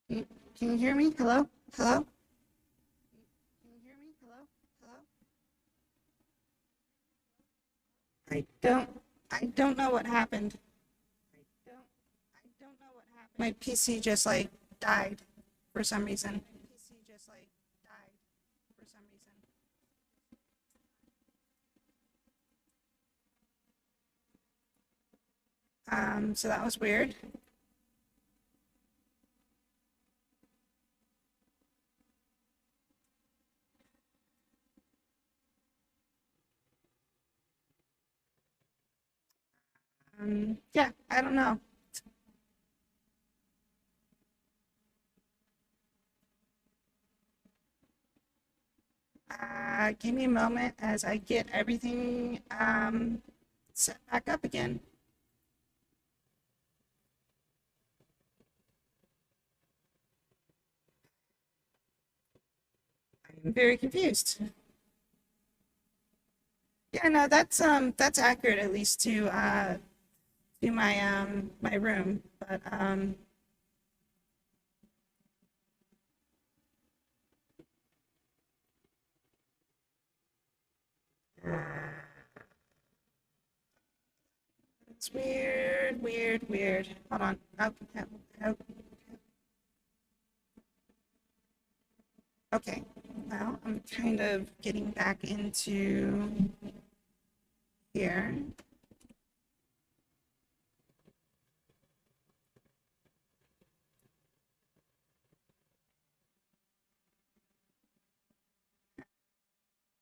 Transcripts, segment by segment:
Can you hear me? Hello? Hello? Can you hear me? Hello? Hello? I don't I don't know what happened. I don't know what happened. My PC just like died for some reason. PC just like died for some reason. So that was weird. Yeah, I don't know. Give me a moment as I get everything set back up again. I'm very confused. Yeah, no, that's accurate at least to my room, but it's weird, weird, weird. Hold on. Oh, oh, oh. Okay. Now I'm kind of getting back into here.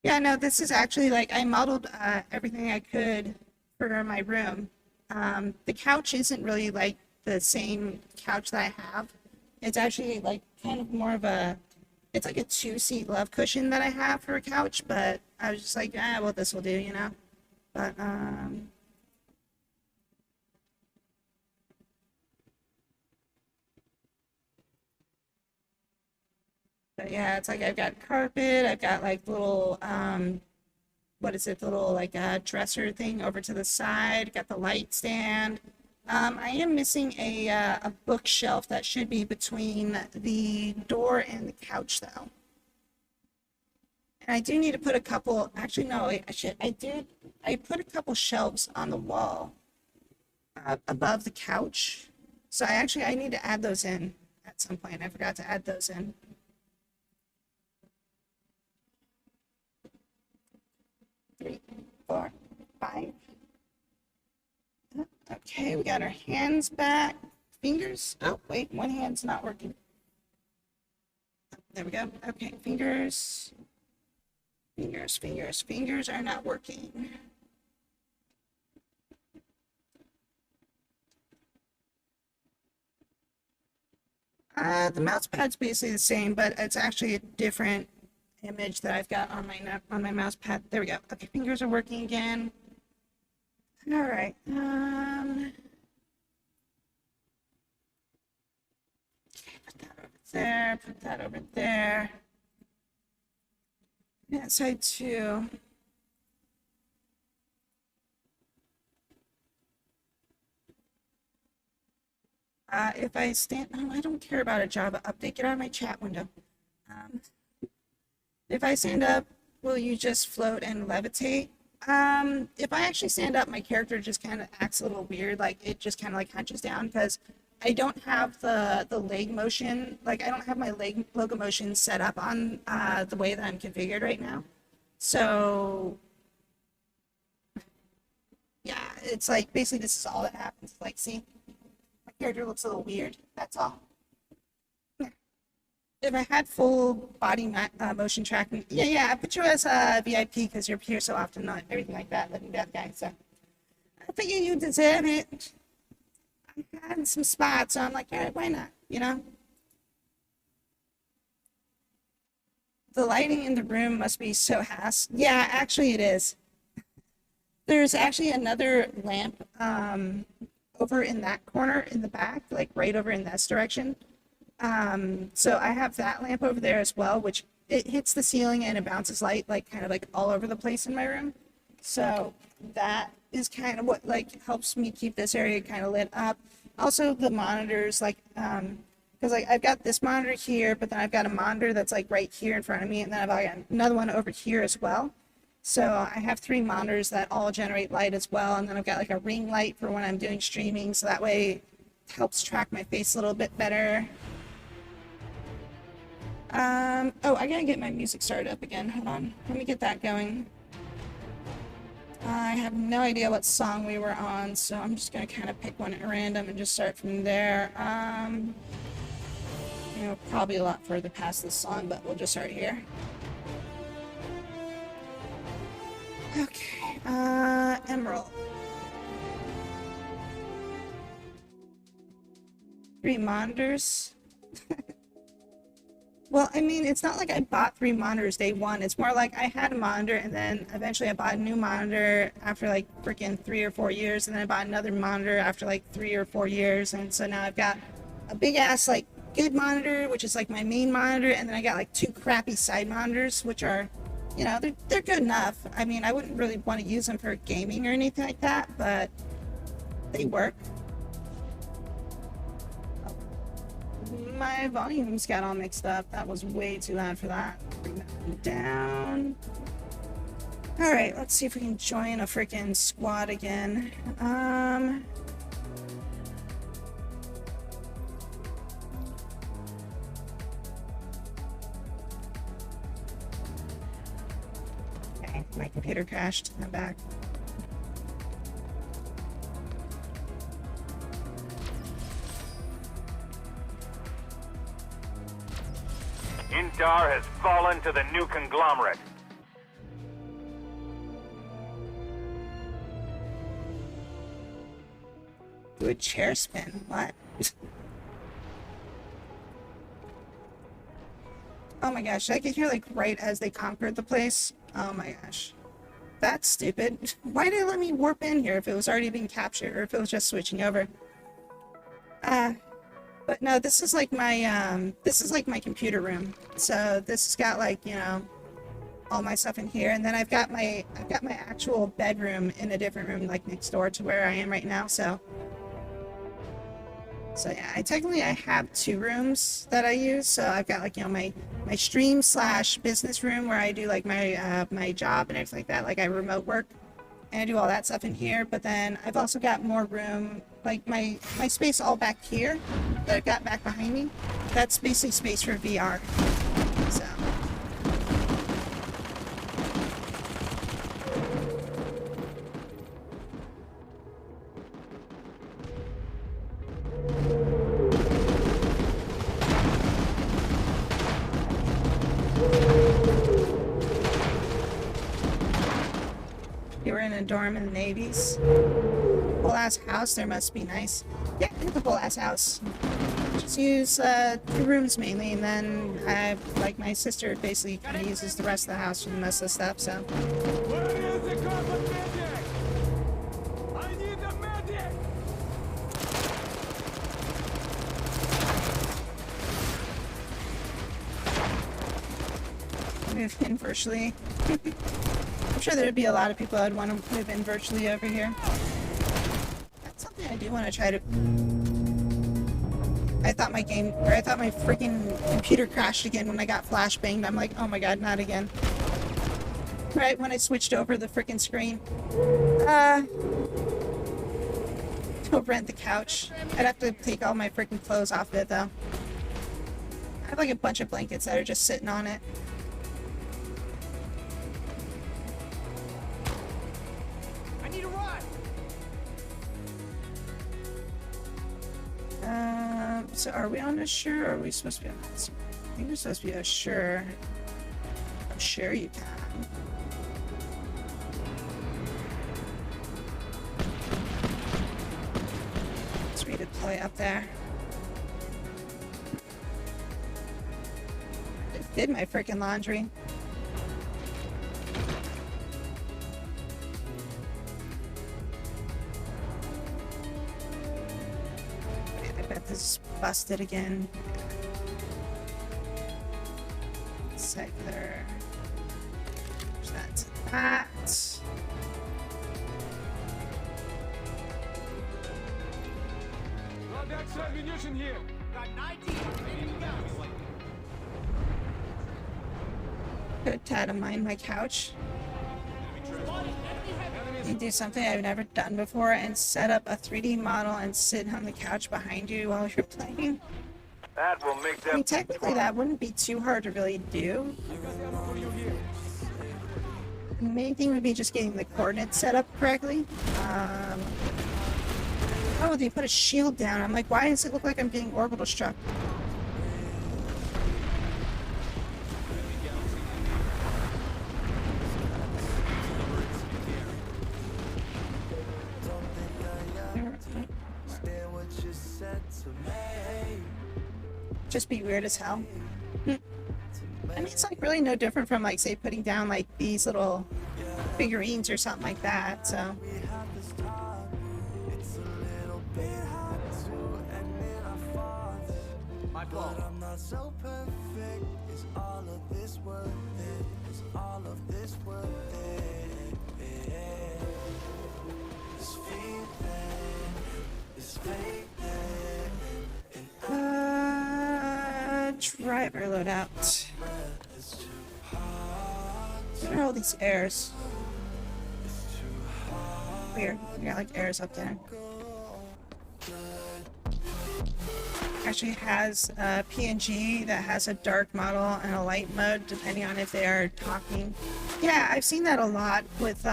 Yeah, no, this is actually like I modeled everything I could for my room. The couch isn't really like the same couch that I have. It's actually like kind of more of it's like a two-seat love cushion that I have for a couch, but I was just like, ah, well, this will do, you know? But, but yeah, it's like I've got carpet, I've got like little, what is it, the little like dresser thing over to the side, got the light stand. I am missing a bookshelf that should be between the door and the couch though. And I do need to put a couple, actually no, I put a couple shelves on the wall above the couch. So I need to add those in at some point. I forgot to add those in. 3, 4, 5. Okay, we got our hands back. Fingers. Oh, wait, one hand's not working. There we go. Okay, fingers. Fingers are not working. The mouse pad's basically the same, but it's actually a different image that I've got on my mouse pad. There we go. Okay, fingers are working again. All right. Okay, put that over there. Put that over there. Yeah, side two. If I stand, oh, I don't care about a Java update. Get out of my chat window. Um, if I stand up, will you just float and levitate? If I actually stand up, my character just kind of acts a little weird. Like it just kind of like hunches down because I don't have the leg motion. Like I don't have my leg locomotion set up on the way that I'm configured right now. So yeah, it's like basically this is all that happens. Like, see, my character looks a little weird. That's all. If I had full body motion tracking, yeah, I put you as a VIP because you're here so often, not everything like that, living death guy. So I figure you deserve it. I had some spots, so I'm like, all right, why not? You know, the lighting in the room must be so Yeah, actually, it is. There's actually another lamp over in that corner in the back, like right over in this direction. So I have that lamp over there as well, which it hits the ceiling and it bounces light like kind of like all over the place in my room. So that is kind of what like helps me keep this area kind of lit up. Also the monitors, like, because like I've got this monitor here, but then I've got a monitor that's like right here in front of me, and then I've got another one over here as well. So I have 3 monitors that all generate light as well, and then I've got like a ring light for when I'm doing streaming, so that way it helps track my face a little bit better. Oh, I gotta get my music started up again. Hold on. Let me get that going. I have no idea what song we were on, so I'm just gonna kind of pick one at random and just start from there. You know, probably a lot further past this song, but we'll just start here. Okay, Emerald. 3 monitors. Well, I mean, it's not like I bought 3 monitors day one. It's more like I had a monitor, and then eventually I bought a new monitor after like freaking 3 or 4 years, and then I bought another monitor after like 3 or 4 years, and so now I've got a big ass like good monitor, which is like my main monitor, and then I got like 2 crappy side monitors, which are, you know, they're good enough. I mean, I wouldn't really want to use them for gaming or anything like that, but they work. My volumes got all mixed up. That was way too loud for that. Bring that down. All right, let's see if we can join a freaking squad again. Okay, my computer crashed. I'm back. Indar has fallen to the new conglomerate. Do a chair spin. What? Oh my gosh, I could hear like right as they conquered the place. Oh my gosh. That's stupid. Why did it let me warp in here if it was already being captured, or if it was just switching over? But no, this is like my computer room. So this has got like, you know, all my stuff in here, and then I've got my actual bedroom in a different room, like next door to where I am right now. So yeah, I have 2 rooms that I use. So I've got like, you know, my stream / business room where I do like my job and everything like that, like I remote work. And I do all that stuff in here, but then I've also got more room, like my space all back here that I've got back behind me. That's basically space for VR. So. You were in a dorm in the Navy's. Whole ass house, there must be nice. Yeah, I have a whole ass house. Just use 2 rooms mainly, and then I have, like, my sister basically kind of uses the rest of the house for the most of the stuff, so. Where is the carpet medic? I need a medic! Move in virtually. I'm sure there'd be a lot of people I'd want to move in virtually over here. That's something I do want to try to. I thought my freaking computer crashed again when I got flashbanged. I'm like, oh my god, not again. Right when I switched over the freaking screen. Go rent the couch. I'd have to take all my freaking clothes off it though. I have like a bunch of blankets that are just sitting on it. So are we on a sure, or are we supposed to be on that? I think we're supposed to be a sure. I'm sure you can. Let's redeploy up there. I did my freaking laundry. This is busted again. Cycler. Push that to that. extra ammunition here. Got 19. Ready to go. Could try to mine my couch. You do something I've never done before and set up a 3D model and sit on the couch behind you while you're playing. That will make I mean, them... technically that wouldn't be too hard to really do. The main thing would be just getting the coordinates set up correctly. Oh, they put a shield down. I'm like, why does it look like I'm getting orbital struck? Just be weird as hell. I mean, it's like really no different from like, say, putting down like these little figurines or something like that. So My fault. I'm not so perfect. Is all of this worth it? Is all of this worth it? This feeling, this fate. driver loadout. What are all these airs? Weird. We got like airs up there. Actually has a PNG that has a dark model and a light mode depending on if they are talking. Yeah, I've seen that a lot with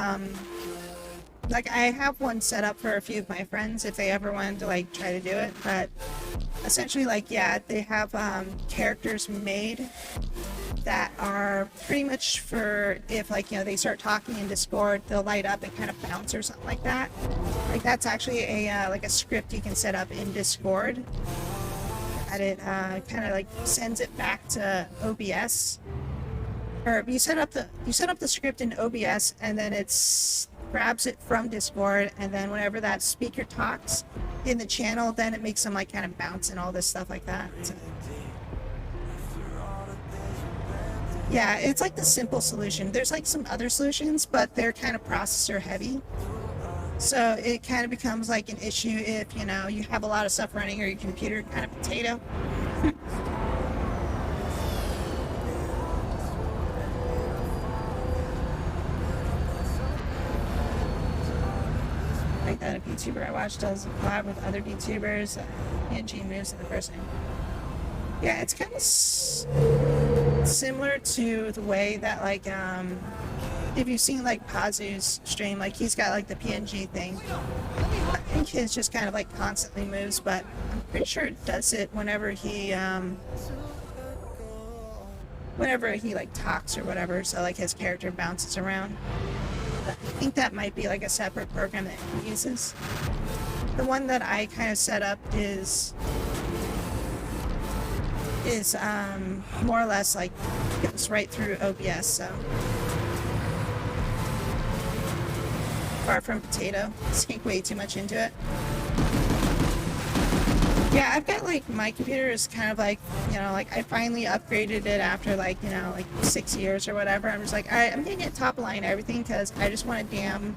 like I have one set up for a few of my friends if they ever wanted to like try to do it, but essentially like yeah, they have characters made that are pretty much for if like you know they start talking in Discord, they'll light up and kind of bounce or something like that. Like that's actually a like a script you can set up in Discord. And it kind of like sends it back to OBS, or you set up the script in OBS, and then it's grabs it from Discord, and then whenever that speaker talks in the channel, then it makes them like kind of bounce and all this stuff like that. So, yeah, it's like the simple solution. There's like some other solutions, but they're kind of processor heavy. So it kind of becomes like an issue if, you know, you have a lot of stuff running or your computer kind of potato. Like that a VTuber I watch does a collab with other VTubers. PNG moves to the person. Yeah, it's kind of similar to the way that like if you've seen like Pazu's stream, like he's got like the PNG thing. I think his just kind of like constantly moves, but I'm pretty sure it does it whenever he like talks or whatever, so like his character bounces around. I think that might be like a separate program that he uses. The one that I kind of set up is more or less like goes right through OBS, so far from potato. Sink way too much into it. Yeah, I've got like my computer is kind of like, you know, like I finally upgraded it after like, you know, like 6 years or whatever. I'm just like, all right, I'm gonna get top of line everything because I just want a damn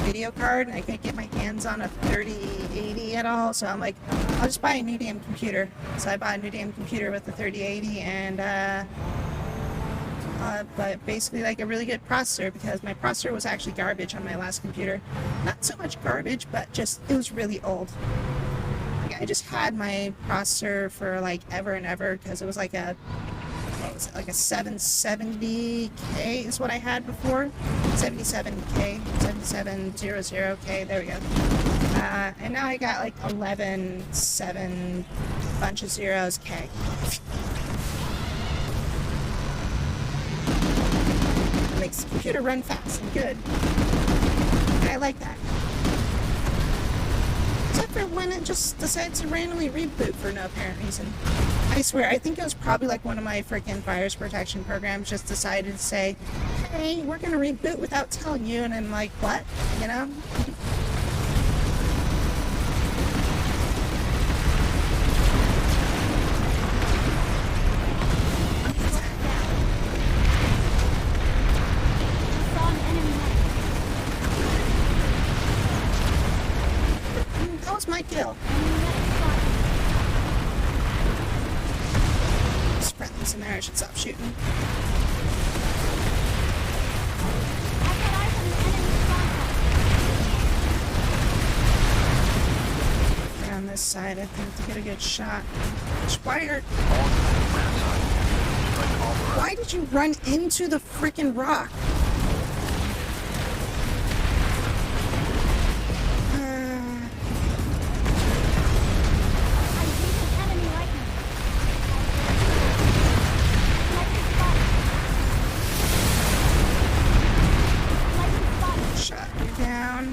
video card and I can't get my hands on a 3080 at all. So I'm like, I'll just buy a new damn computer. So I bought a new damn computer with the 3080 and but basically like a really good processor because my processor was actually garbage on my last computer. Not so much garbage, but just it was really old. Like, I just had my processor for like ever and ever because it was like a what was it, like a 770K is what I had before. 77K, 7700K. There we go. And now I got like 11.7 bunch of zeros K. Makes the computer run fast and good. I like that. Except for when it just decides to randomly reboot for no apparent reason. I swear, I think it was probably like one of my freaking virus protection programs just decided to say, hey, we're gonna reboot without telling you, and I'm like, what? You know? That was my kill. things in there. I should stop shooting. I've got eyes on the enemy stronghold. On this side, I think, to get a good shot. Why did you run into the freaking rock? I see an enemy lightning. Lightning spotted. Lightning spotted. Shot you down.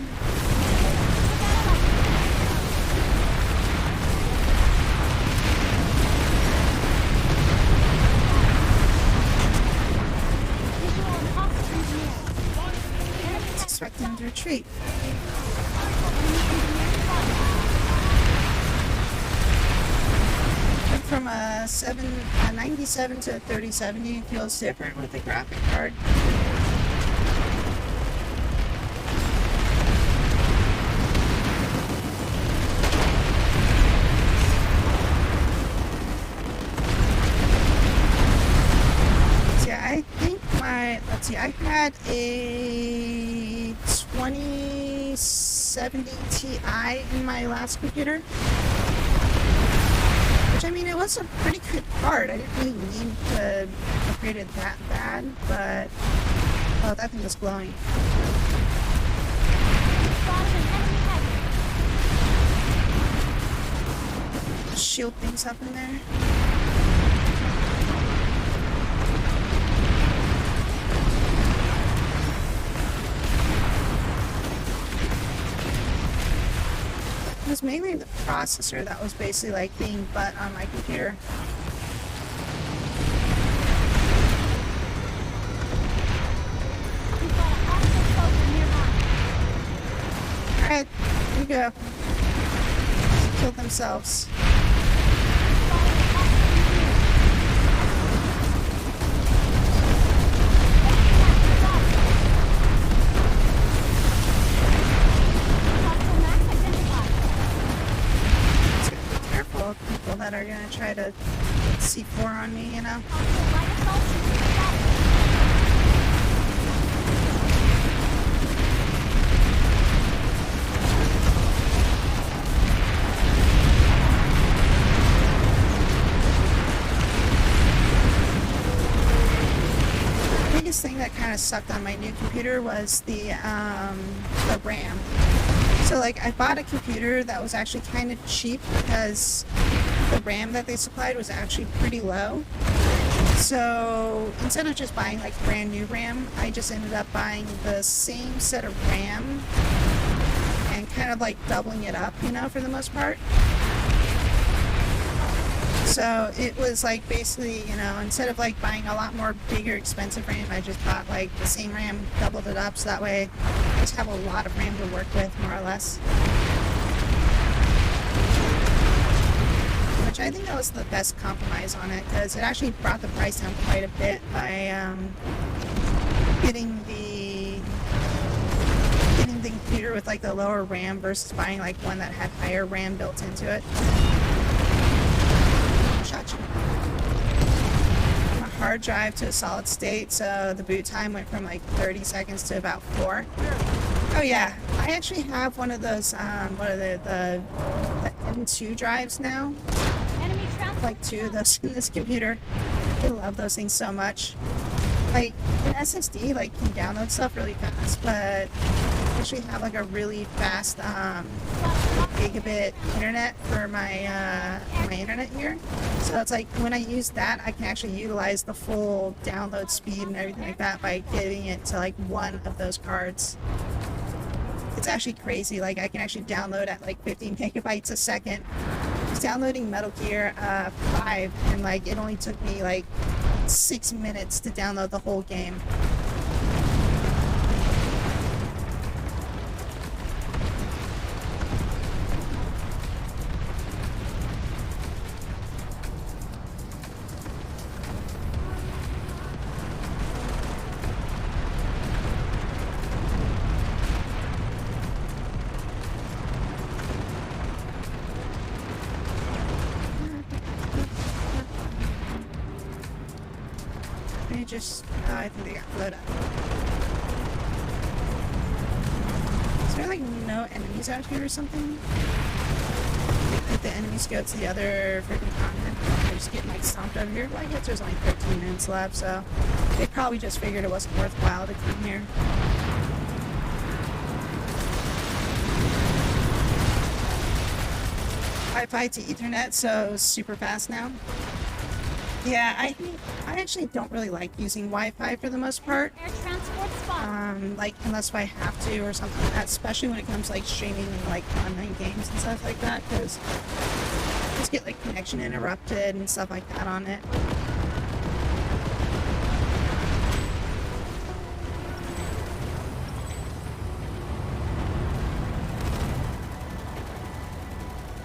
Visual and hostile engineer. Expect them to retreat. Went from a 97 to a 3070 feels different with the graphic card. I think let's see, I had a 2070 Ti in my last computer. Which, I mean, it was a pretty good card. I didn't really need to upgrade it that bad, but... Oh, that thing was glowing. Spotted an enemy head. Shield things up in there. It was mainly the processor that was basically like being butt on my computer. We've got a hostile soldier nearby. Alright, here we go. Kill themselves. Hostile max identified. Just gotta be careful of people that are gonna try to C4 on me, you know? Hostile light assault system spotted. The biggest thing that kind of sucked on my new computer was the RAM. So like I bought a computer that was actually kind of cheap because the RAM that they supplied was actually pretty low. So instead of just buying like brand new RAM, I just ended up buying the same set of RAM and kind of like doubling it up, you know, for the most part. So it was like basically, you know, instead of like buying a lot more bigger expensive RAM, I just bought like the same RAM, doubled it up, so that way I just have a lot of RAM to work with, more or less. Which I think that was the best compromise on it, because it actually brought the price down quite a bit by getting the computer with like the lower RAM versus buying like one that had higher RAM built into it. Shot you. From a hard drive to a solid state, so the boot time went from like 30 seconds to about 4. Oh yeah, I actually have one of those, what are they, the M2 drives now. Enemy transport. Like 2 of those in this computer. I love those things so much. Like, an SSD, like, can download stuff really fast, but I actually have like a really fast, gigabit internet for my internet here. So it's like when I use that, I can actually utilize the full download speed and everything like that by giving it to like one of those cards. It's actually crazy. Like I can actually download at like 15 megabytes a second. I was downloading Metal Gear 5 and like it only took me like 6 minutes to download the whole game. they just... Oh, I think they got blown up. Is there like no enemies out here or something? Like the enemies go to the other freaking continent. They're just getting like stomped over here. Well, I guess there's only 13 minutes left, so they probably just figured it wasn't worthwhile to come here. Wi-Fi to Ethernet, so super fast now. Yeah, I actually don't really like using Wi-Fi for the most part. Air transport spotted. Like unless I have to or something like that, especially when it comes to like streaming like online games and stuff like that, because just get like connection interrupted and stuff like that on it.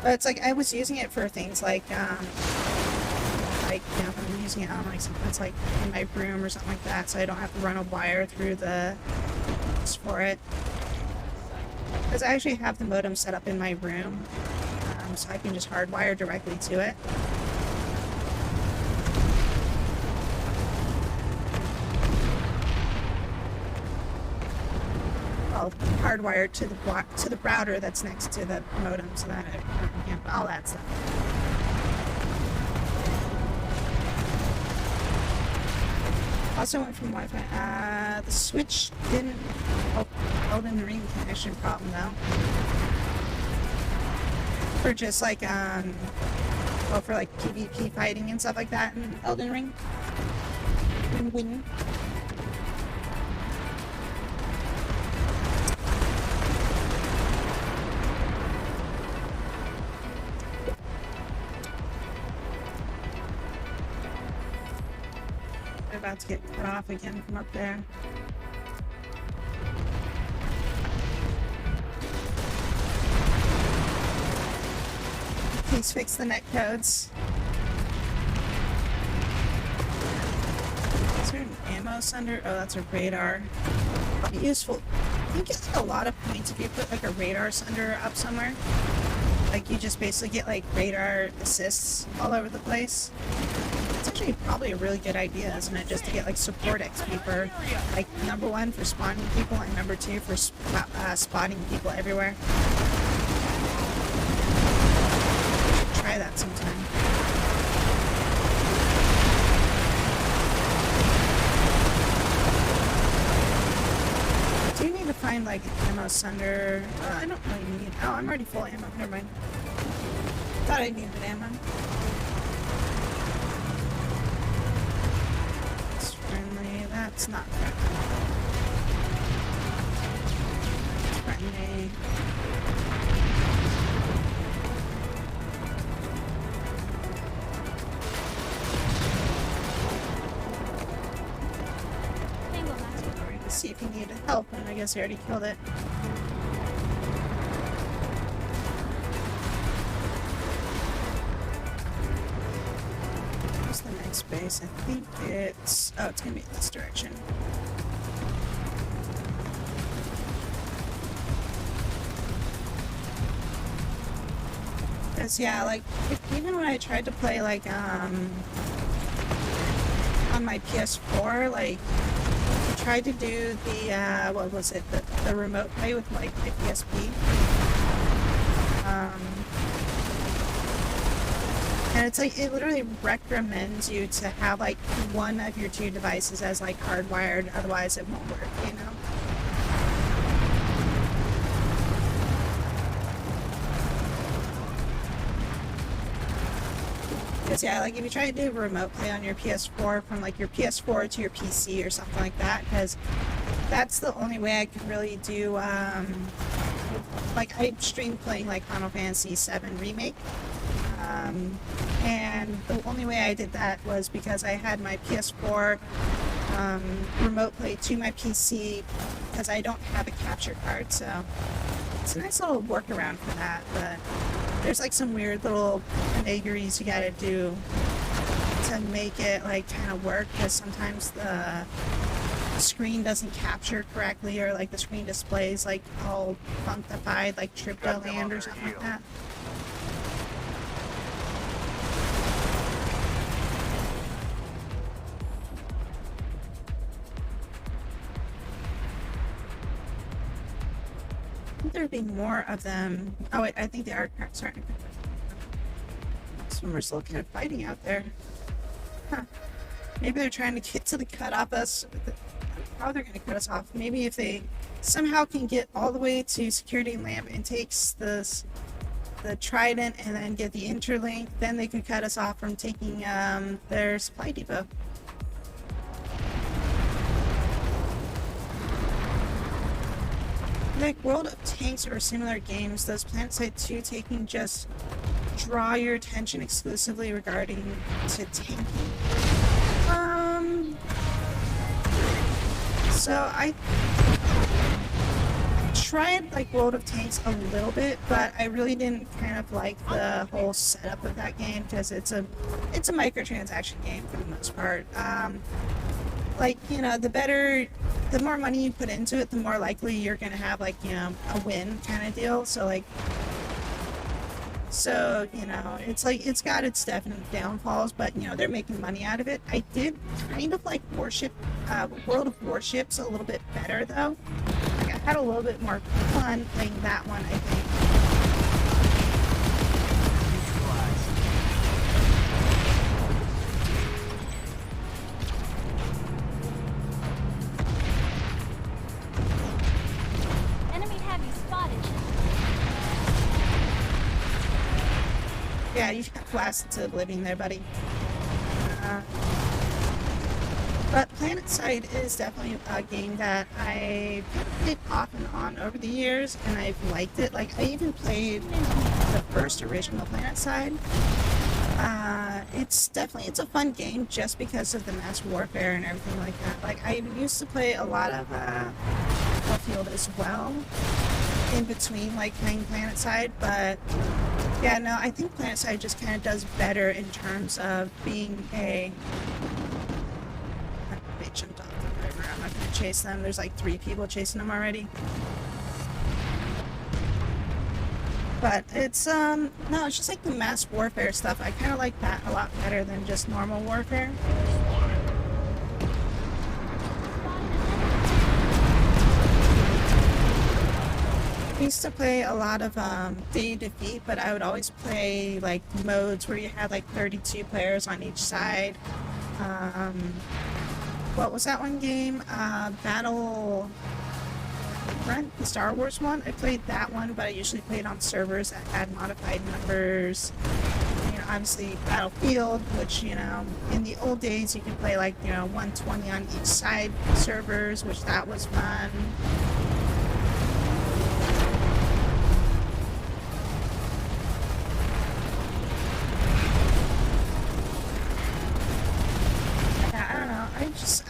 But it's like I was using it for things like you know, I'm using it on like something that's like in my room or something like that, so I don't have to run a wire through the for it. Because I actually have the modem set up in my room, so I can just hardwire directly to it. Well, hardwired to the router that's next to the modem, so that I can handle all that stuff. Also went from Wi-Fi. The switch didn't help Elden Ring connection problem though. For just like well, for like PvP fighting and stuff like that in Elden Ring. Win. About to get cut off again from up there. Please fix the net codes. Is there an ammo sender? Oh, that's a radar. That'd be useful. I think it's like a lot of points if you put like a radar sender up somewhere. Like you just basically get like radar assists all over the place. It's actually probably a really good idea, isn't it? Just to get like support XP for like #1 for spawning people and #2 for spotting people everywhere. Should try that sometime. Do you need to find like ammo sender? I don't really need. Oh, I'm already full ammo. Never mind. Thought I needed ammo. That's not friendly. It's friendly. Tango Master. Going to see if he needed help, and I guess he already killed it. What's the next base? I think it's... Oh, it's gonna be in this direction. Because, yeah, like, even when I tried to play, like, on my PS4, like, I tried to do the, what was it, the remote play with, like, my PSP. And it's like, it literally recommends you to have like one of your two devices as like hardwired, otherwise it won't work, you know? Because yeah, like if you try to do remote play on your PS4 from like your PS4 to your PC or something like that, because that's the only way I could really do, like I streamed playing like Final Fantasy VII Remake. And the only way I did that was because I had my PS4 remote play to my PC because I don't have a capture card, so it's a nice little workaround for that, but there's like some weird little vagaries you gotta do to make it like kind of work, because sometimes the screen doesn't capture correctly, or like the screen displays like all funkified, like Tripto Land or something like that. there'd be more of them. Oh wait, I think they are. Sorry. Some are still kind of fighting out there. Huh. Maybe they're trying to get to the cut off us. How they're going to cut us off? Maybe if they somehow can get all the way to security lamp and takes the trident and then get the interlink, then they can cut us off from taking their supply depot. Like World of Tanks or similar games, does PlanetSide 2 taking just draw your attention exclusively regarding to tanking? So I tried like World of Tanks a little bit, but I really didn't kind of like the whole setup of that game because it's a microtransaction game for the most part. Like, you know, the more money you put into it, the more likely you're gonna have like, you know, a win kind of deal. So, you know, it's like, it's got its definite downfalls, but, you know, they're making money out of it. I did kind of like World of Warships a little bit better, though. Like, I had a little bit more fun playing that one, I think. Enemy heavy spotted. Yeah, you got blasted to oblivion there, buddy. But PlanetSide is definitely a game that I played off and on over the years, and I've liked it. Like, I even played the first original PlanetSide. It's a fun game just because of the mass warfare and everything like that. Like, I used to play a lot of Battlefield as well, in between, like, playing PlanetSide, but yeah, no, I think PlanetSide just kind of does better in terms of being a... They jumped off the river. I'm not going to chase them. There's like 3 people chasing them already. But it's, no, it's just like the mass warfare stuff. I kind of like that a lot better than just normal warfare. I used to play a lot of Day of Defeat, but I would always play like modes where you had like 32 players on each side. What was that one game? Battle Front, the Star Wars one. I played that one, but I usually played on servers that had modified numbers. You know, obviously Battlefield, which, you know, in the old days you could play like, you know, 120 on each side servers, which that was fun.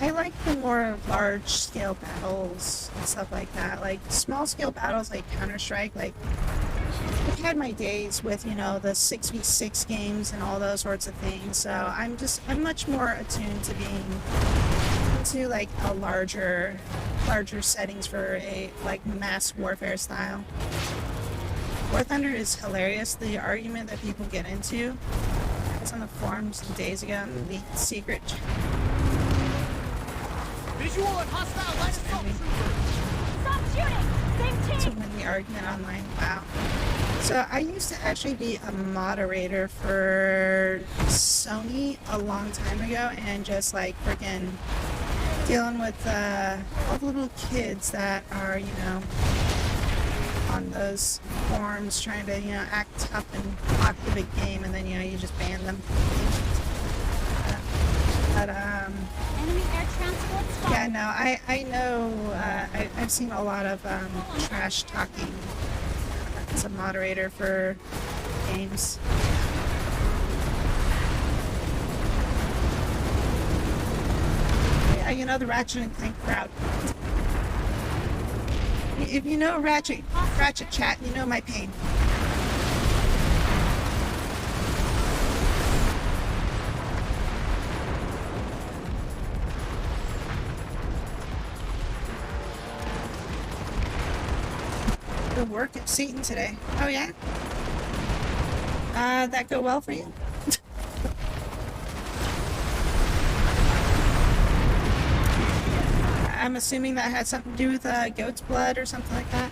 I like the more large-scale battles and stuff like that. Like, small-scale battles like Counter-Strike, like, I've had my days with, you know, the 6v6 games and all those sorts of things, so I'm much more attuned to being into, like, a larger settings for a, like, mass warfare style. War Thunder is hilarious. The argument that people get into, I was on the forums days ago, the secret... Visual and hostile light assault troopers! Stop shooting! Same to team! win the argument online. Wow. So I used to actually be a moderator for Sony a long time ago, and just like freaking dealing with all the little kids that are, you know, on those forums trying to, you know, act tough and talk the big game, and then, you know, you just ban them. But Enemy air transport spotted. yeah, no, I know, I've seen a lot of trash talking as a moderator for games. Yeah, you know, the Ratchet and Clank crowd. If you know Ratchet chat, you know my pain. Good work at Satan today. Oh yeah? That go well for you? I'm assuming that had something to do with goat's blood or something like that.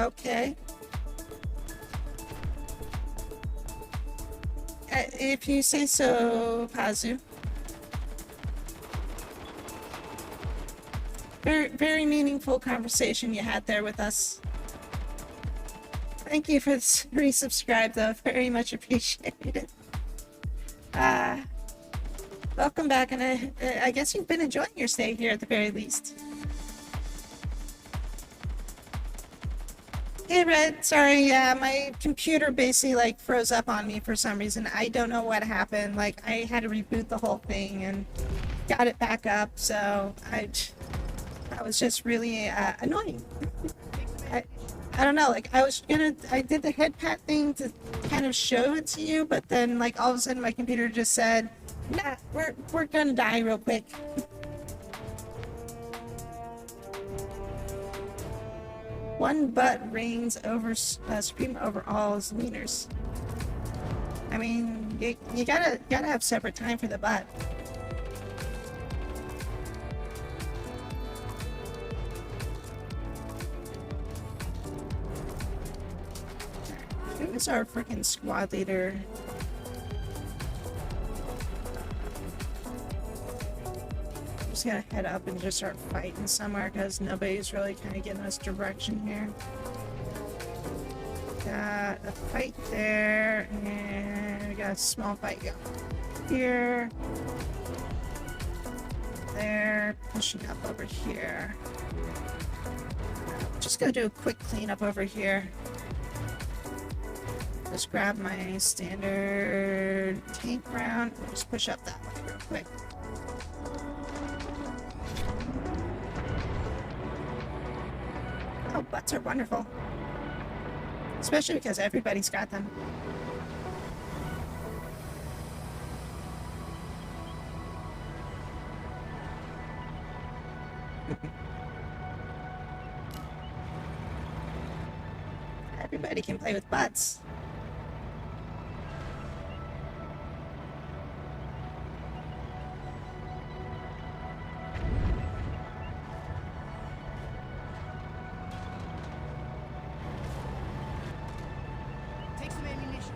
Okay. If you say so, Pazu. Very, very meaningful conversation you had there with us. Thank you for the resubscribe, though. Very much appreciated. Welcome back, and I guess you've been enjoying your stay here at the very least. Hey, Red. Sorry, my computer basically like froze up on me for some reason. I don't know what happened. Like, I had to reboot the whole thing and got it back up, so that was just really annoying. I don't know, like I did the head pat thing to kind of show it to you, but then like all of a sudden my computer just said, nah, we're gonna die real quick. One butt reigns over supreme over all wieners. I mean, you gotta have separate time for the butt. Who's our freaking squad leader? I'm just gonna head up and just start fighting somewhere because nobody's really kind of getting us direction here. Got a fight there, and we got a small fight going here. There, pushing up over here. Just gonna do a quick cleanup over here. Just grab my standard tank round and just push up that one real quick. Oh, butts are wonderful. Especially because everybody's got them. Everybody can play with butts. Take some ammunition.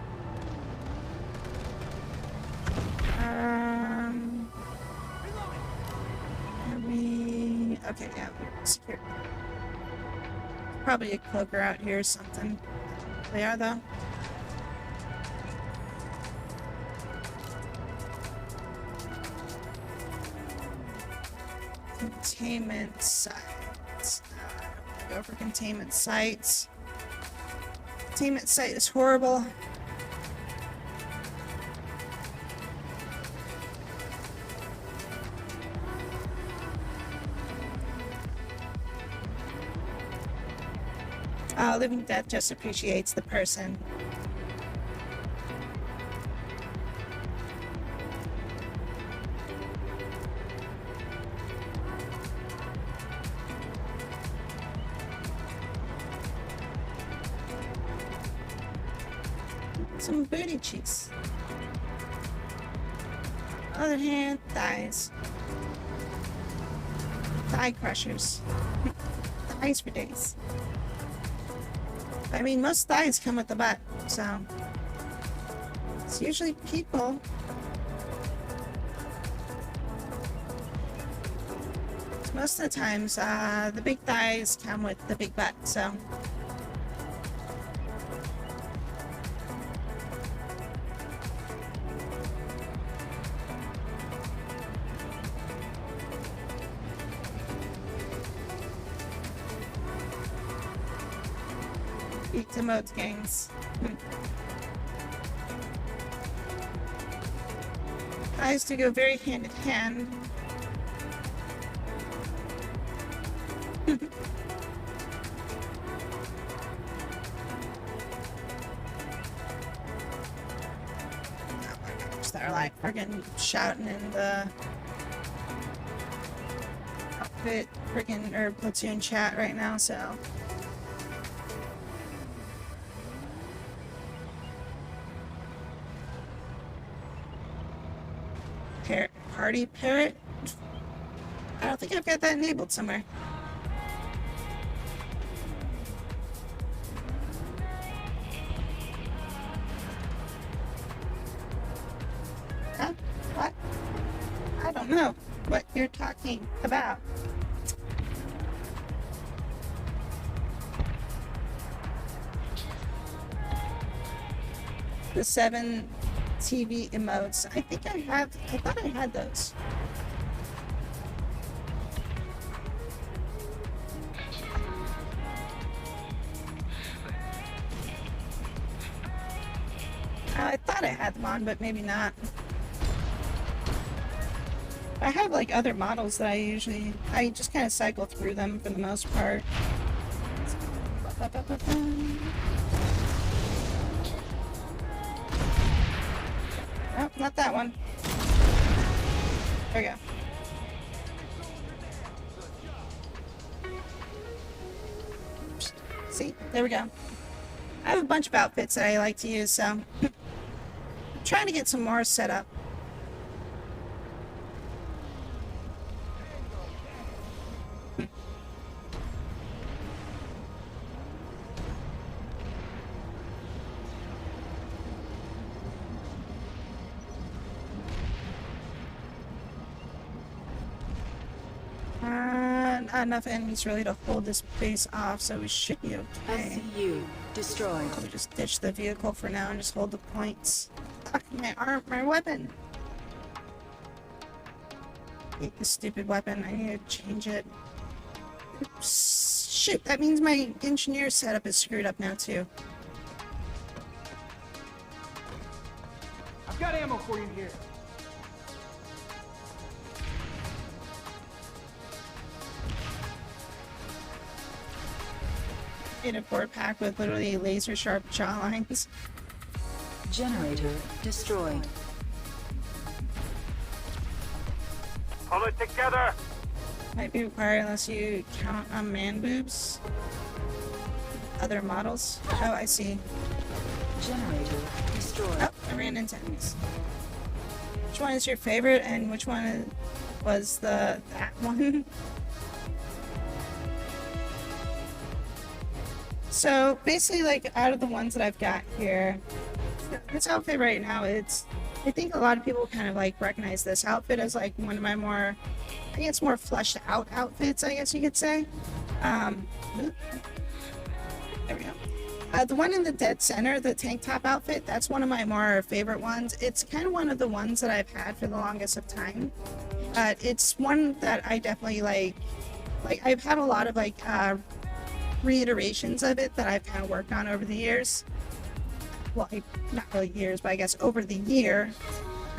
Okay, yeah, we're secure. Probably a cloaker out here or something. They are, though. Containment sites. Go for containment sites. Containment site is horrible. Living death just appreciates the person. Some booty cheeks. Other hand, thighs. Thigh crushers. Thighs for days. I mean, most thighs come with the butt, so it's usually people. Most of the times, the big thighs come with the big butt, so. Eat the modes gangs. Thighs do go very hand in hand. They're like friggin' shouting in the outfit friggin' or platoon chat right now, so. Party parrot? I don't think I've got that enabled somewhere. I don't know what you're talking about. The 7 TV emotes. I think I thought I had those. I thought I had them on, but maybe not. I have like other models that I just kind of cycle through them for the most part. Oh, not that one. There we go. See, there we go. I have a bunch of outfits that I like to use, so I'm trying to get some more set up. Not enough enemies really to hold this base off, so we should be okay. SCU destroyed. We'll just ditch the vehicle for now and just hold the points. Fuck, my weapon! Hate this stupid weapon. I need to change it. Oops. Shoot, that means my engineer setup is screwed up now too. I've got ammo for you here. In a 4-pack with literally laser sharp jaw lines. Generator destroyed. Pull it together. Might be required unless you count on man boobs. Other models. Oh, I see. Generator destroyed. Oh, I ran into enemies. Which one is your favorite and which one was that one? So basically, like, out of the ones that I've got here, this outfit right now, I think a lot of people kind of like recognize this outfit as like one of my more, I think it's more fleshed out outfits, I guess you could say. There we go. The one in the dead center, the tank top outfit, that's one of my more favorite ones. It's kind of one of the ones that I've had for the longest of time. It's one that I definitely like I've had a lot of like reiterations of it that I've kind of worked on over the years. Well, not really years, but I guess over the year.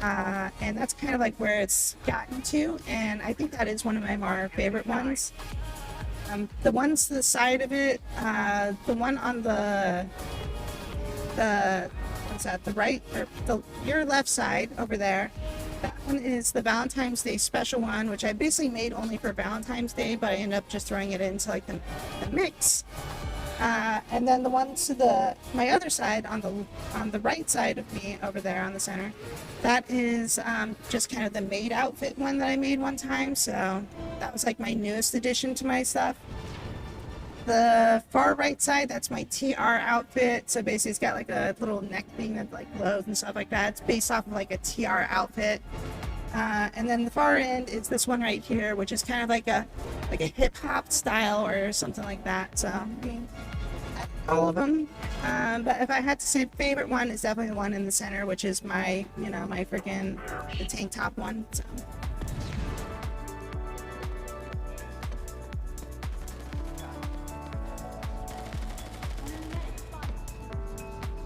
And that's kind of like where it's gotten to, and I think that is one of my more favorite ones. The ones to the side of it, the one on the what's that, the right, or your left side over there, that one is the Valentine's Day special one, which I basically made only for Valentine's Day, but I ended up just throwing it into like the mix. And then the one to my other side, on the right side of me over there on the center, that is just kind of the maid outfit one that I made one time. So that was like my newest addition to my stuff. The far right side, that's my TR outfit. So basically it's got like a little neck thing that like glows and stuff like that. It's based off of like a TR outfit. And then the far end is this one right here, which is kind of like a hip hop style or something like that. So I mean, all of them. But if I had to say favorite one, is definitely the one in the center, which is my, my freaking the tank top one. So.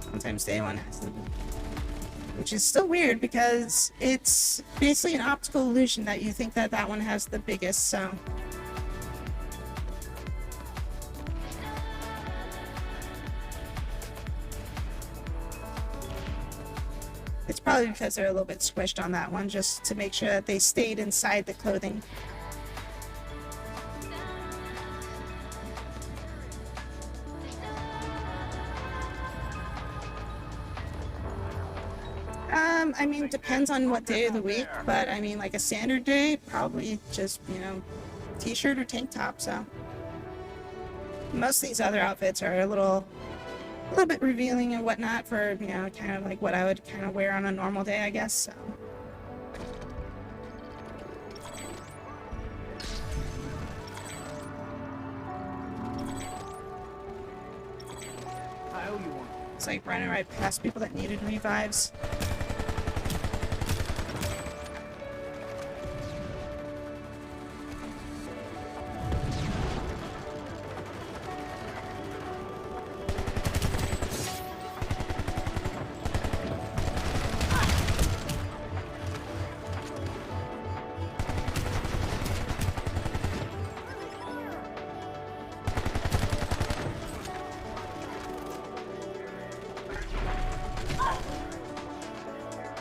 Sometimes day one has them. Which is still weird because it's basically an optical illusion that you think that one has the biggest, so. It's probably because they're a little bit squished on that one, just to make sure that they stayed inside the clothing. I mean, depends on what day of the week, but I mean, like a standard day, probably just, t-shirt or tank top, so. Most of these other outfits are a little bit revealing and whatnot for, kind of like what I would kind of wear on a normal day, I guess, so. like running right past people that needed revives.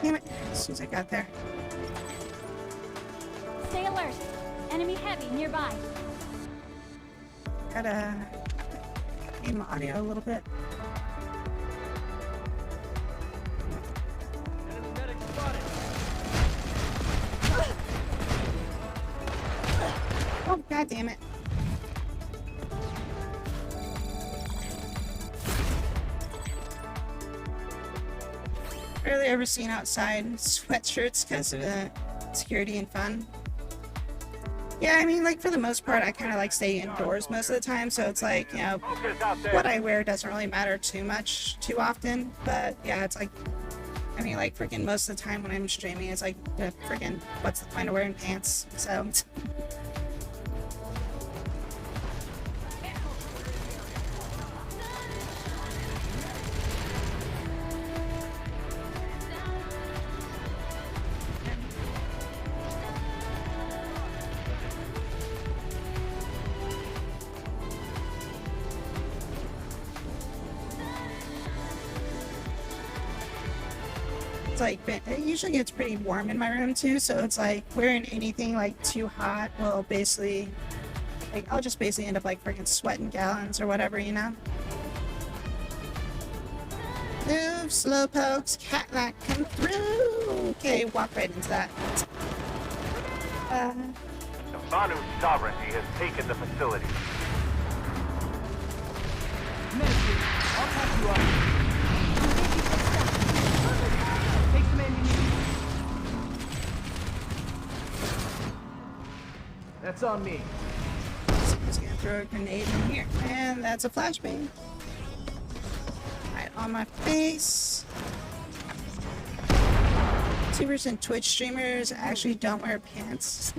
Damn it, as soon as I got there. Stay alert. Enemy heavy nearby. Gotta aim my audio a little bit. Enemy medic spotted. Oh, god damn it. Rarely ever seen outside sweatshirts because of security and fun. Yeah, I mean, like, for the most part, I kind of like stay indoors most of the time, so it's like, you know, Focus out there. what I wear doesn't really matter too often, but yeah, it's like, I mean, like, freaking most of the time when I'm streaming, it's like, freaking, what's the point of wearing pants? So, it's like, it usually gets pretty warm in my room too, so it's like, wearing anything like too hot will basically, like, I'll just basically end up like freaking sweating gallons or whatever, you know? Move, slowpokes, Cadillac, come through! Okay, walk right into that. The Banu sovereignty has taken the facility. Medic here. I'll patch you up. Take some ammunition. That's on me. Just gonna throw a grenade in here. And that's a flashbang. Right on my face. YouTubers and Twitch streamers actually don't wear pants.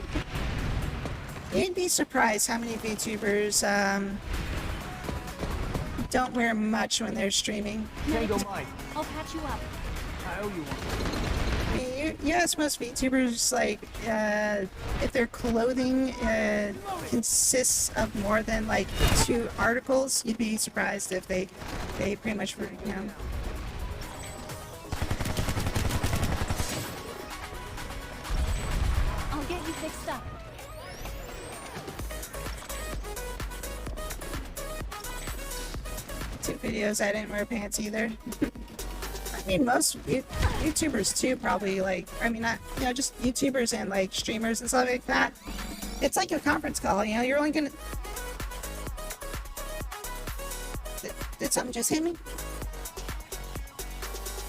You'd be surprised how many VTubers don't wear much when they're streaming. Tango Mike. I'll patch you up. I owe you one. I mean, yes, most VTubers, like, if their clothing consists of more than, like, 2 articles, you'd be surprised if they pretty much, you know. I'll get you fixed up. Two videos I didn't wear pants either. I mean, most YouTubers too probably, like, I mean, not, you know, just YouTubers and like streamers and stuff like that. It's like a conference call, you know, you're only gonna... Did something just hit me?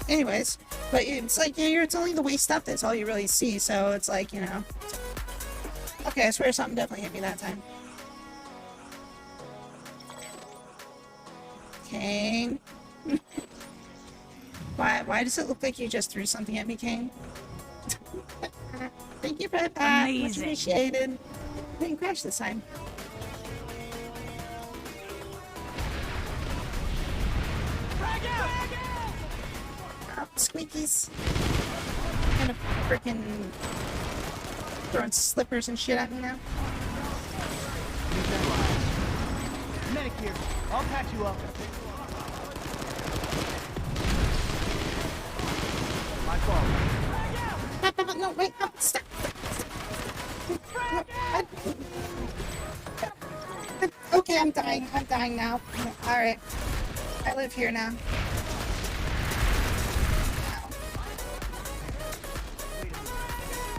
Anyways, but it's like, you know, it's only the waist stuff that's all you really see, so it's like, you know. Okay, I swear something definitely hit me that time. Kane. Why does it look like you just threw something at me, Kane? Thank you for that. Much Amazing. appreciated. Didn't crash this time. Oh, squeakies. Kind of freaking throwing slippers and shit at me now. Medic here. I'll patch you up. My fault. No, wait, no, stop. No, okay, I'm dying. I'm dying now. Alright. I live here now.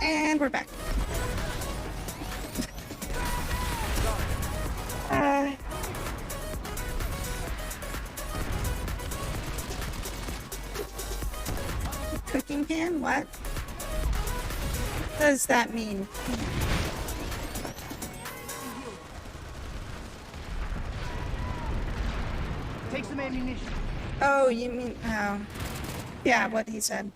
And we're back. Cooking pan? What? What does that mean? Take some ammunition. Oh, you mean, oh. Yeah, what he said.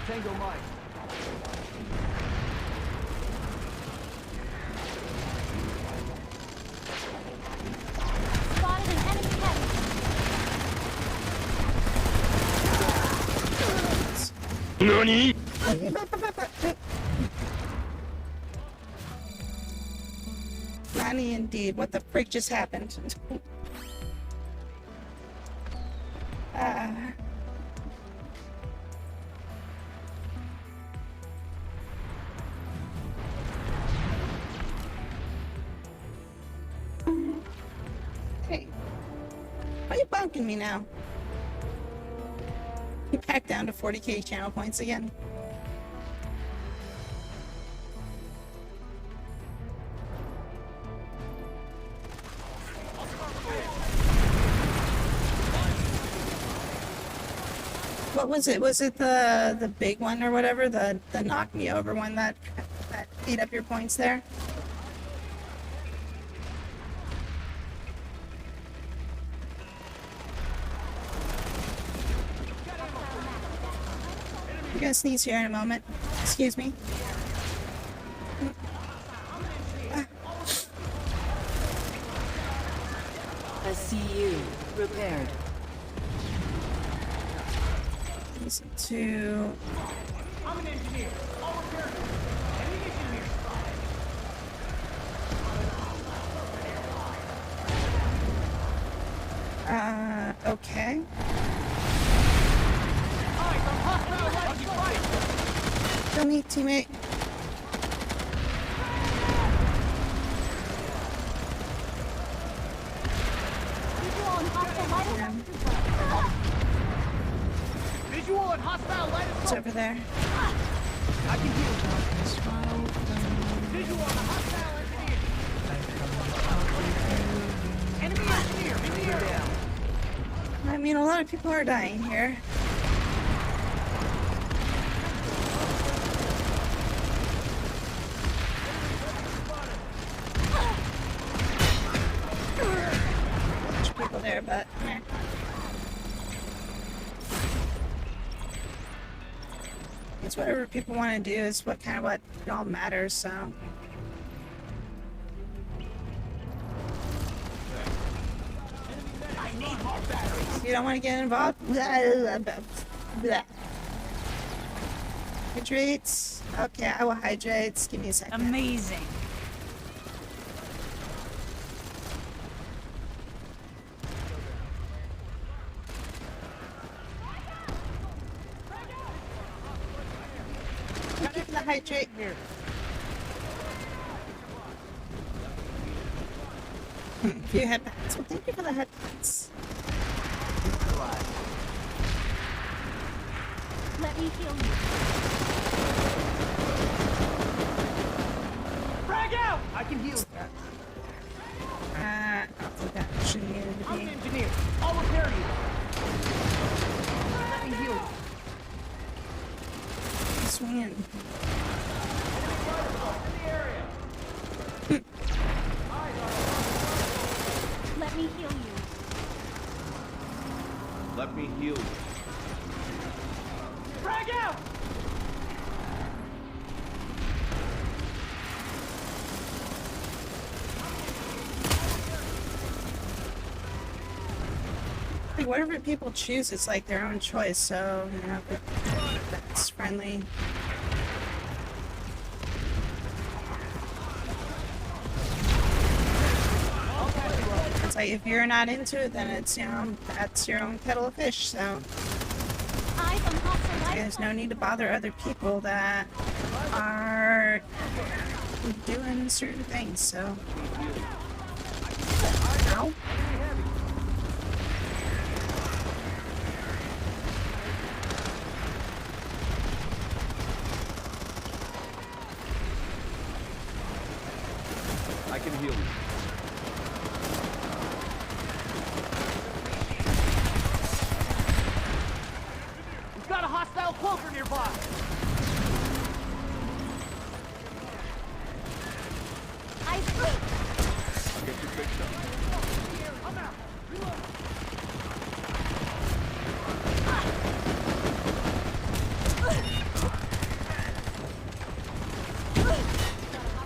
Tango Mike. Spotted an enemy heavy. Nani indeed. What the frick just happened? Hey. Why are you bonking me now? You back down to 40k channel points again. What was it? Was it the big one or whatever? The knock me over one that ate up your points there? I'm gonna sneeze here in a moment. Excuse me. SCU repaired. These two. I'm an engineer. I'll repair it. Ammunition here. Okay. Eyes on hostile light fight. Kill me, teammate. Visual and hostile light assault trooper. Visual and hostile light It's assault. over there. I can heal. Visual on a hostile engineer. Enemy engineer in the area. I mean, a lot of people are dying here. Bunch of people there, but meh. It's whatever people want to do is what all matters. So. You don't want to get involved? Blah. Hydrates. Okay, I will hydrate. Give me a second. Amazing. Thank you for the hydrate. Few headbands. Well, thank you for the headbands. Let me heal you. Frag out! I can heal. I don't think that should need to I'm an be. engineer. I'll repair you. Let me heal you. Swinging. Let me heal you. Let me heal you. Frag out! Like, whatever people choose, it's like their own choice. So, you know, if that's friendly. It's like if you're not into it, then it's, you know, that's your own kettle of fish. So Eyes on hostile light there's assault. no need to bother other people that are doing certain things. So, ow. I can heal you. We've got a hostile cloaker nearby. Eyes free. get you fixed up. I'm out. Reload.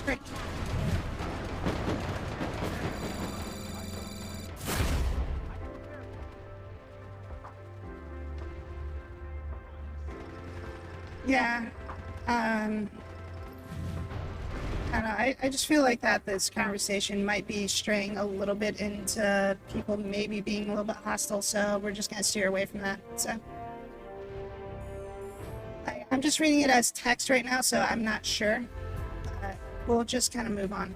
Frick. Yeah. I don't know. I just feel like that this conversation might be straying a little bit into people maybe being a little bit hostile, so we're just gonna steer away from that. So I'm just reading it as text right now, so I'm not sure. We'll just kind of move on.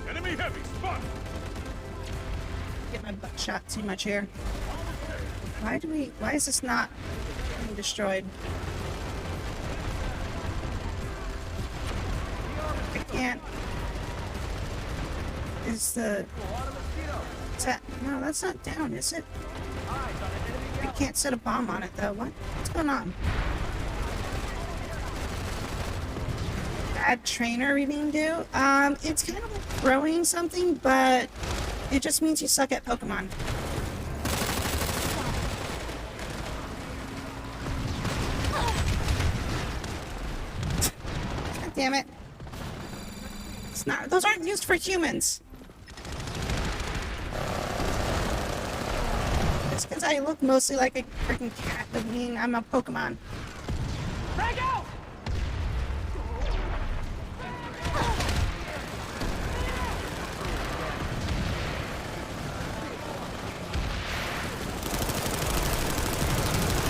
Enemy heavy, spot! Get my butt shot too much here. Why is this not being destroyed? I can't. Is that, no, that's not down, is it? I can't set a bomb on it though. What's going on? Bad trainer reading do? It's kind of like throwing something, but it just means you suck at Pokemon. God damn it. It's not, those aren't used for humans. Just because I look mostly like a freaking cat doesn't mean I'm a Pokemon. Frag out!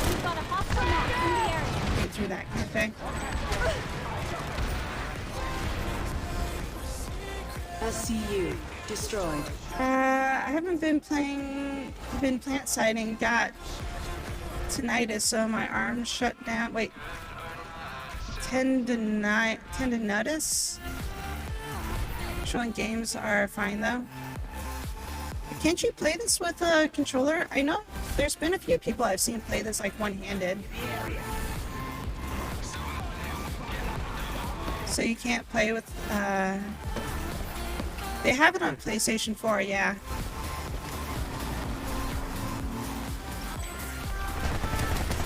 We've got a hostile map in the area. Get through that kind of thing. SCU destroyed. I haven't been plant siding, got tinnitus, so my arm shut down. Wait. Tendinitis? Showing games are fine though. Can't you play this with a controller? I know there's been a few people I've seen play this like one-handed. So you can't play with, they have it on PlayStation 4, yeah.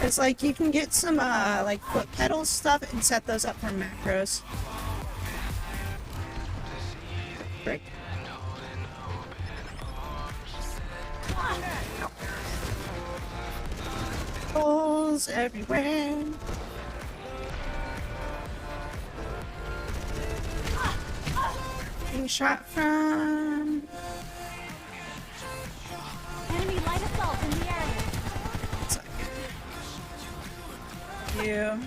It's like you can get some like foot pedals stuff and set those up for macros. Frick. Holes everywhere. Being shot from. Enemy light assault in the area. You.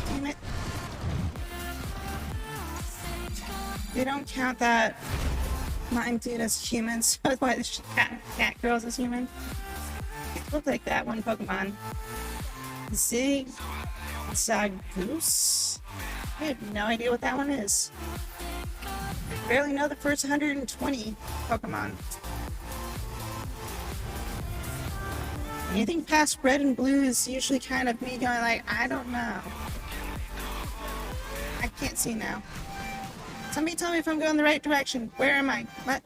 Damn it. They don't count that mime dude as humans. That's why the cat girls as human. It looked like that one Pokemon. Zagoose? I have no idea what that one is. I barely know the first 120 Pokemon. Anything past red and blue is usually kind of me going like, I don't know. I can't see now. Somebody tell me if I'm going the right direction. Where am I? What?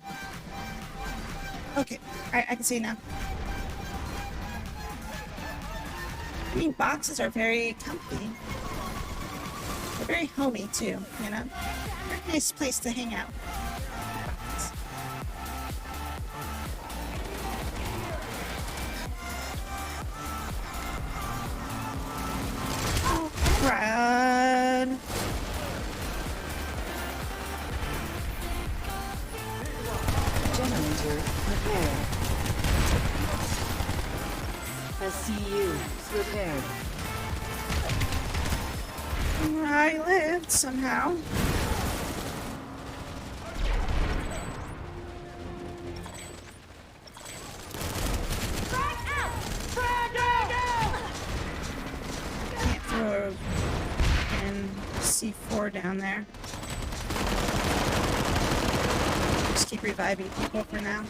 Okay, I can see now. I mean, boxes are very comfy. They're very homey too, you know? Very nice place to hang out. Run! Generator repaired. SCU repaired. I lived somehow. Can't throw and see 4 down there. Just keep reviving people for now.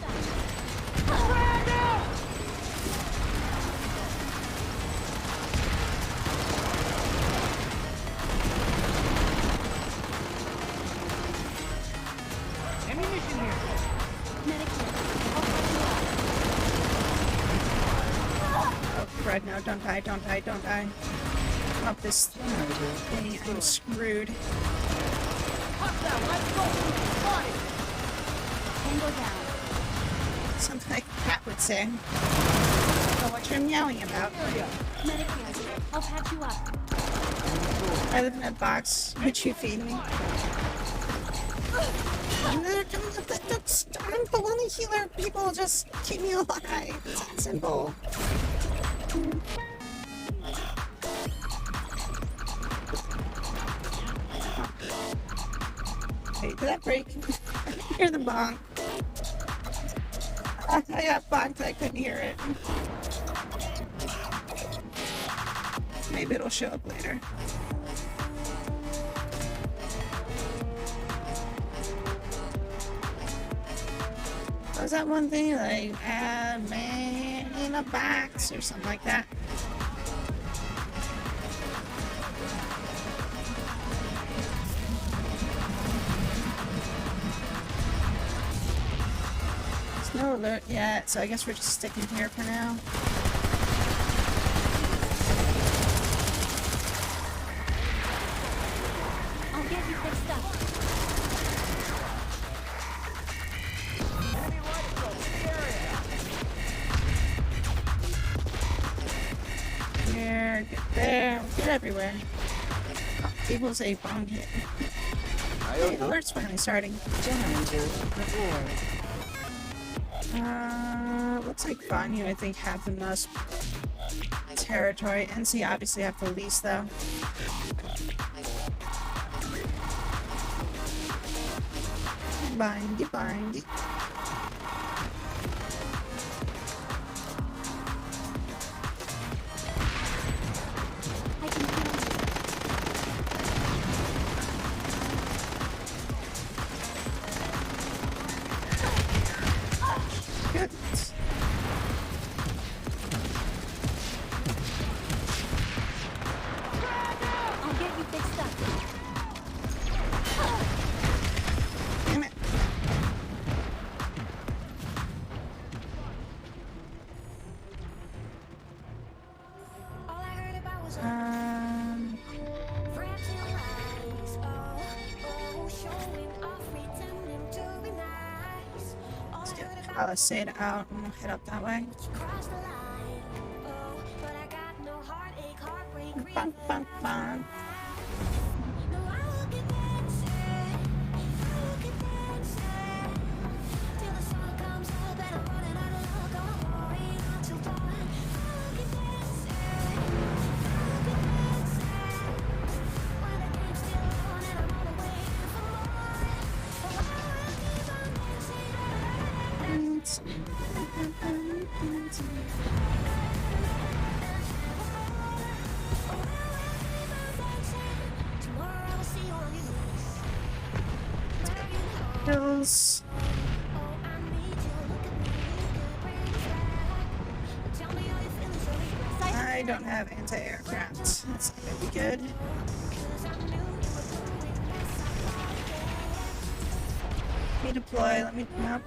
Ammunition here. Medic here. I'll patch you up. Oh, crud, no, don't die, don't die, don't die. Up this thing, I'm screwed. Hostile light assault trooper spotted. Tango down. Something like a cat would say. I don't know what you're meowing about. Medic here. I'll patch you up. I live in a box. Would you feed me? I'm the only healer. People just keep me alive. It's that simple. Wait, did that break? I can hear the bonk. I got bonked. I couldn't hear it. Maybe it'll show up later. What was that one thing? Like, man in a box or something like that. There's no alert yet, so I guess we're just sticking here for now. I'll get you fixed up. Enemy light assault in the area. Here, get there, get everywhere. Oh, people say bomb hit. Hey, alert's finally starting. Generator repaired. Looks like Banyu, I think, have the most territory. NC obviously have the least, though. Bindy, bindy. I can heal you. Good. I'll get you fixed up. Damn it. Um, let's get Palisade out and we'll head up that way. Bang, bang, bang. Hills. I don't have anti-aircraft. That's not gonna be good. Let me deploy. Let me. Nope.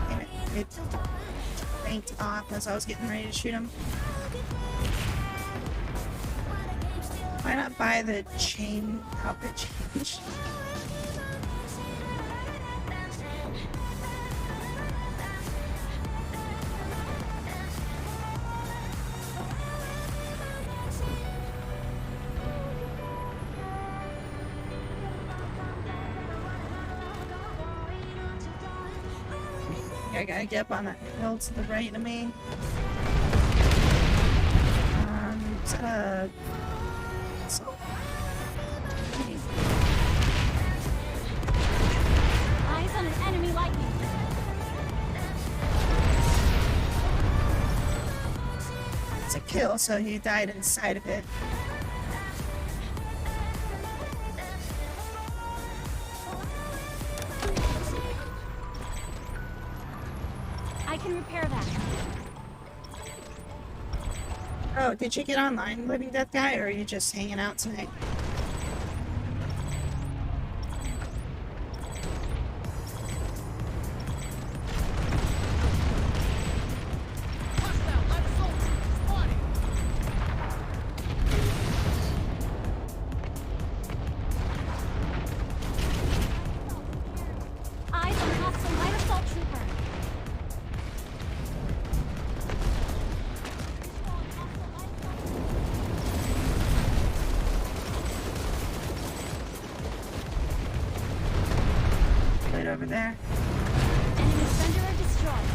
Damn it. It banked off as I was getting ready to shoot him. Why not buy the chain outfit change? I gotta get up on that hill to the right of me. Is that a... Eyes on an enemy lightning. kill, so he died inside of it. I can repair that. Oh, did you get online, Living Death Guy, or are you just hanging out tonight? Hostile light assault trooper spotted. Eyes on hostile light assault trooper. Right over there. Enemy Sunderer destroyed.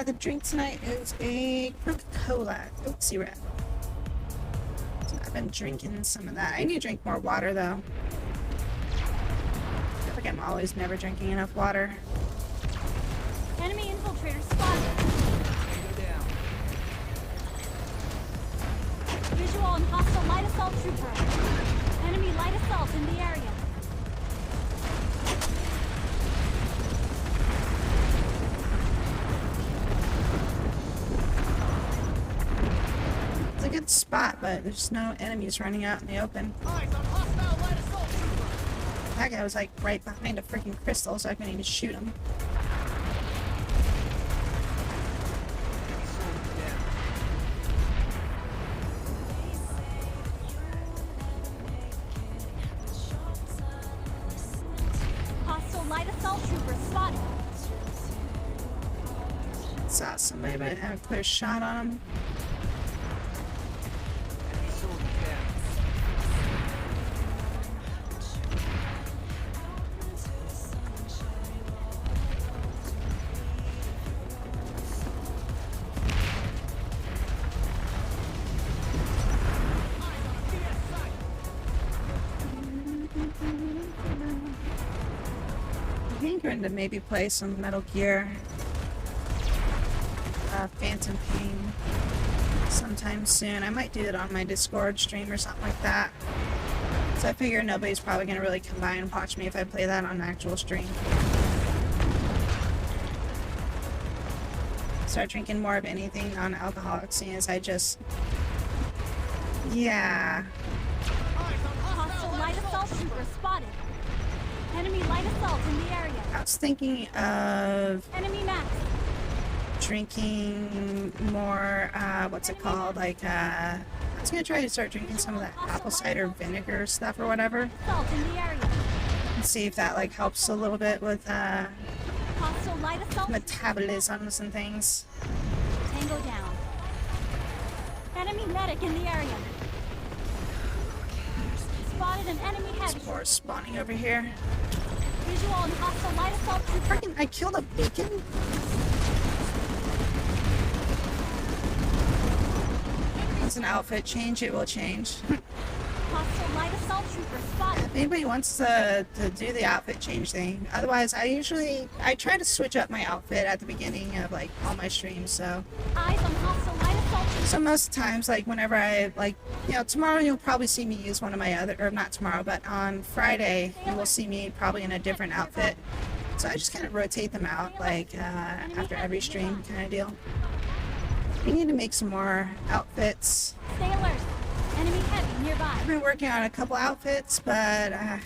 The drink tonight is a Coca-Cola Oatsy Wrap. So I've been drinking some of that. I need to drink more water though. I feel like I'm always never drinking enough water. Enemy infiltrator spotted. Visual on hostile light assault trooper. Enemy light assault in the area. It's a good spot, but there's no enemies running out in the open. Eyes on hostile light assault trooper. That guy was like right behind a freaking crystal, so I couldn't even shoot him. Hostile light assault trooper spotted. Saw somebody, but I didn't have a clear shot on him. I'm hankering to maybe play some Metal Gear Phantom Pain sometime soon. I might do it on my Discord stream or something like that. So I figure nobody's probably going to really come by and watch me if I play that on actual stream. Start drinking more of anything non-alcoholic, seeing as I just... Yeah. Hostile light assault trooper spotted. Enemy light assault in the area. I was thinking of Enemy max. drinking more, what's it called? Like, I was gonna try to start drinking some of that apple cider vinegar stuff or whatever. Assault in the area. And see if that, like, helps a little bit with, Hostile light assault. metabolisms and things. Tango down. Enemy medic in the area. Spotted an enemy heavy. There's more spawning over here. Visual on hostile light assault trooper. Freaking, I killed a beacon? It's an outfit change, it will change. Hostile light assault trooper spotted. If anybody wants to do the outfit change thing, otherwise I try to switch up my outfit at the beginning of like all my streams, so Eyes on hostile light assault trooper. so most of the times, like whenever I like, you know, tomorrow you'll probably see me use one of my other, or not tomorrow, but on Friday you will see me probably in a different outfit. So I just kind of rotate them out like after every stream kind of deal. We need to make some more outfits. Stay alert. Enemy heavy nearby. I've been working on a couple outfits, but I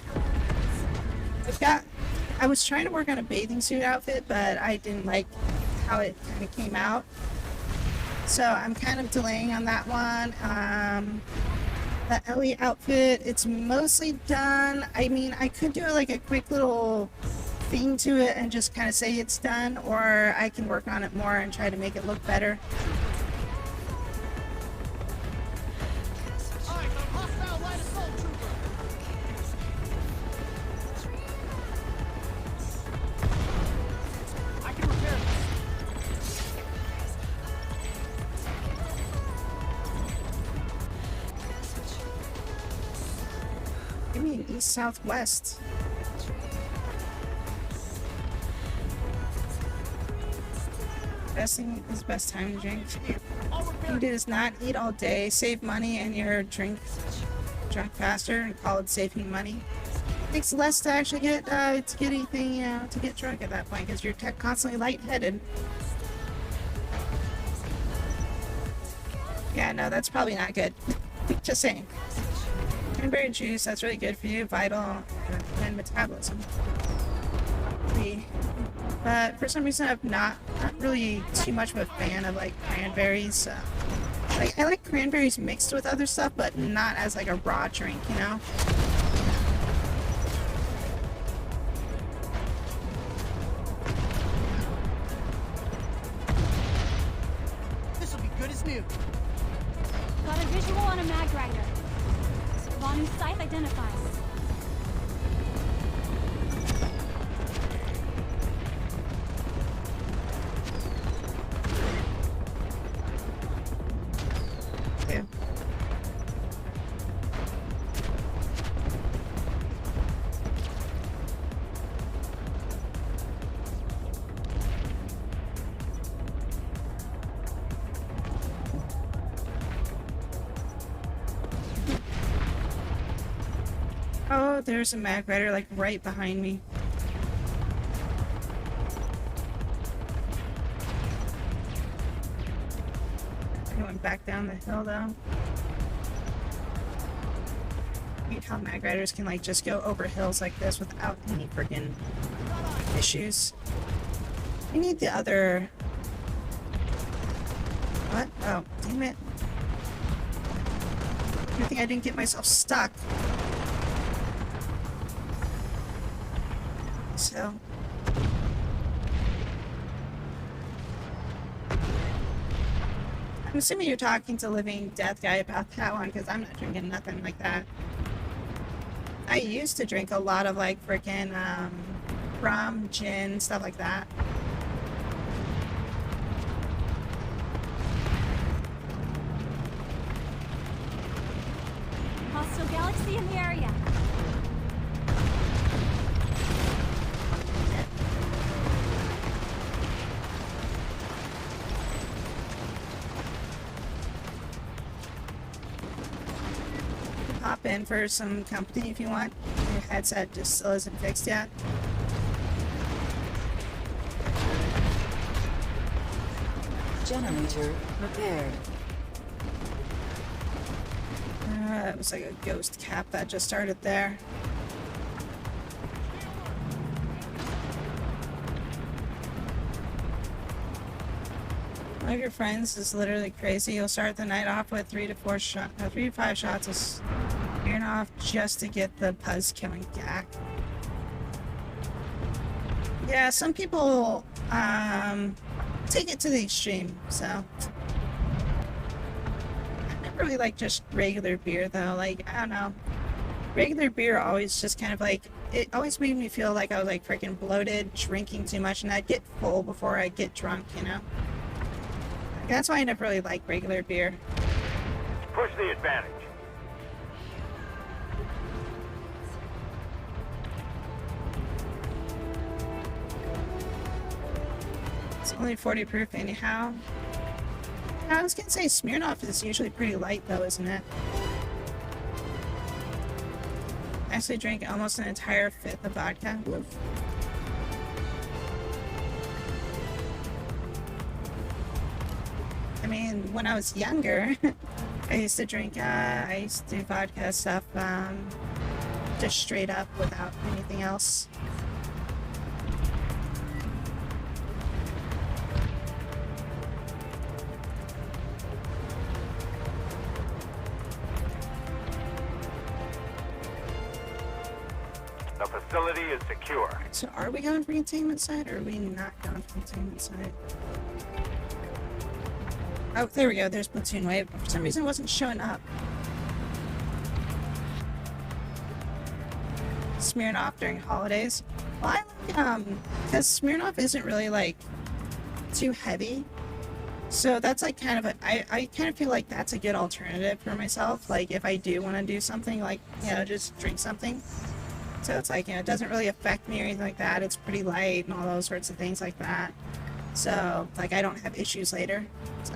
was trying to work on a bathing suit outfit, but I didn't like how it kind of came out. So I'm kind of delaying on that one. The Ellie outfit, it's mostly done. I mean, I could do like a quick little thing to it and just kind of say it's done, or I can work on it more and try to make it look better. Eyes on hostile light assault trooper. I can repair this. Give me an east, south, west. best thing, is the best time to drink. You do is not eat all day, save money, and your drink faster, and call it saving money. It takes less to actually get anything, to get drunk at that point, because you're constantly lightheaded. Yeah, no, that's probably not good. Just saying. Cranberry juice, that's really good for you, vital, and metabolism. But for some reason, I'm not really too much of a fan of like cranberries. Like I like cranberries mixed with other stuff, but not as like a raw drink, you know. This will be good as new. Got a visual on a mag rider. Vanu's scythe identified. Yeah. Oh, there's a mag rider like right behind me. Going back down the hill though. I hate how mag riders can like just go over hills like this without any friggin' issues. I need the other. What? Oh, damn it. I think I didn't get myself stuck. So. I'm assuming you're talking to Living Death Guy about that one, because I'm not drinking nothing like that. I used to drink a lot of like frickin' rum, gin, stuff like that. Hostile galaxy in the area. Hop in for some company if you want. Your headset just still isn't fixed yet. Generator repaired. It was like a ghost cap that just started there. One of your friends is literally crazy. You'll start the night off with 3 to 5 shots of Smirnoff just to get the puzz killing gack. Yeah, some people take it to the extreme, so. I never really like just regular beer though. Like, I don't know. Regular beer always just kind of like, it always made me feel like I was like freaking bloated, drinking too much, and I'd get full before I get drunk, you know? That's why I never really like regular beer. Push the advantage. It's only 40 proof anyhow. I was gonna say Smirnoff is usually pretty light though, isn't it? I actually drank almost an entire fifth of vodka. I mean, when I was younger, I used to drink, I used to do vodka stuff, just straight up without anything else. The facility is secure. So are we going for containment side, or are we not going for containment side? Oh, there we go. There's Platoon Wave. For some reason, it wasn't showing up. Smirnoff during holidays. Well, I like, because Smirnoff isn't really, like, too heavy. So that's, like, kind of a... I kind of feel like that's a good alternative for myself. Like, if I do want to do something, like, you know, just drink something. So it's like, you know, it doesn't really affect me or anything like that. It's pretty light and all those sorts of things like that. So, like, I don't have issues later. So.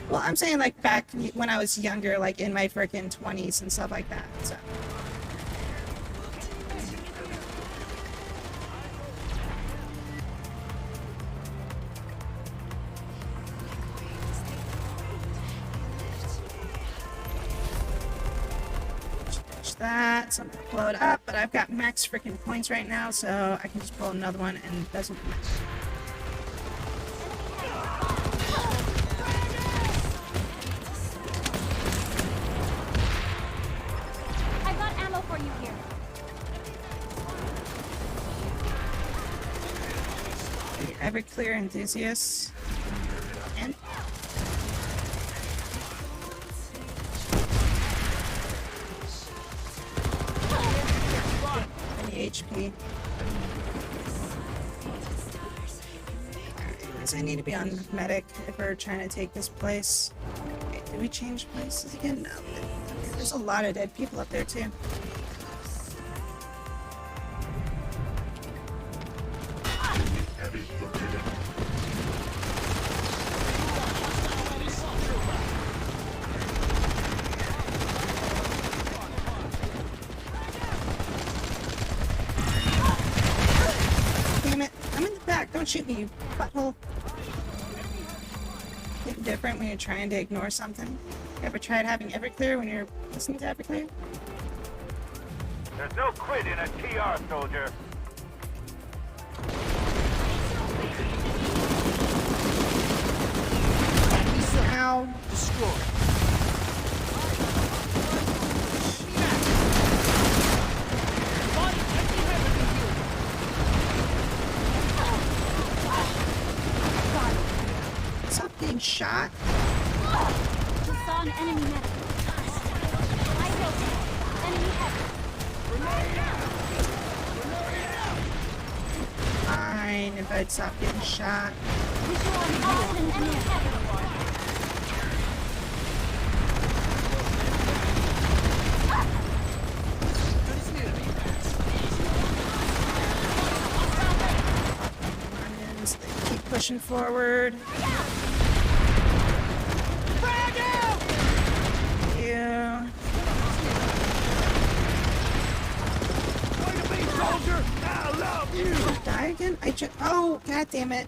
Well, I'm saying, like, back when I was younger, like, in my freaking 20s and stuff like that, so. That, so I'm gonna blow it up, but I've got max freaking points right now, so I can just pull another one and it doesn't matter. I've got ammo for you here. Everclear enthusiasts. And HP. Anyways, I need to be on medic if we're trying to take this place. Wait, did we change places again? No. There's a lot of dead people up there too. Don't shoot me, you butthole. It's different when you're trying to ignore something. You ever tried having Everclear when you're listening to Everclear? There's no quit in a TR, soldier. Ow. Destroy. Stop being shot. Just saw an enemy medic. I rotate. Enemy heavy. Fine, if I'd stop getting shot. Visual on an enemy heavy. Onions, they keep pushing forward. Yeah. Soldier, I love you. Die again? Oh, god damn it.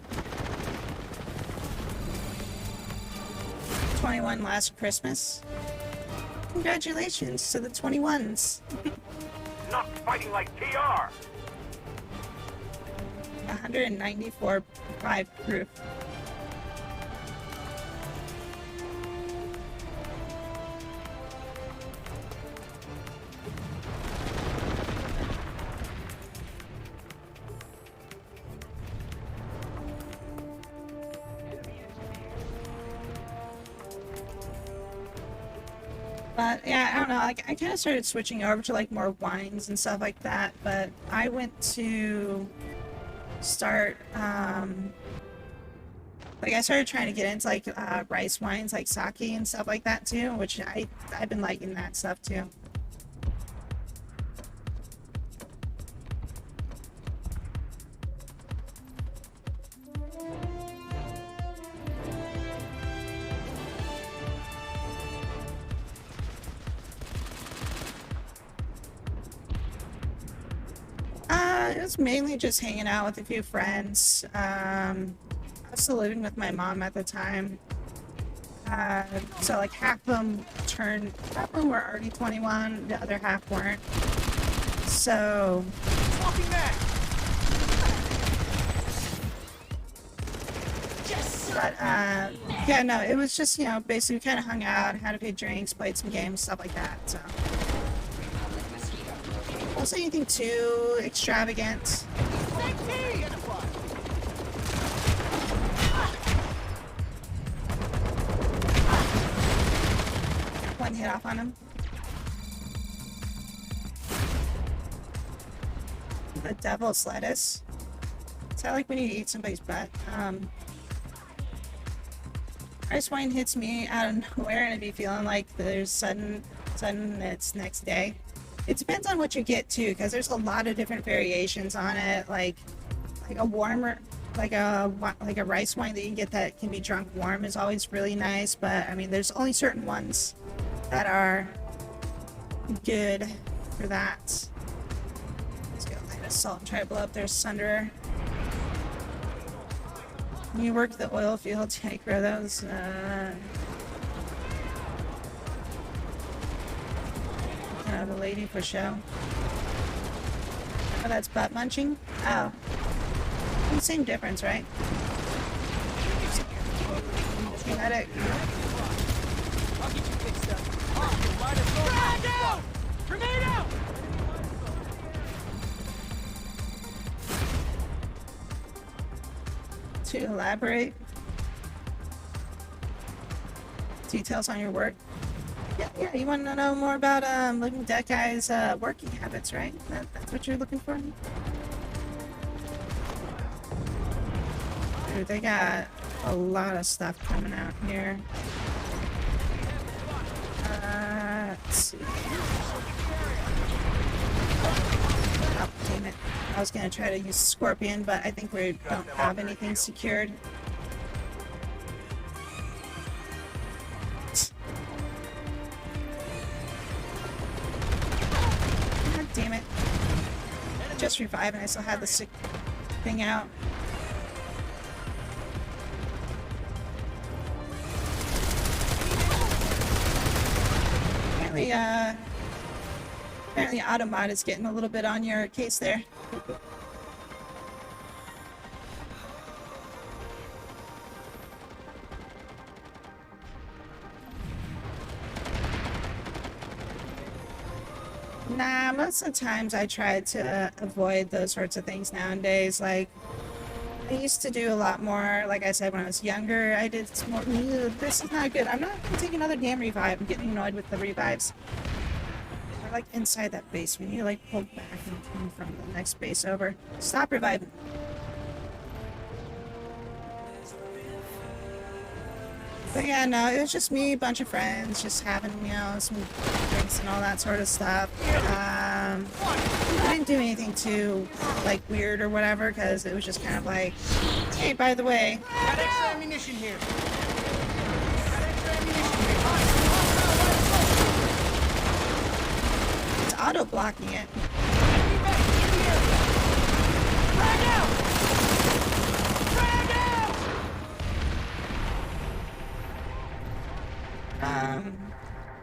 21 last Christmas. Congratulations to the 21s. Not fighting like TR. 194.5 proof. But yeah, I don't know. Like, I kind of started switching over to like more wines and stuff like that. But I went to start like I started trying to get into like rice wines like sake and stuff like that too, which I've been liking that stuff too. It was mainly just hanging out with a few friends. I was still living with my mom at the time. So like half of them were already 21, the other half weren't. So Walking back. but yeah, no, it was just, you know, basically kind of hung out, had a few drinks, played some games, stuff like that. So wasn't anything too extravagant. One hit off on him. The devil's lettuce. Is that like when you eat somebody's butt? Rice wine hits me out of nowhere and I'd be feeling like there's sudden it's next day. It depends on what you get too, because there's a lot of different variations on it. Like a warmer, like a rice wine that you can get that can be drunk warm is always really nice. But I mean, there's only certain ones that are good for that. Let's go light assault and try to blow up their Sunderer. When you work the oil fields, yeah, grow those. The lady for show. Oh, that's butt munching? Oh. Same difference, right? Genetic. I'll get you fixed up. Frag out! Grenade out! To elaborate. Details on your work. Yeah, you want to know more about Living Dead Guy's working habits, right? That's what you're looking for? Dude, they got a lot of stuff coming out here. Let's see. Oh, damn it. I was going to try to use Scorpion, but I think we don't have anything secured. Damn it. Just revived and I still had the sick thing out. Apparently Automod is getting a little bit on your case there. Nah, most of the times I try to avoid those sorts of things nowadays. Like, I used to do a lot more, like I said, when I was younger, I did more, this is not good. I'm not going to take another damn revive. I'm getting annoyed with the revives. They're like inside that base. We need to like pull back and come from the next base over. Stop reviving. But yeah, no, it was just me, a bunch of friends, just having, you know, some drinks and all that sort of stuff. I didn't do anything too, like, weird or whatever, because it was just kind of like, hey, by the way. Got extra ammunition here. It's auto-blocking it. Frag out! Frag out!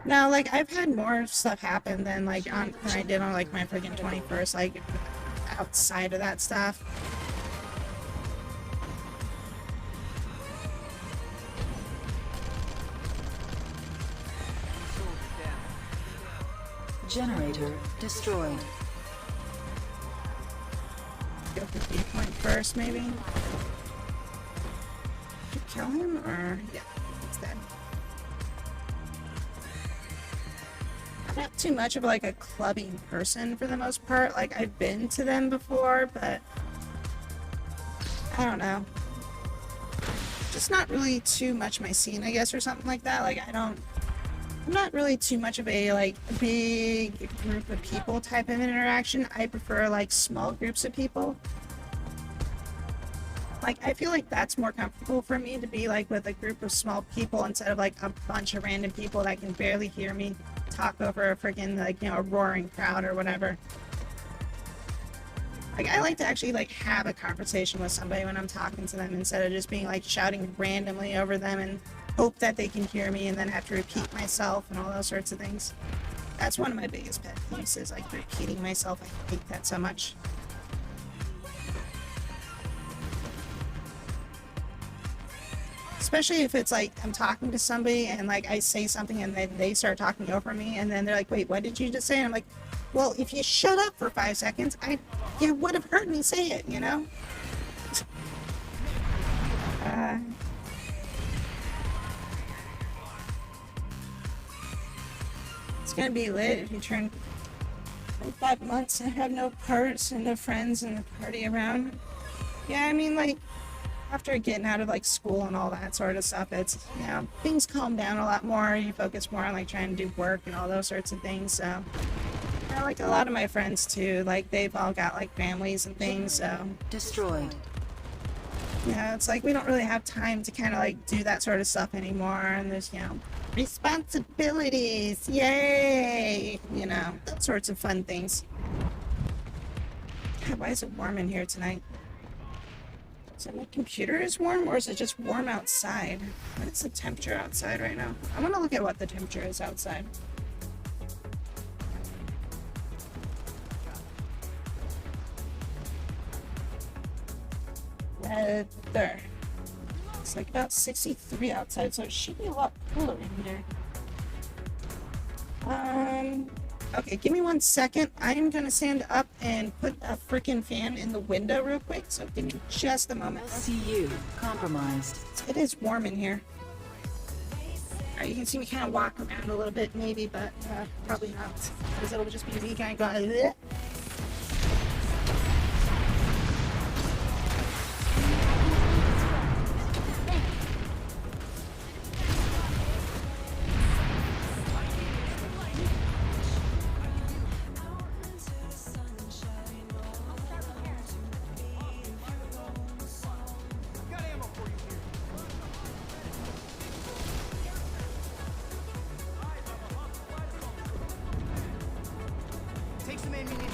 Now, like, I've had more stuff happen than, like, than I did on, like, my friggin' 21st, like, outside of that stuff. Generator destroyed. Go for the point first, maybe? Did you kill him, or? Yeah, he's dead. I'm not too much of like a clubbing person for the most part. Like, I've been to them before, but I don't know. Just not really too much my scene, I guess, or something like that. Like, I'm not really too much of a like big group of people type of interaction. I prefer like small groups of people. Like, I feel like that's more comfortable for me to be like with a group of small people instead of like a bunch of random people that can barely hear me talk over a freaking, like, you know, a roaring crowd or whatever. Like, I like to actually like have a conversation with somebody when I'm talking to them instead of just being like shouting randomly over them and hope that they can hear me and then have to repeat myself and all those sorts of things. That's one of my biggest pet peeves, is like repeating myself. I hate that so much. Especially if it's like I'm talking to somebody and like I say something and then they start talking over me and then they're like, wait, what did you just say? And I'm like, well, if you shut up for 5 seconds, you would have heard me say it, you know? It's gonna be lit if you turn 5 months and have no parts and no friends and no party around. Yeah, I mean, like, after getting out of like school and all that sort of stuff, it's, you know, things calm down a lot more. You focus more on like trying to do work and all those sorts of things. So, you know, Yeah, like a lot of my friends too, like they've all got like families and things, so Destroyed. yeah, it's like we don't really have time to kind of like do that sort of stuff anymore, and there's, you know, responsibilities, yay, you know, that sorts of fun things. God, why is it warm in here tonight? Is it my computer is warm, or is it just warm outside? What is the temperature outside right now? I want to look at what the temperature is outside. There. It's like about 63 outside, so it should be a lot cooler in here. Okay, give me 1 second. I am gonna stand up and put a freaking fan in the window real quick, so give me just a moment. LCU compromised. It is warm in here. Alright, you can see me kind of walk around a little bit, maybe, but probably not, because it'll just be me kind of going, bleh. Got ammo for you here. Take some ammunition.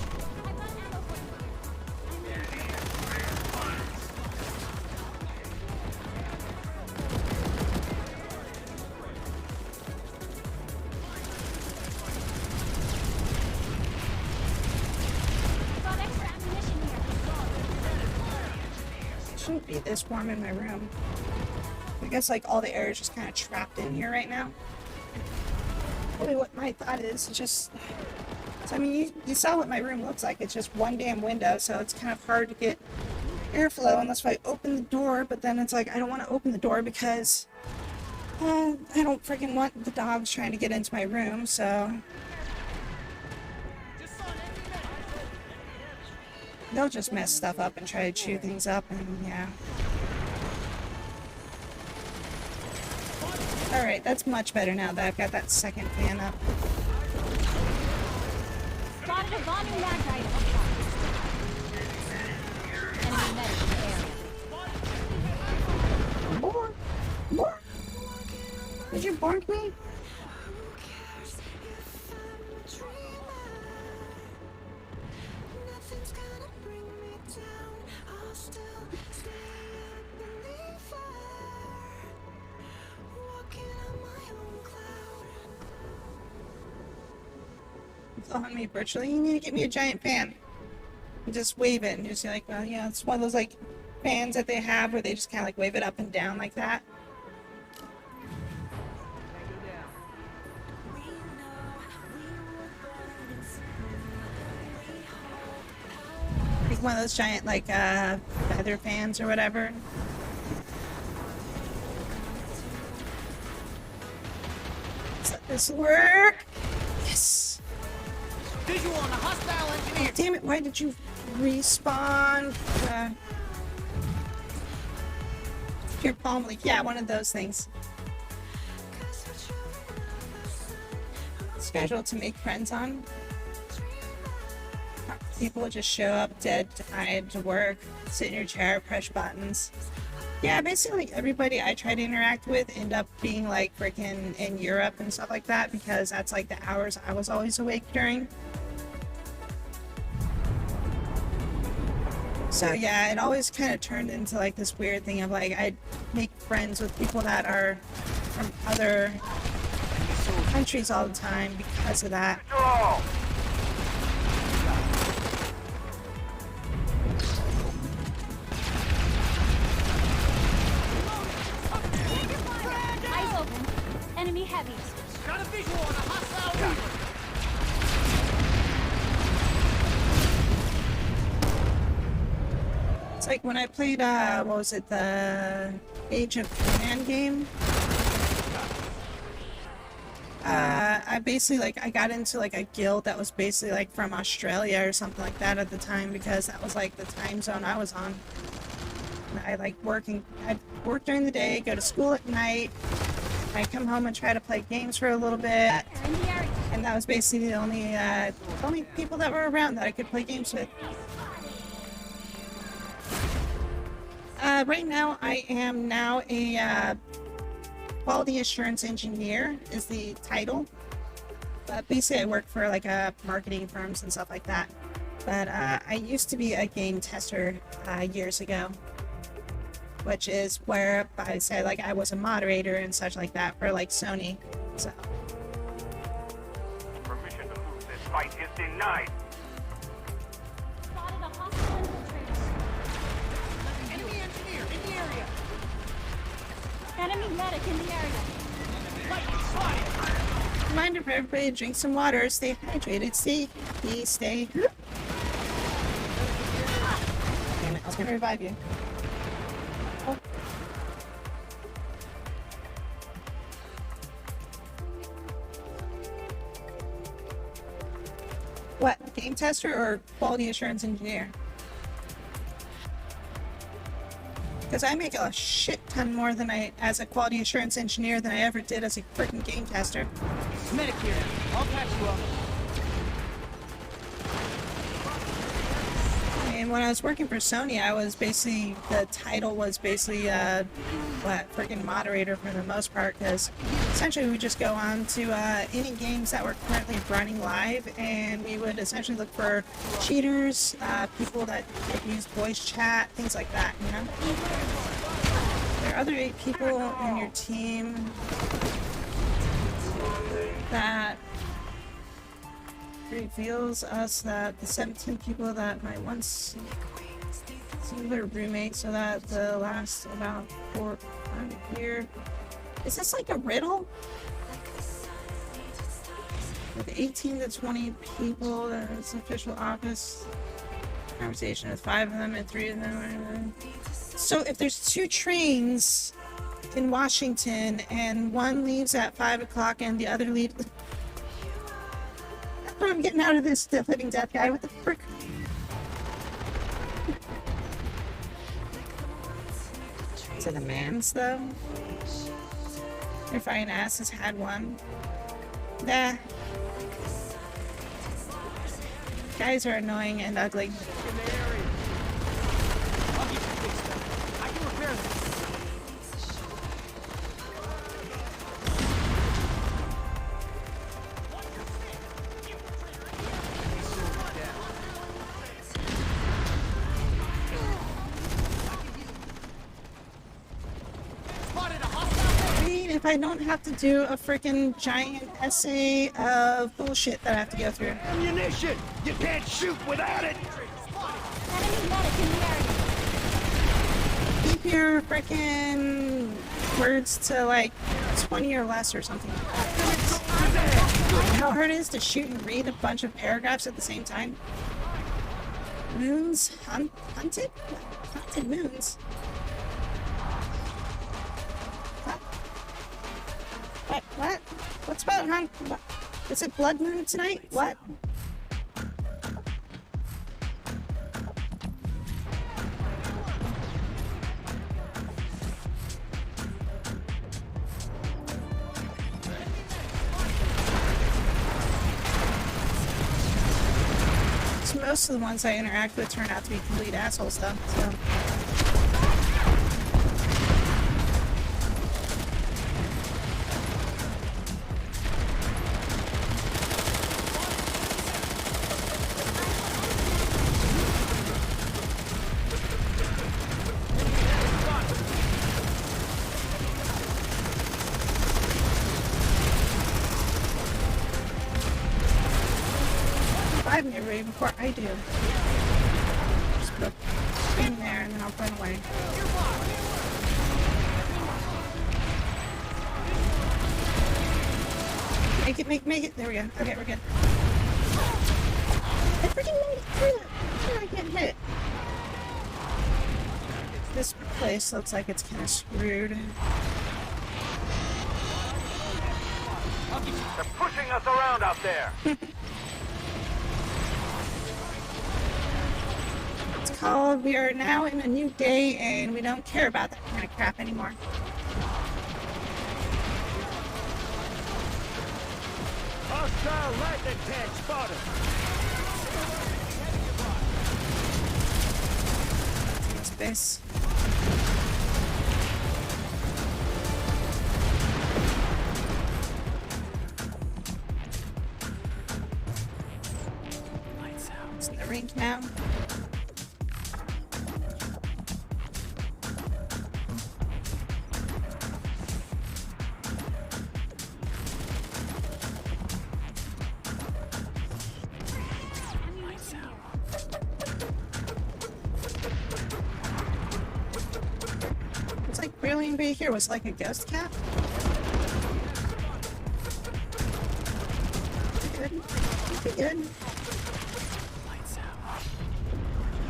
Got extra ammunition here. It shouldn't be this warm in my room. I guess like all the air is just kind of trapped in here right now. Really what my thought is just, so, I mean, you saw what my room looks like. It's just one damn window, so it's kind of hard to get airflow unless I open the door, but then it's like I don't want to open the door because I don't freaking want the dogs trying to get into my room, so they'll just mess stuff up and try to chew things up, and yeah. Alright, that's much better now that I've got that second fan up. Spotted a bombing mag item. Enemy medic in the area. More! More! Did you bonk me? On me virtually, you need to get me a giant fan. And just wave it and just be like, well, yeah, it's one of those like fans that they have where they just kind of like wave it up and down like that. Like one of those giant like feather fans or whatever. Let's let this work. Yes. Visual on a hostile engineer. Damn it, why did you respawn? Your palm leak. Yeah, one of those things. Scheduled to make friends on. People just show up dead-eyed to work, sit in your chair, press buttons. Yeah, basically everybody I try to interact with end up being like freaking in Europe and stuff like that, because that's like the hours I was always awake during. So yeah, it always kind of turned into like this weird thing of like I'd make friends with people that are from other countries all the time because of that. Oh! Eyes open. Enemy heavy. Got a visual on a hostile Reaper. It's like when I played, what was it, the Age of Conan game? I basically, like, I got into, like, a guild that was basically, like, from Australia or something like that at the time, because that was, like, the time zone I was on. And I'd work during the day, go to school at night, I'd come home and try to play games for a little bit. In the area. And that was basically the only people that were around that I could play games with. Right now, I am now a quality assurance engineer is the title. But basically, I work for like marketing firms and stuff like that. But I used to be a game tester years ago, which is where I say like I was a moderator and such like that for like Sony. So. Permission to lose this fight is denied. Spotted a hostile infiltrator. Enemy engineer in the area. Enemy medic in the area. Lightning spotted. Reminder for everybody to drink some water, stay hydrated, stay. Damn it, I was gonna revive you. Oh. What, game tester or quality assurance engineer? Because I make a shit ton more than as a quality assurance engineer than I ever did as a freaking game tester. Medic here. I'll patch you up. And when I was working for Sony, I was basically, the title was basically, freaking moderator for the most part, because essentially we would just go on to any games that were currently running live, and we would essentially look for cheaters, people that use voice chat, things like that, you know? There are other 8 people in your team that reveals us that the 17 people that might once see their roommate, so that the last about 4 year. Is this like a riddle? With 18 to 20 people, that's official office conversation with 5 of them and 3 of them are. So if there's 2 trains in Washington and one leaves at 5 o'clock and the other leaves. I'm getting out of this living death guy. What the frick? Is it a man's though? If Iron Ass has had one. Nah. Guys are annoying and ugly. In the area. I'll get you fixed up. I can repair this. If I don't have to do a freaking giant essay of bullshit that I have to go through. Ammunition! You can't shoot without it! Enemy medic in the area. Keep your freaking words to like 20 or less or something. How hard it is to shoot and read a bunch of paragraphs at the same time. Moons? Hunted? Hunted moons? What? What's about what? Is it blood moon tonight? What? So most of the ones I interact with turn out to be complete assholes though, so. Ready before I do. Just put a screen there and then I'll run away. Make it. There we go. Okay, we're good. I freaking made it through it. How did I get hit? This place looks like it's kind of screwed. They're pushing us around out there. Called We Are Now in a New Day, and we don't care about that kind of crap anymore. Hostile lightning tank spotted. Space. It's in the rink now. It's like barely anybody here. Was it like a ghost cat? Good. Good.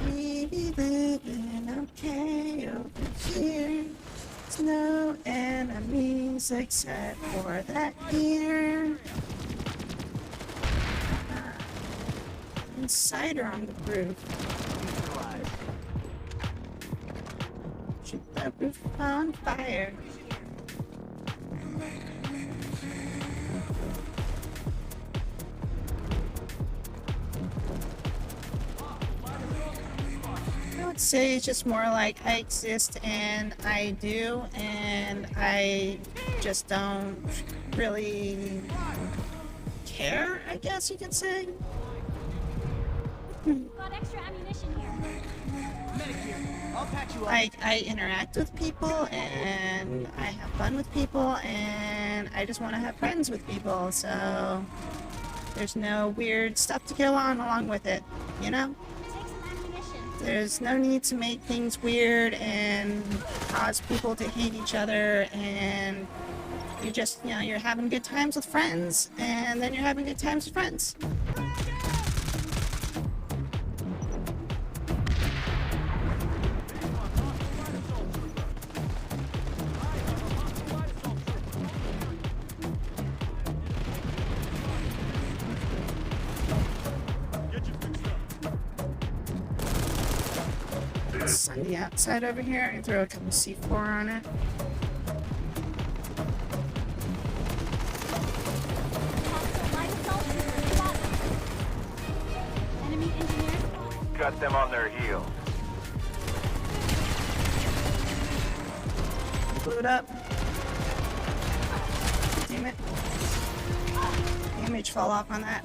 We be living okay over here. There's no enemies except for that here. And cider on the roof. Shoot the roof on fire. I would say it's just more like I exist and I do, and I just don't really care, I guess you could say. Got extra ammunition here. Medic here. I'll patch you up. Like, I interact with people and I have fun with people and I just want to have friends with people, so there's no weird stuff to go on along with it, you know? Take some ammunition. There's no need to make things weird and cause people to hate each other, and you just, you know, you're having good times with friends and then you're having good times with friends. On the outside over here, and throw a couple C4 on it. Hostile light assault super spotted. Enemy engineers spotted. Got them on their heels. Blew it up. Damn it. Damage fell off on that.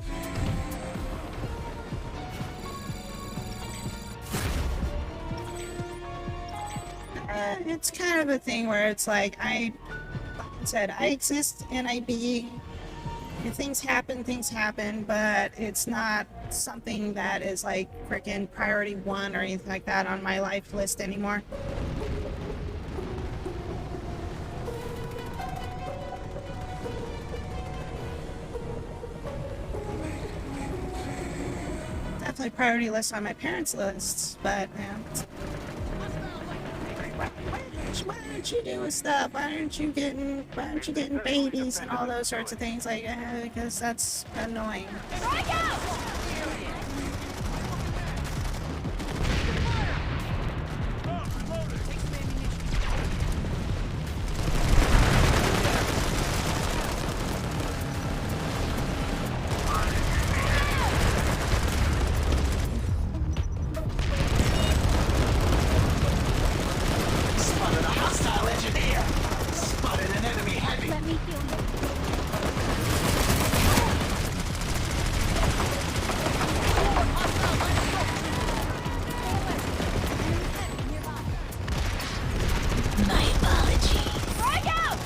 It's kind of a thing where it's like I said, I exist and I be. If things happen, but it's not something that is like freaking priority 1 or anything like that on my life list anymore. Definitely priority list on my parents' lists, but why aren't you doing stuff? Why aren't you getting babies and all those sorts of things? Like, because that's annoying. Strike out! Let me heal you. My apologies. Strike out!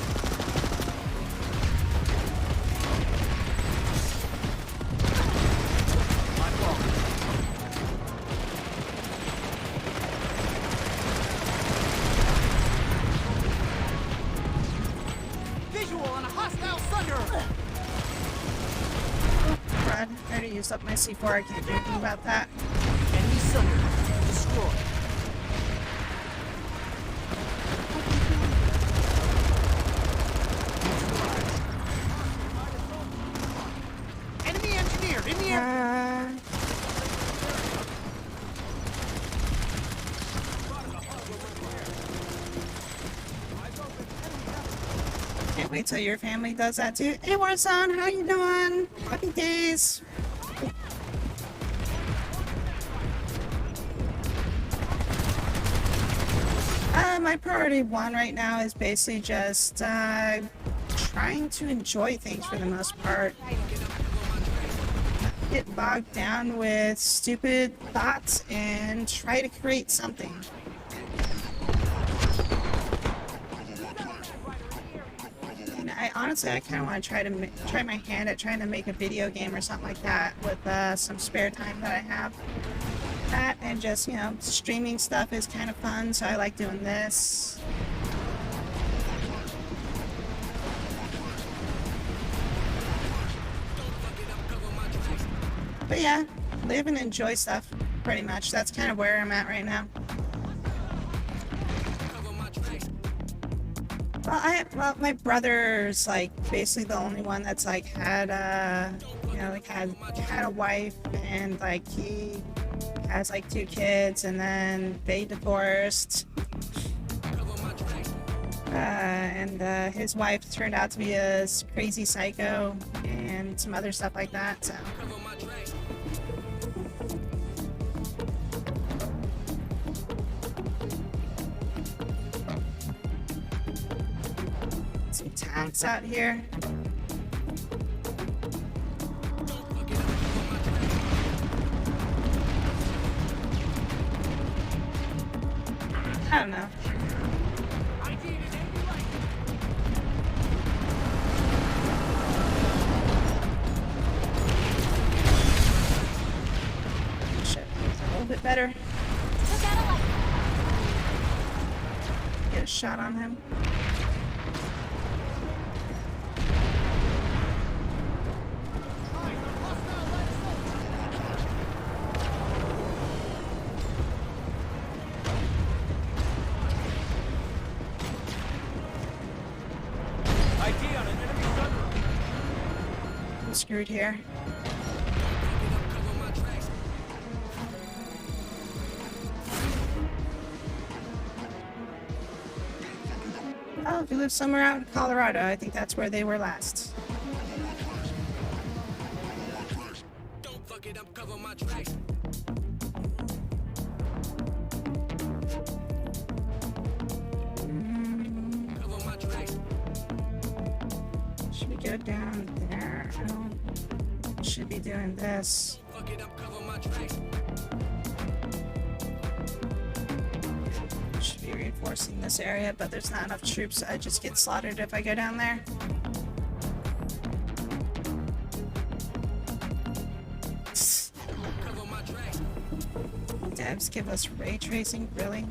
Visual on a hostile thunder. Brad, I already used up my C4. I can't do anything about that. Enemy cylinder destroyed. Enemy engineer in the air. Damn Can't wait till your family does that too. Hey Warzone, how you doing? Happy days. My priority one right now is basically just trying to enjoy things for the most part. Get bogged down with stupid thoughts and try to create something. And I honestly, I kind of want to try my hand at trying to make a video game or something like that with some spare time that I have. That and just, you know, streaming stuff is kind of fun, so I like doing this. But yeah, live and enjoy stuff, pretty much. That's kind of where I'm at right now. Well, my brother's like basically the only one that's like had you know, like had a wife, and like he has like 2 kids, and then they divorced. And his wife turned out to be a crazy psycho and some other stuff like that. So. Some tanks out here. I don't know. Shit, a little bit better. Get a shot on him. I'm screwed here. Oh, if you live somewhere out in Colorado, I think that's where they were last. Don't fuck it up, cover my tracks. Cover my tracks. Should we go down there? I don't. Should be doing this. Fuck it up, cover my tracks. Should be reinforcing this area, but there's not enough troops. I just get slaughtered if I go down there. Cover my tracks. Devs give us ray tracing, really?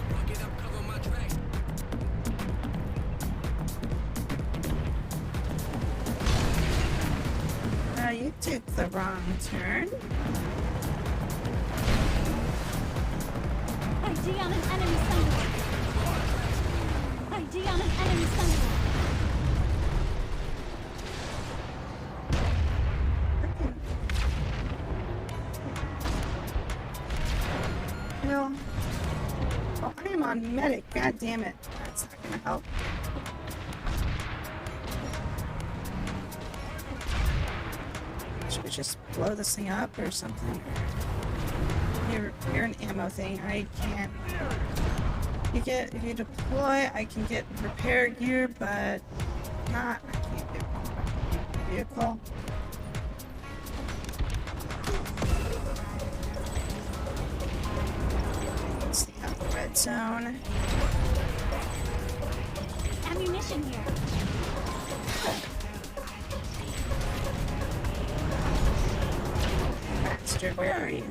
Fuck it up, cover my tracks. You took the wrong turn. ID on an enemy sender. ID on an enemy sender. Well, oh, I am on medic. God damn it. That's not gonna help. Should we just blow this thing up or something? You're an ammo thing. I can't. If you deploy, I can get repair gear, but not. I can't get vehicle. Let's see out the red zone. Ammunition here. Bastard, where are you?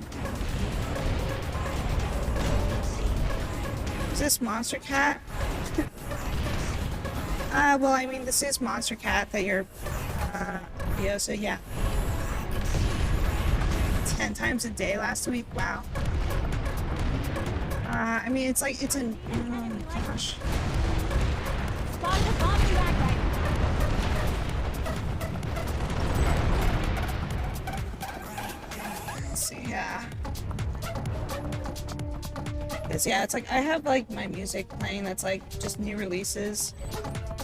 Is this Monster Cat? Well, I mean, this is Monster Cat that you're, video, so yeah. 10 times a day last week, wow. I mean, it's like, it's a, oh gosh. Spawn the bomb in back right. 'Cause yeah, it's like I have like my music playing that's like just new releases.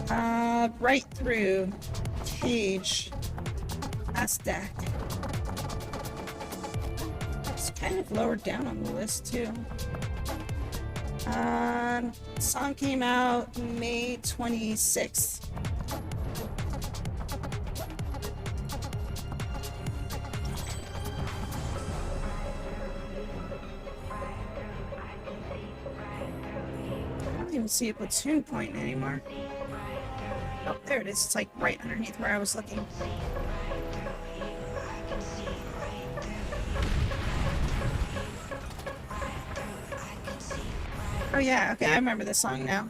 Right through Cage. Aztec. It's kind of lower down on the list too. Song came out May 26th. I don't even see a platoon point anymore. Oh, there it is. It's like right underneath where I was looking. Oh yeah, okay, I remember this song now.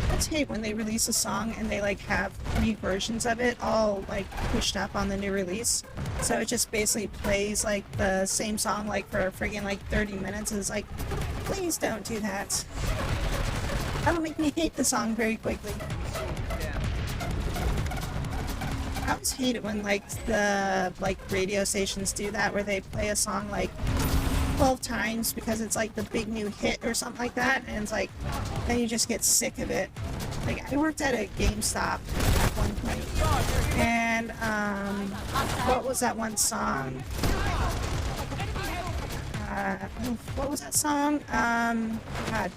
I hate when they release a song and they like have 3 versions of it all like pushed up on the new release. So it just basically plays like the same song like for friggin' like 30 minutes. It's like, please don't do that. That'll make me hate the song very quickly. I always hate it when like the radio stations do that where they play a song like 12 times because it's like the big new hit or something like that, and it's like then you just get sick of it. Like I worked at a GameStop at one point, and what was that one song? What was that song? God.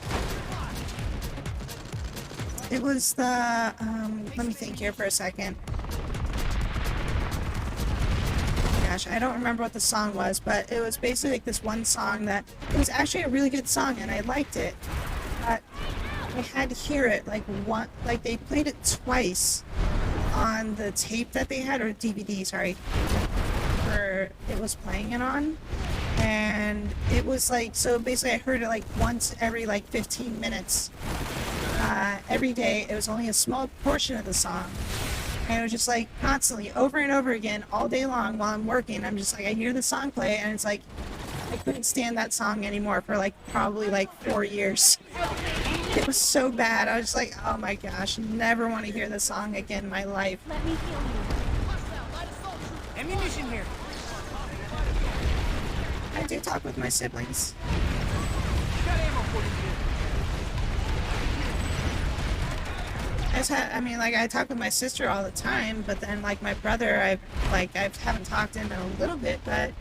It was the let me think here for a second. Gosh, I don't remember what the song was, but it was basically like this one song that it was actually a really good song and I liked it, but I had to hear it like they played it twice on the tape that they had, or DVD, sorry, where it was playing it on, and it was like, so basically I heard it like once every like 15 minutes every day. It was only a small portion of the song. And it was just like constantly over and over again all day long while I'm working. I'm just like, I hear the song play and it's like, I couldn't stand that song anymore for like probably like 4 years. It was so bad. I was just like, oh my gosh, never want to hear the song again in my life. Let me heal you. Ammunition here. I do talk with my siblings. Got ammo for you. I mean, like, I talk with my sister all the time, but then, like, my brother, I haven't talked to him in a little bit, but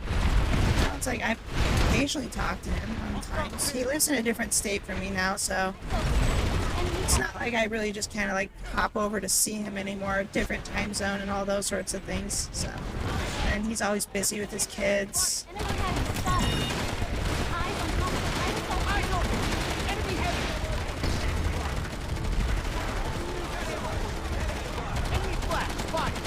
it's like I've occasionally talked to him sometimes. He lives in a different state from me now, so it's not like I really just kind of, like, hop over to see him anymore, different time zone and all those sorts of things, so. And he's always busy with his kids. Enemy heavy spotted. Eyes on combat. Eyes open. Enemy heavy. Enemy flash. Spotted.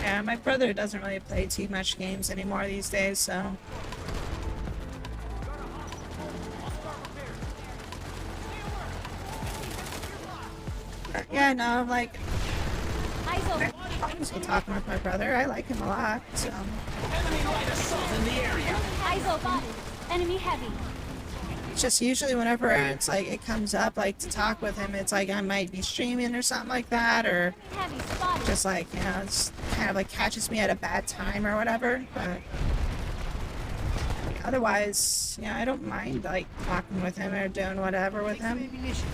Yeah, my brother doesn't really play too much games anymore these days, so. But yeah, no, I'm like, Eyes open. I'm still talking with my brother. I like him a lot, so. Enemy light assault in the area. Eyes open. Enemy heavy. It's just usually whenever it's like it comes up like to talk with him, it's like I might be streaming or something like that, or Heavy spotted. just like, you know, it's kind of like catches me at a bad time or whatever. But otherwise, yeah, I don't mind like talking with him or doing whatever with him. Ammunition.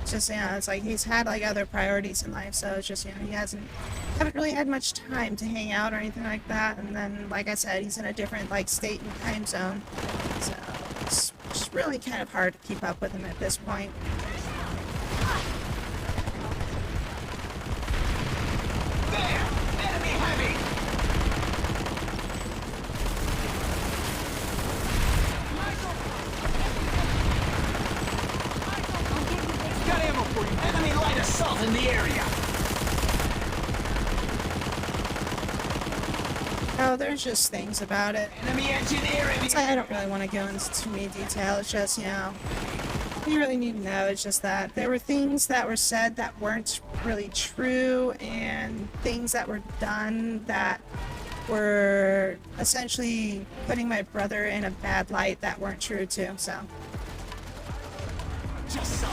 It's just, you know, it's like he's had like other priorities in life, so it's just, you know, haven't really had much time to hang out or anything like that. And then, like I said, he's in a different like state and time zone, so it's just really kind of hard to keep up with him at this point. There. Enemy heavy. Got ammo for you. Enemy light assault in the area. Oh, there's just things about it. Enemy engineer. It's like I don't really want to go into too many detail. It's just, you know, you really need to know. It's just that there were things that were said that weren't really true, and things that were done that were essentially putting my brother in a bad light that weren't true too. So Just saw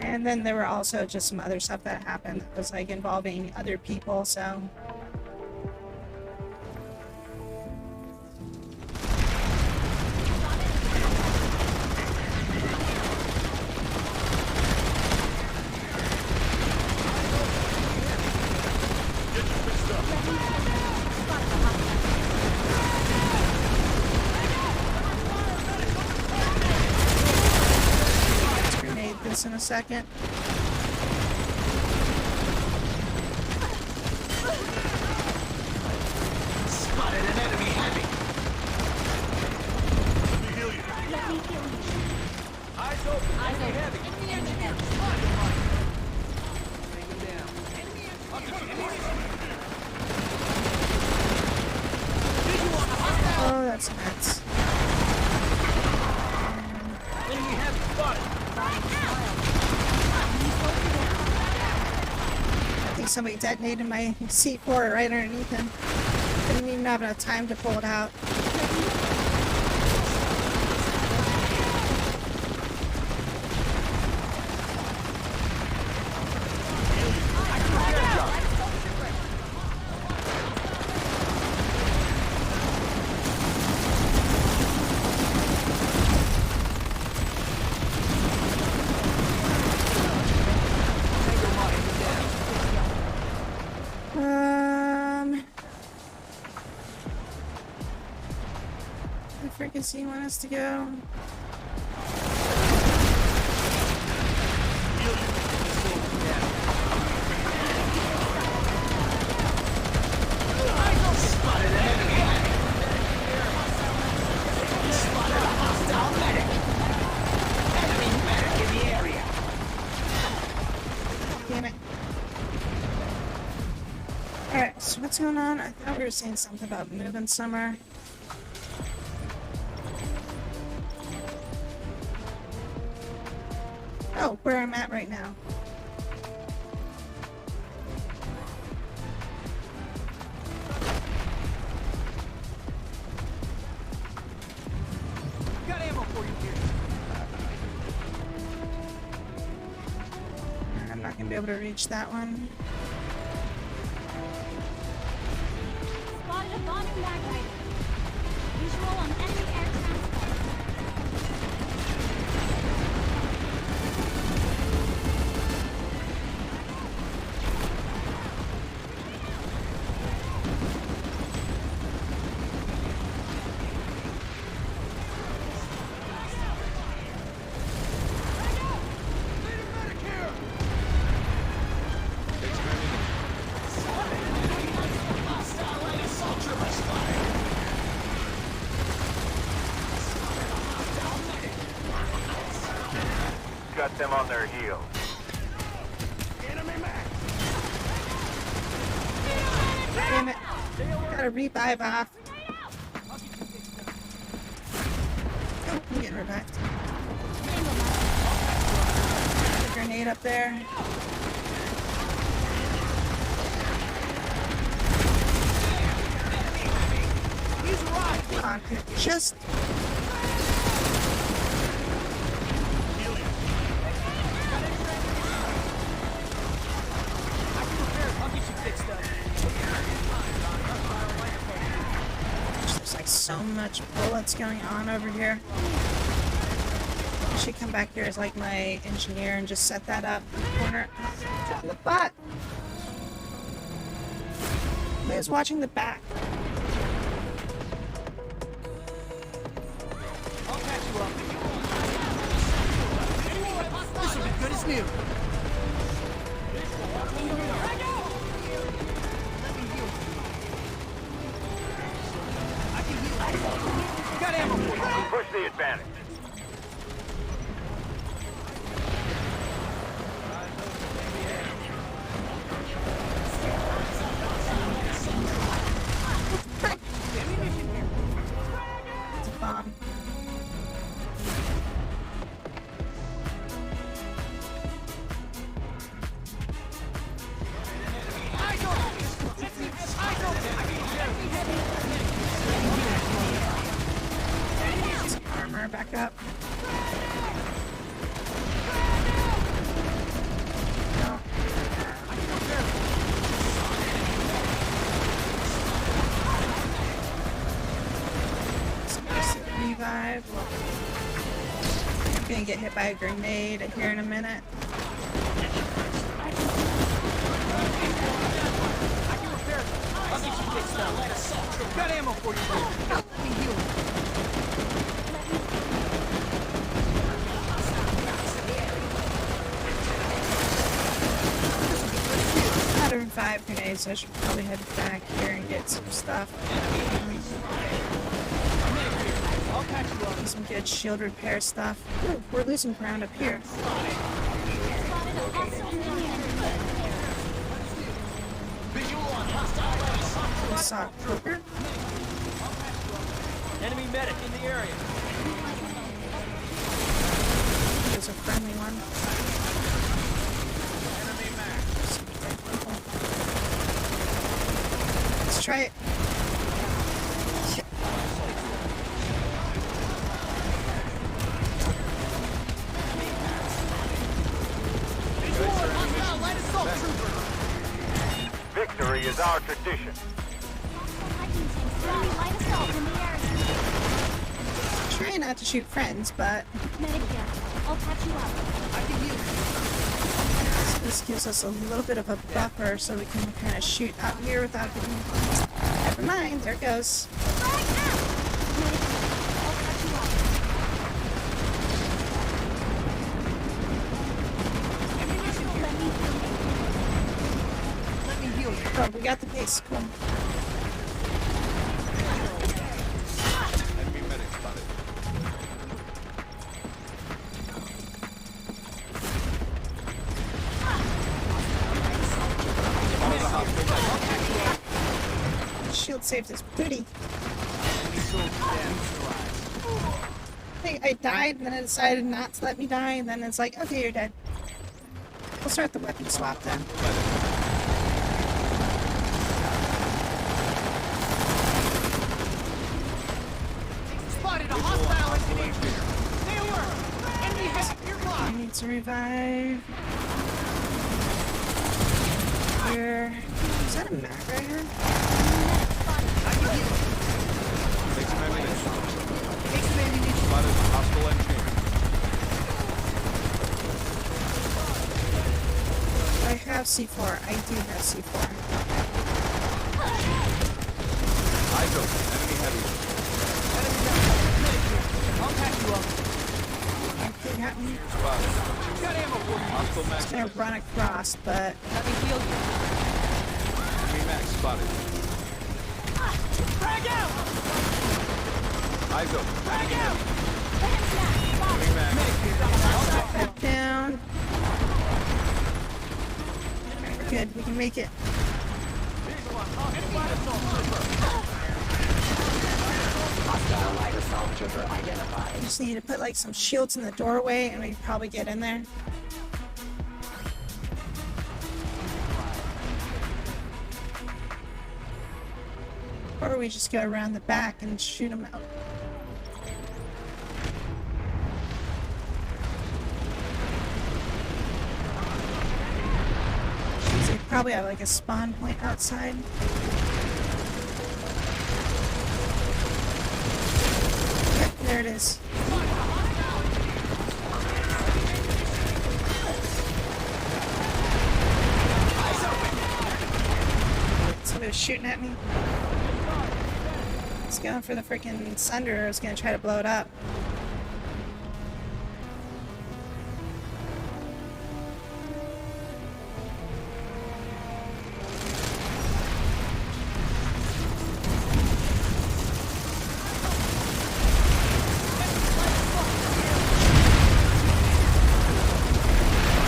And then there were also just some other stuff that happened that was like involving other people, so. Let's grenade this in a second. Spotted an enemy heavy. Let me heal you. Let me heal you. Eyes open. Enemy heavy. Enemy engineer. Spotted mine. Take him down. Enemy engineer. Visual on the hostile. Oh, that's nuts. Enemy heavy. Spotted. I think somebody detonated my C4 right underneath him. Didn't even have enough time to pull it out. Where the frick does he want us to go? Spotted an enemy heavy. Spotted a hostile medic. Enemy medic in the area. Damn it. Alright, so what's going on? I thought we were saying something about moving somewhere. Oh, where I'm at right now. Got ammo for you here. I'm not gonna be able to reach that one. Spotted a bombing magnet. Visual on enemy air transport. Got them on their heels. Damn it. Gotta revive off. Oh, I'm getting revived. Put a grenade up there. Come on, just there's like so much bullets going on over here. I should come back here as like my engineer and just set that up in the corner. Oh, the butt. Who's watching the back? I'll patch you up. This will be good as new. I can heal. Got ammo for you. Push the advantage. It's a bomb. revive. I'm gonna get hit by a grenade here in a minute. Got ammo for you, bro. Let me heal you. 105 grenades, so I should probably head back here and get some stuff. I'll catch you up. Some good shield repair stuff. Ooh, we're losing ground up here. Saw Cooper. Enemy medic in the area. There's a friendly one. Let's try it. Victory is our tradition. Enemy light assault in the area. Try not to shoot friends, but Medic here. I'll patch you up. this gives us a little bit of a buffer so we can kind of shoot out here without getting... Never mind, there it goes. Frag out! Medic here. I'll patch you up. Let me heal you. Oh, we got the base. Cool. Enemy medic spotted. Shield saved is pretty. I think I died, and then it decided not to let me die, and then it's like, okay, you're dead. We'll start the weapon swap then. Spotted a hostile engineer. Stay alert. Enemy head nearby. I need to revive. Here. Is that a Mac right here? Take some ammunition. Take some ammunition. Spotted hostile engineer. I have C4. I do have C4. Eyes open. Enemy heavy. I'll patch you up. They got me. Spotted. Got ammo for you. Hostile max. I'm gonna run across, but Let me heal you. Enemy max spotted. Frag out! Eyes open. Frag Enemy out! max. head down. Alright, we're good. We can make it. We just need to put like some shields in the doorway, and we can probably get in there. Or we just go around the back and shoot them out. So they probably have like a spawn point outside. Yep, there it is. Somebody was shooting at me. It's going for the freaking Sunder. I was gonna try to blow it up.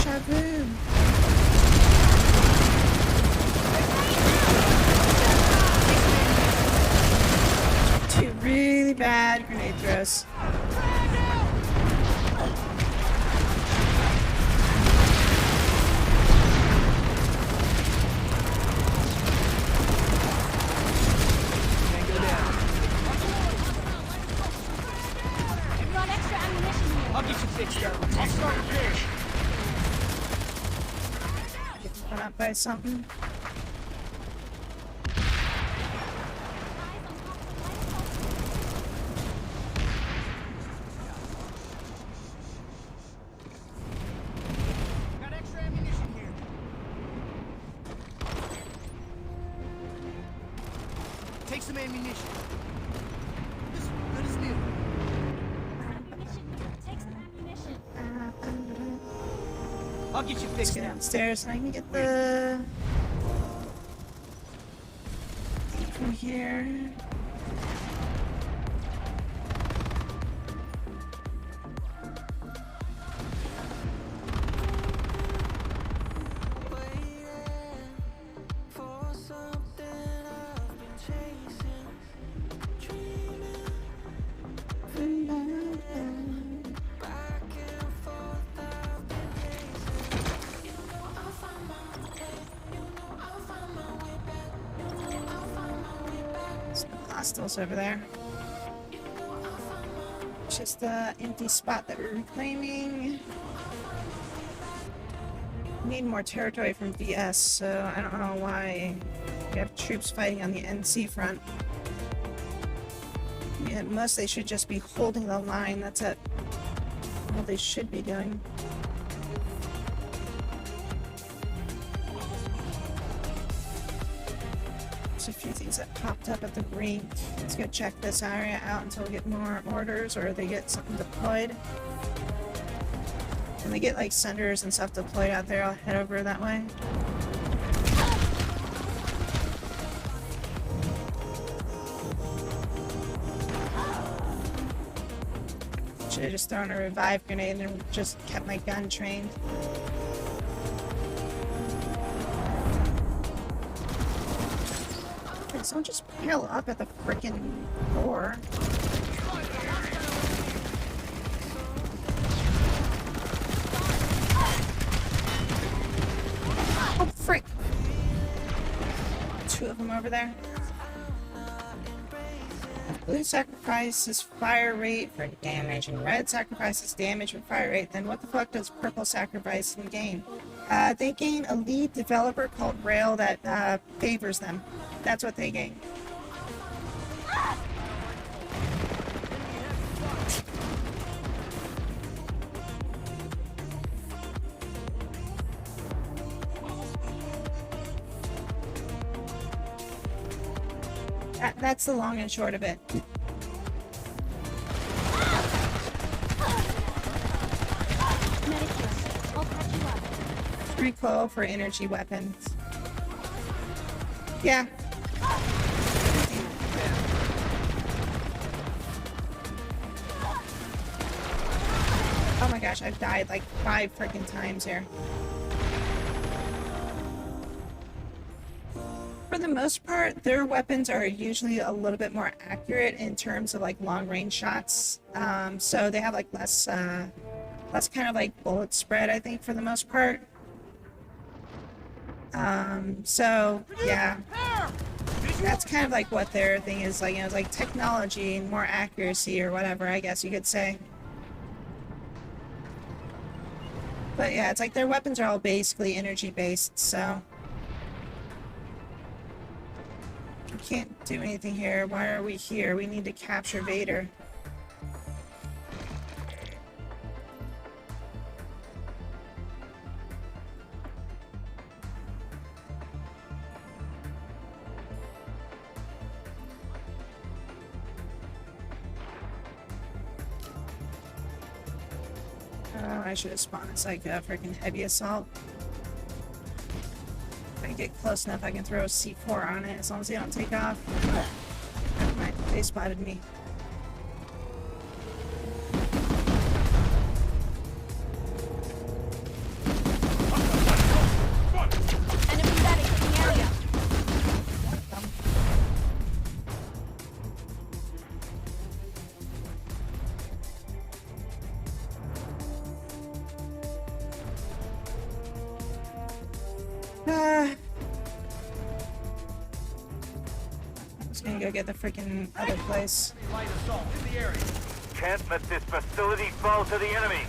Shaboom. Two really bad grenade throws. Can't go down. Brought extra ammunition here. I'll get you fixed up. I'll start repairs. Get blown up by something. some ammunition. This is good as new. Ammunition here. Take some ammunition. I'll get you Let's fixed get now. downstairs and I can get the from here. For something I've been chasing, dreaming, back and forth I've been pacing. You know I'll find my way, you know I'll find my way back, you know I'll find my way back, Some hostiles over there. you know I'll find my It's just the empty spot that we're reclaiming. Need more territory from VS, so I don't know why we have troops fighting on the NC front. At most, they should just be holding the line. That's it. What they should be doing. There's a few things that popped up at the brink. Let's go check this area out until we get more orders or they get something deployed. When they get like senders and stuff deployed out there, I'll head over that way. Should have just thrown a revive grenade and just kept my gun trained. Did someone just pile up at the frickin' door? Oh, frick! Two of them over there. Blue sacrifices fire rate for damage, and red sacrifices damage for fire rate. Then what the fuck does purple sacrifice in gain? They gain a lead developer called Rail that favors them. That's what they gain. That's the long and short of it. Medic here. I'll patch you up. Recoil for energy weapons. Yeah. Oh my gosh, I've died like 5 freaking times here. For the most part, their weapons are usually a little bit more accurate in terms of like long range shots. So they have like less kind of like bullet spread, I think, for the most part. So yeah, that's kind of like what their thing is like. You know, it's like technology and more accuracy or whatever, I guess you could say. But yeah, it's like their weapons are all basically energy based, so. We can't do anything here. Why are we here? We need to capture Vader. Oh, I should have spawned as like a freaking heavy assault. If I get close enough, I can throw a C4 on it as long as they don't take off. Never mind, they spotted me. Enemy medic in the area. I'm just gonna go get the freaking other place. Light assault in the area. Can't let this facility fall to the enemy.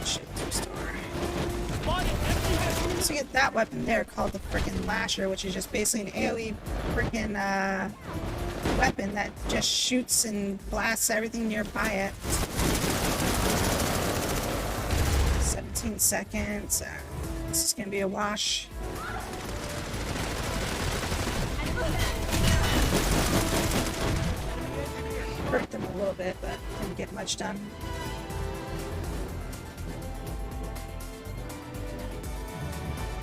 Shit, two-star. So you get that weapon there called the freaking Lasher, which is just basically an AoE freaking weapon that just shoots and blasts everything nearby it. 17 seconds. This is gonna be a wash. Hurt them a little bit, but didn't get much done.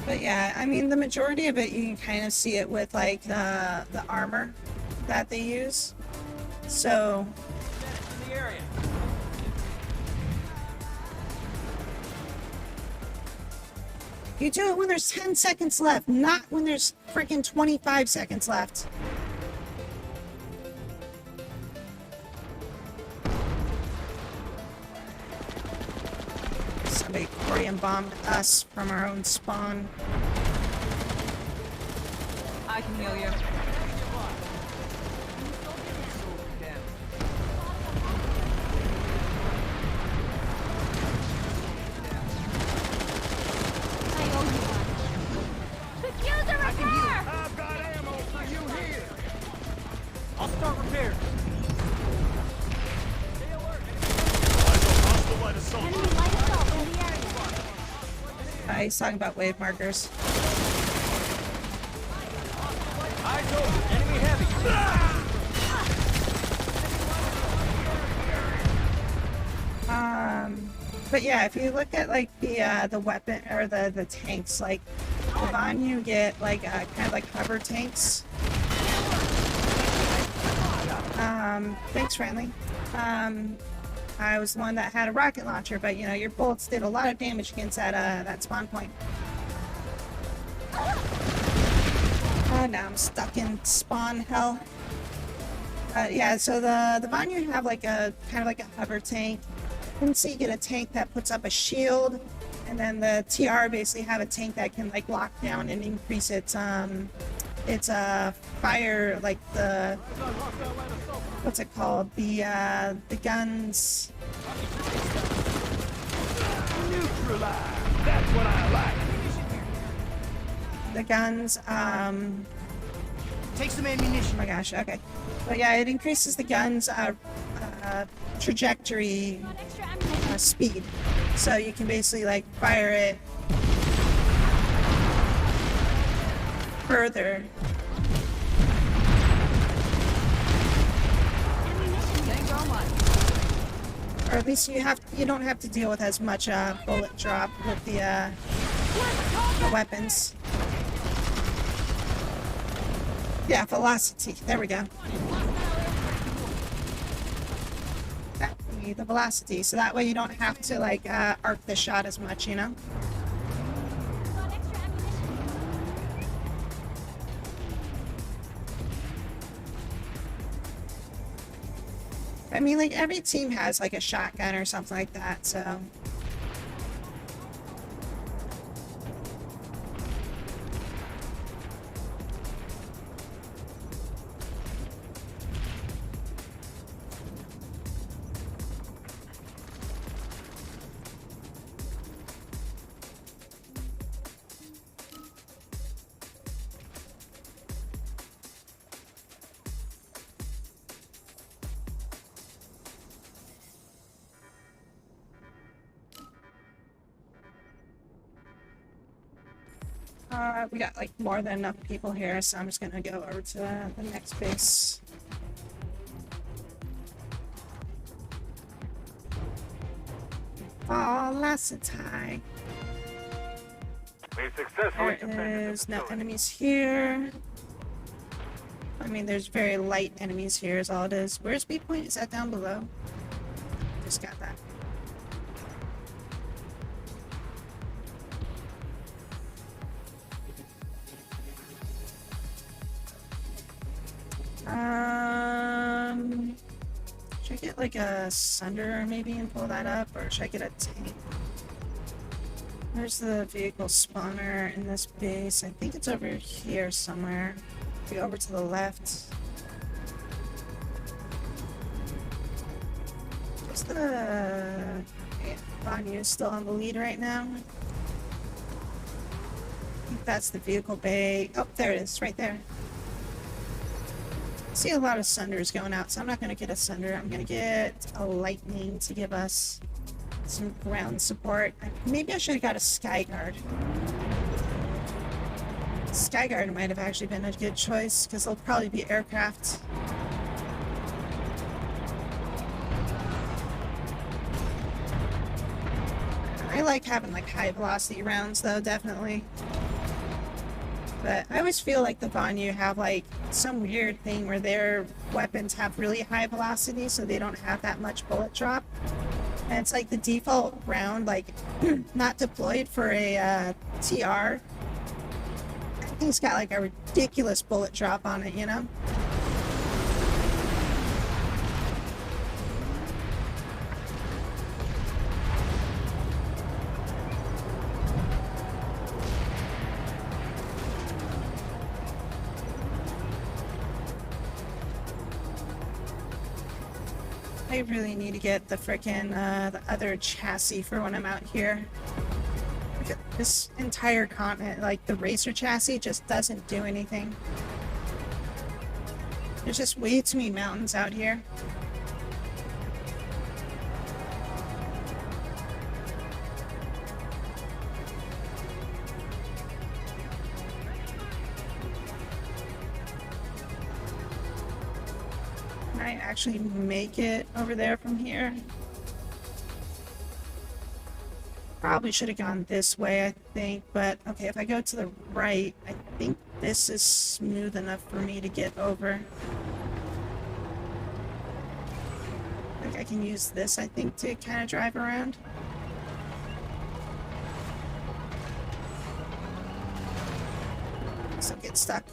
But yeah, I mean, the majority of it, you can kind of see it with like the armor that they use. So In the area. you do it when there's 10 seconds left, not when there's freaking 25 seconds left. Somebody Korean bombed us from our own spawn. I can heal you. I owe you one. Diffuser repair! I've got ammo for you here. I'll start repairs. Hostile light assault. Enemy light assault in the area. He's talking about wave markers. Eyes open. Enemy heavy. But yeah, if you look at like the weapon or the tanks, like the Vanyu get like kind of like hover tanks. Thanks, friendly. I was the one that had a rocket launcher, but you know your bullets did a lot of damage against that spawn point. Oh, now I'm stuck in spawn hell. Yeah, so the Vanyu have like a kind of like a hover tank. And so you get a tank that puts up a shield, and then the TR basically have a tank that can like lock down and increase its fire, like the what's it called, the guns. Neutralize. That's what I like. The guns. Take some ammunition. Oh my gosh. Okay. But yeah, it increases the guns trajectory Got extra ammunition. speed, so you can basically like fire it further. Thanks so much. Or at least you don't have to deal with as much bullet drop with the weapons. Yeah, velocity. There we go. The velocity, so that way you don't have to like arc the shot as much, you know. Got extra ammunition. I mean, like every team has like a shotgun or something like that, so. We got like more than enough people here, so I'm just gonna go over to the next base. PLANETSIDE. We've successfully There defended the is no facility. enemies here. I mean, there's very light enemies here is all it is. Where's B point? Is that down below? Just got that. Should I get like a Sunder maybe and pull that up, or should I get a tank? There's the vehicle spawner in this base. I think it's over here somewhere. Go over to the left. Where's the Vanyu still on the lead right now? I think that's the vehicle bay. Oh, there it is, right there. See a lot of Sunders going out, so I'm not going to get a Sunder. I'm going to get a Lightning to give us some ground support. Maybe I should have got a Skyguard. Skyguard might have actually been a good choice, because they'll probably be aircraft. I like having like high velocity rounds though, definitely. But I always feel like the Vanyu have like some weird thing where their weapons have really high velocity, so they don't have that much bullet drop. And it's like the default round, like not deployed for a TR. I think it's got like a ridiculous bullet drop on it, you know? I really need to get the frickin' the other chassis for when I'm out here. Look at this entire continent, like the racer chassis just doesn't do anything. There's just way too many mountains out here. Might actually make it over there from here. Probably should have gone this way, I think, but okay, if I go to the right, I think this is smooth enough for me to get over. Like I can use this, I think, to kind of drive around. So get stuck.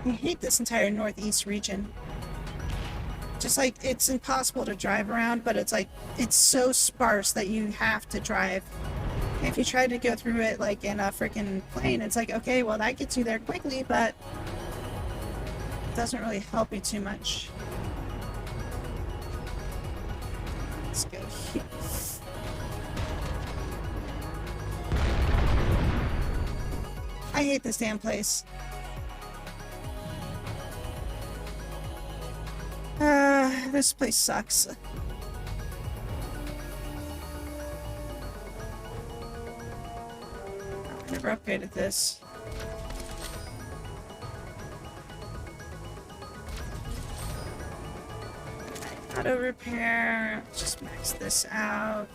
I hate this entire northeast region. Just like it's impossible to drive around, but it's like it's so sparse that you have to drive. And if you try to go through it like in a freaking plane, it's like, okay, well that gets you there quickly, but it doesn't really help you too much. Let's go here. I hate this damn place. This place sucks. I never upgraded this. Auto repair. Just max this out.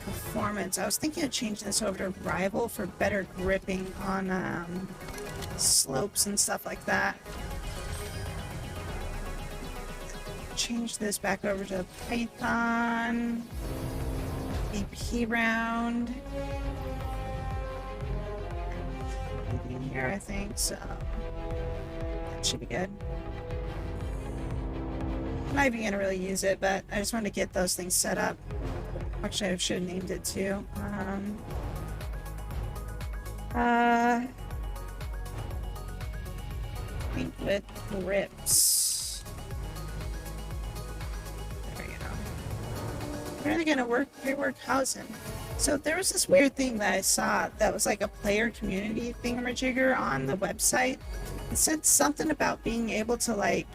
Performance. I was thinking of changing this over to Rival for better gripping on slopes and stuff like that. Change this back over to Python. AP round. In here, I think, so that should be good. I'm not even gonna really use it, but I just wanted to get those things set up. Actually, I should have named it too. Paint with grips. There we go. Where are they gonna rework housing? So there was this weird thing that I saw that was like a player community thingamajigger on the website. It said something about being able to like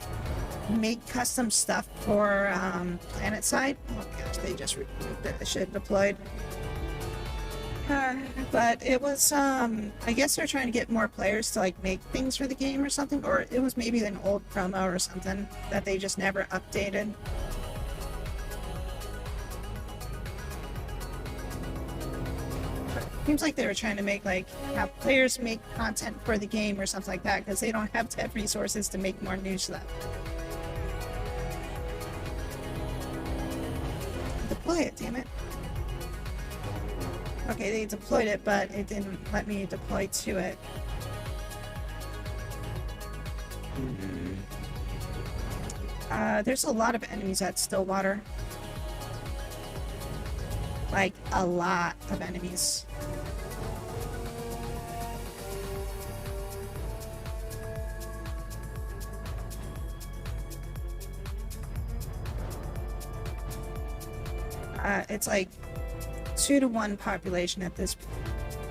make custom stuff for PlanetSide. Oh gosh, they just removed it. They should have deployed. But it was, I guess they're trying to get more players to like make things for the game or something, or it was maybe an old promo or something that they just never updated. Seems like they were trying to make like have players make content for the game or something like that because they don't have dev resources to make more new stuff. Deploy it, damn it. Okay, they deployed it, but it didn't let me deploy to it. There's a lot of enemies at Stillwater. Like, a lot of enemies. It's like 2-to-1 population at this point.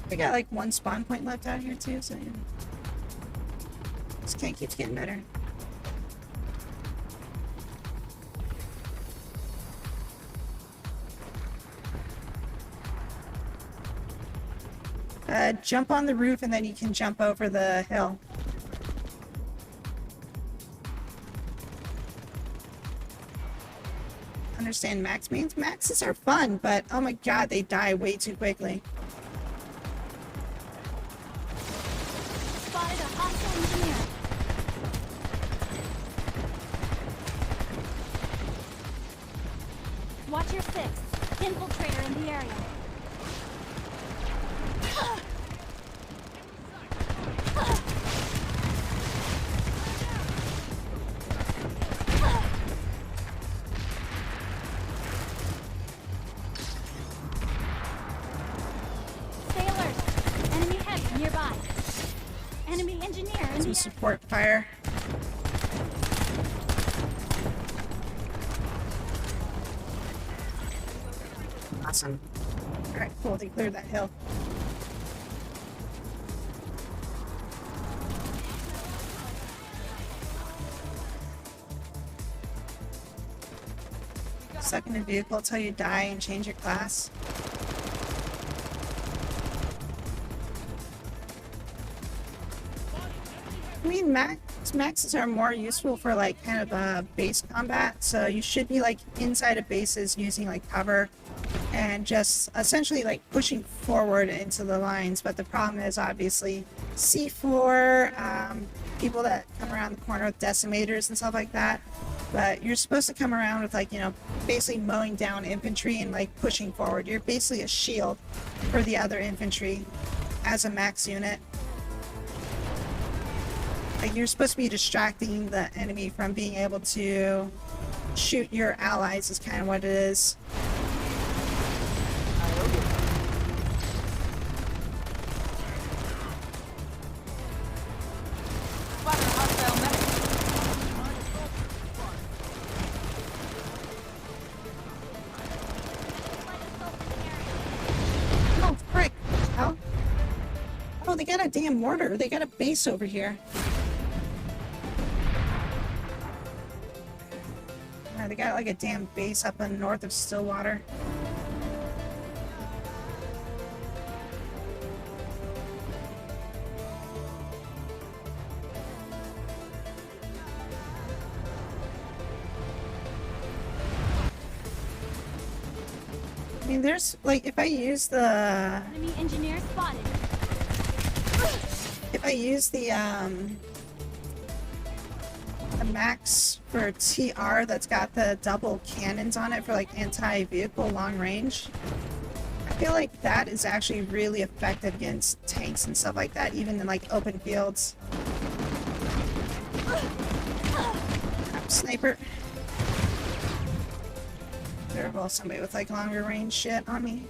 We got like one spawn point left out here too, so yeah. This tank keeps getting better. Jump on the roof and then you can jump over the hill. Understand max means maxes are fun, but oh my god, they die way too quickly. Spotted a hostile engineer. Watch your six. Infiltrator in the area. Stay alert. Enemy heavy nearby. Enemy engineer in the Some area. support fire. Awesome. Alright, cool, they cleared that hill. Second in vehicle till you die and change your class. I mean, maxes are more useful for like kind of base combat, so you should be like inside of bases using like cover and just essentially like pushing forward into the lines. But the problem is obviously C4, people that come around the corner with decimators and stuff like that. But you're supposed to come around with like, you know, basically mowing down infantry and like pushing forward. You're basically a shield for the other infantry as a max unit. Like you're supposed to be distracting the enemy from being able to shoot your allies is kind of what it is. Spotted a hostile medic. Oh, frick. How? Oh, they got a damn mortar. They got a base over here. They got like a damn base up in north of Stillwater. I mean, there's like, if I use the Enemy engineer spotted. max for TR that's got the double cannons on it for like anti-vehicle long range, I feel like that is actually really effective against tanks and stuff like that, even in like open fields. Sniper. There was somebody with like longer range shit on me.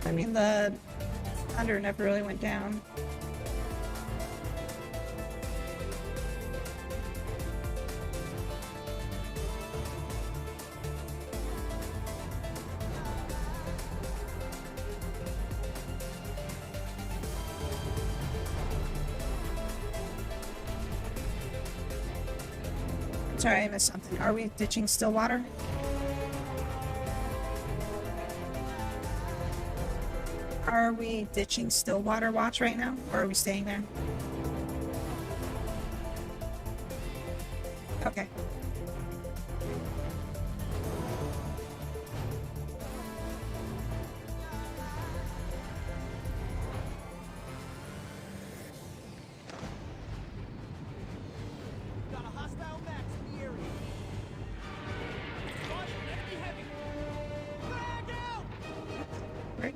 I mean, the thunder never really went down. Sorry, I missed something. Are we ditching Stillwater? Are we ditching Stillwater Watch right now, or are we staying there? Okay. Got a hostile max in the area. Spotted enemy heavy. Frag out! Right.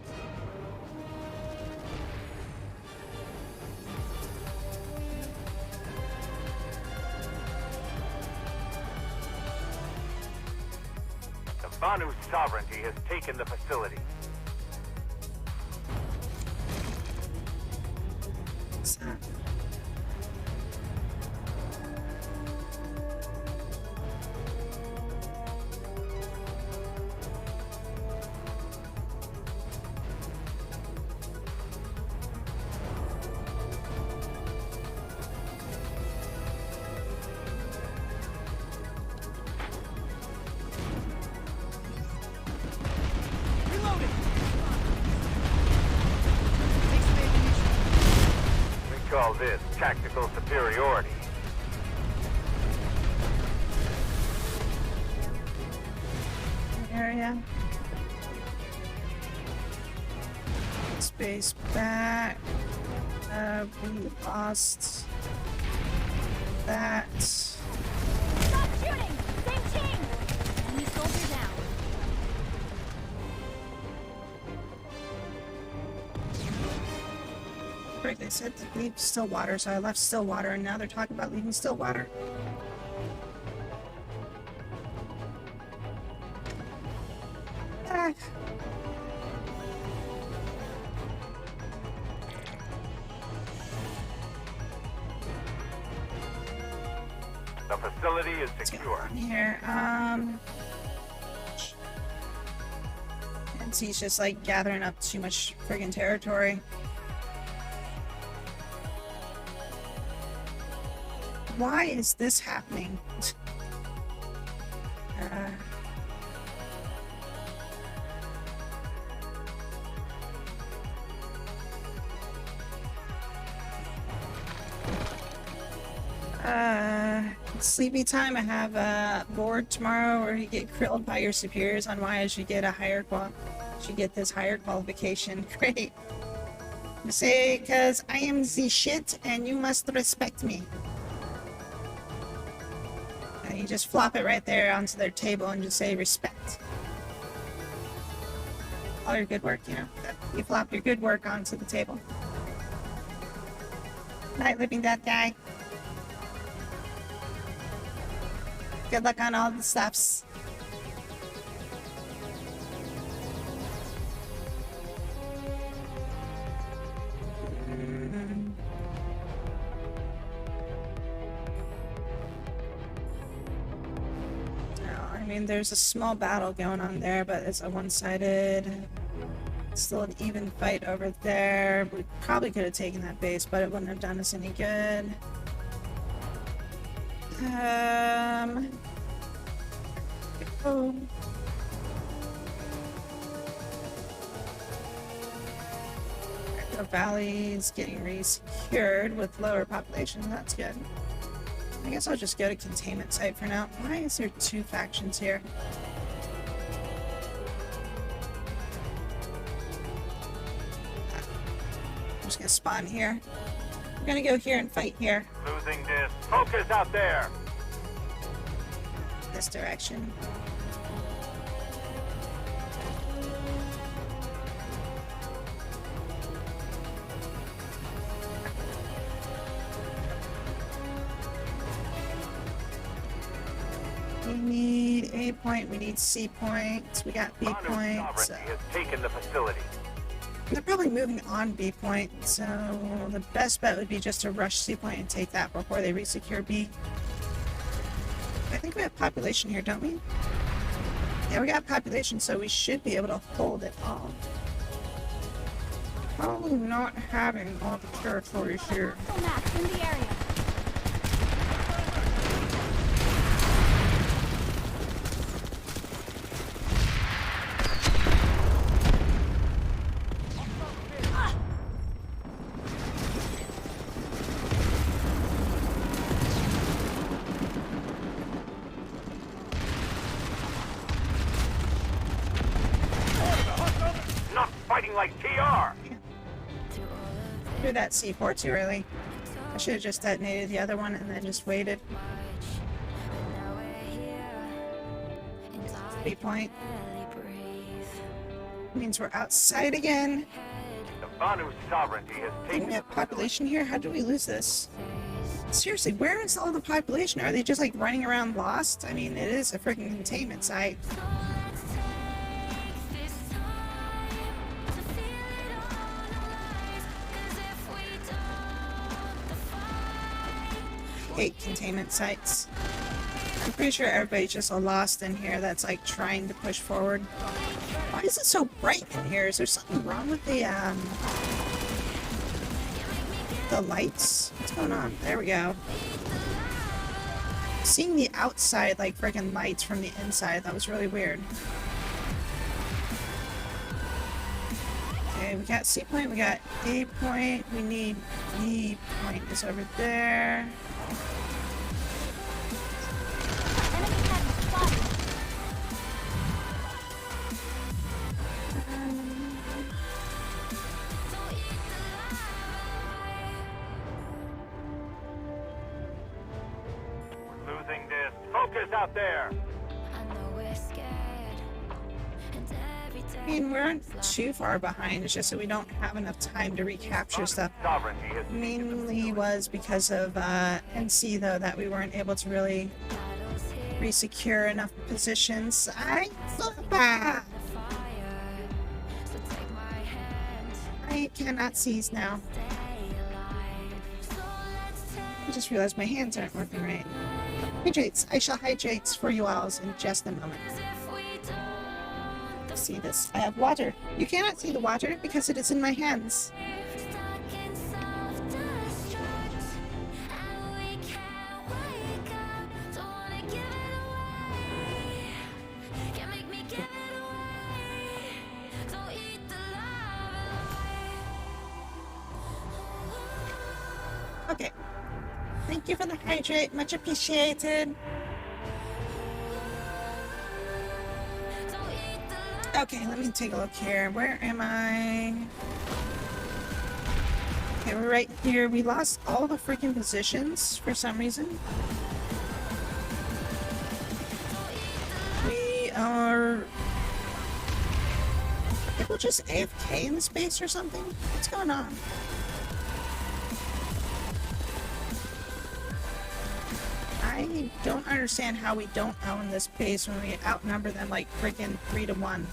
The Vanu's sovereignty has taken the facility. So, call this tactical superiority. Area. Space back. We lost that. Stop shooting! Same team! Enemy soldier down. Right, they said to leave Stillwater, so I left Stillwater, and now they're talking about leaving Stillwater. Ah. The facility is What's going secure. on here? And he's just like gathering up too much friggin' territory. Why is this happening? Sleepy time. I have a board tomorrow where you get grilled by your superiors on why I should get this higher qualification. Great. Say, because I am the shit and you must respect me. And you just flop it right there onto their table and just say respect. All your good work, you know. You flop your good work onto the table. Night, living dead guy. Good luck on all the stuffs. I mean, there's a small battle going on there, but it's a one-sided. Still an even fight over there. We probably could have taken that base, but it wouldn't have done us any good. Oh. The valley's getting re-secured with lower population. That's good. I guess I'll just go to containment site for now. Why is there two factions here? I'm just gonna spawn here. We're gonna go here and fight here. Losing this. Focus out there. This direction. We need A point, we need C points, we got B Banu points. sovereignty has taken the facility. They're probably moving on B point, so the best bet would be just to rush C point and take that before they resecure B. I think we have population here, don't we? Yeah, we got population, so we should be able to hold it all. Probably not having all the territories here. Hostile max in the area. Not fighting like TR. Threw that C4 too early. I should have just detonated the other one and then just waited. B point. Means we're outside again. The Banu sovereignty has Didn't taken we have population here? How did we lose this? Seriously, where is all the population? Are they just like running around lost? I mean, it is a freaking containment site. Hate containment sites. I'm pretty sure everybody's just lost in here that's like trying to push forward. Why is it so bright in here? Is there something wrong with the lights? What's going on? There we go. Seeing the outside like freaking lights from the inside, that was really weird. Okay, Okay, we got C point, we got A point, we need B point is over there. Enemy heavy spotted. We're losing this. Focus out there. I mean, we aren't too far behind, it's just that we don't have enough time to recapture stuff. Sovereignty has Mainly was because of NC, though, that we weren't able to really resecure enough positions. I cannot seize now. I just realized my hands aren't working right. Hydrates. I shall hydrate for you all in just a moment. See this? I have water. You cannot see the water because it is in my hands. Okay. Thank you for the hydrate. Much appreciated. Okay, let me take a look here. Where am I? Okay, we're right here. We lost all the freaking positions for some reason. We are... People just AFK in the space or something? What's going on? I don't understand how we don't own this base when we outnumber them like freaking 3-1.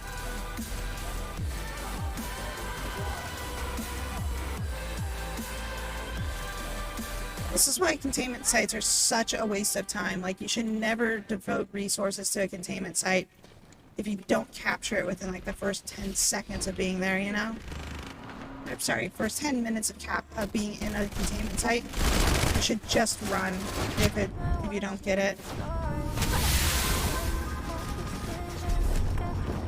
This is why containment sites are such a waste of time. Like, you should never devote resources to a containment site if you don't capture it within like the first 10 seconds of being there, you know? I'm sorry, first 10 minutes of being in a containment site. You should just run if you don't get it.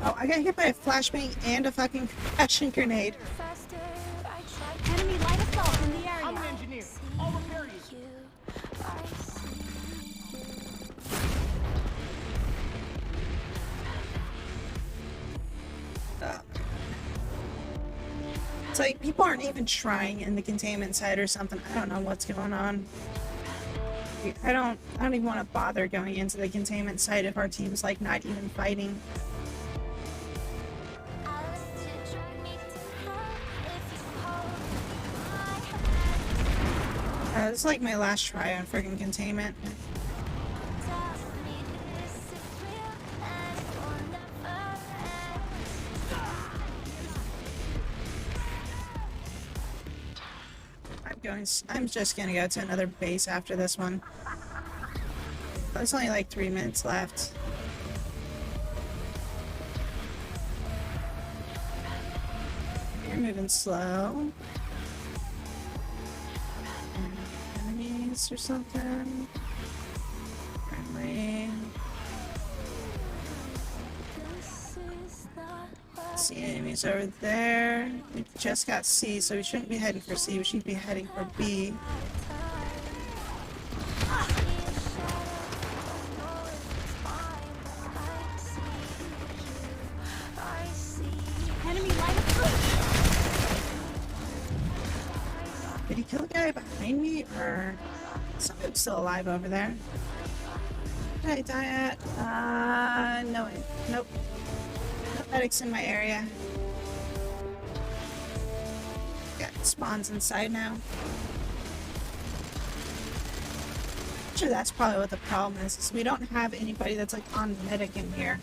Oh, I got hit by a flashbang and a fucking concussion grenade. Enemy light assault in the area. I'm an engineer. I'll repair you. It's like people aren't even trying in the containment site or something. I don't know what's going on. I don't even want to bother going into the containment site if our team's like not even fighting. This is like my last try on friggin' containment. I'm just gonna go to another base after this one. There's only like 3 minutes left. You're moving slow. Enemies or something. Friendly. See enemies over there. We just got C, so we shouldn't be heading for C. We should be heading for B. Enemy light assault. Did he kill a guy behind me, or someone's still alive over there? Did I die at? No, nope. No medics in my area. Got spawns inside now. Sure, that's probably what the problem is we don't have anybody that's like on medic in here.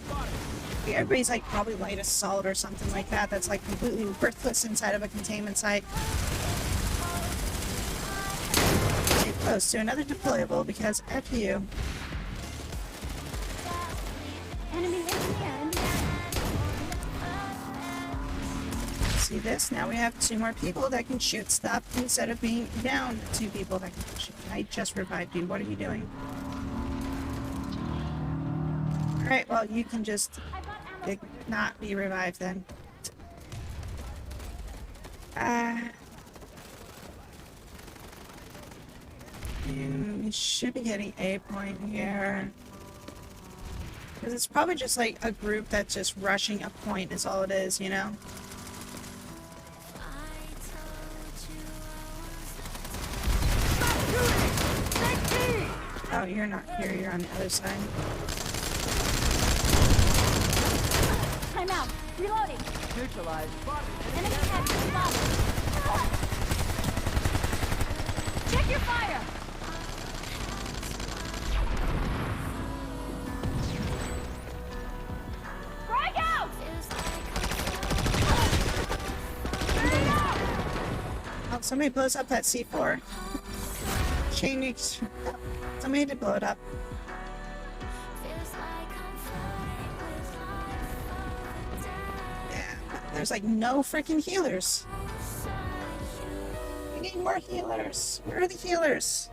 Everybody's like probably light assault or something like that that's like completely worthless inside of a containment site. Get close to another deployable because F you. Enemy engineer. See this? Now we have 2 more people that can shoot stuff instead of being down 2 people that can shoot. I just revived you. What are you doing? Alright, well, you can just not be revived then. And we should be getting a point here. Because it's probably just like a group that's just rushing a point is all it is, you know? Oh, you're not here, you're on the other side. Time out. Reloading. Neutralized. Enemy heavy spotted. Check your fire. Frag out. Oh, somebody blows up that C4. Somebody did blow it up. Yeah, there's like no freaking healers. We need more healers. Where are the healers?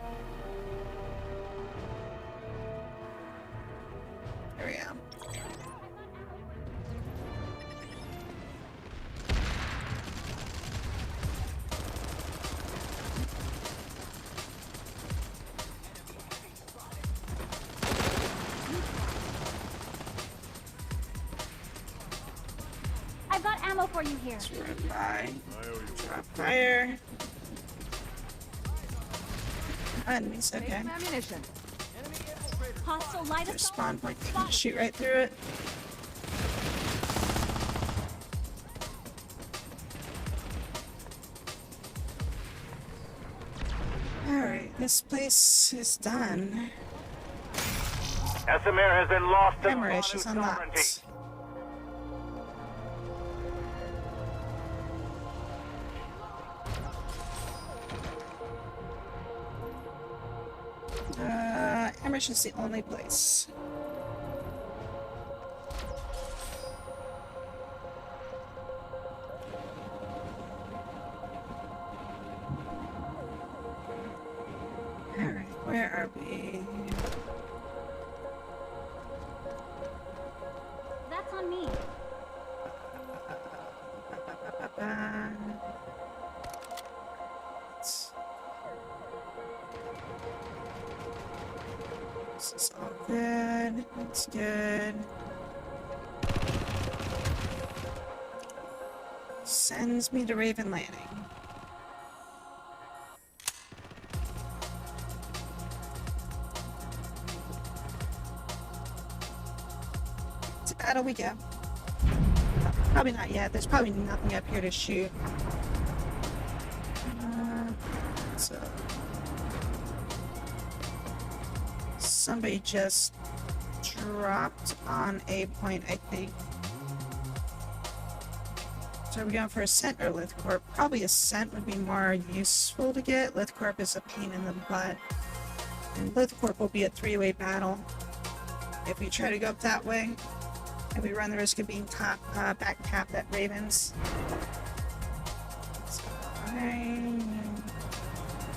There we go. I've got ammo for you here. Let's run by. Drop fire. Enemies, okay. Ammunition. Hostile light There's assault. spawn point. You can shoot right through it. Alright, this place is done. Esamir has been lost to the Camera Banu issues sovereignty. unlocked. Amherst is the only place. Alright, where are we? That's on me. This is all good. That's good. Sends me to Raven Landing. To battle we go. Probably not yet. There's probably nothing up here to shoot. So somebody just dropped on a point, I think. So are we going for Ascent or Lithcorp? Probably Ascent would be more useful to get. Lithcorp is a pain in the butt. And Lithcorp will be a three-way battle if we try to go up that way. And we run the risk of being back capped at Ravens. So I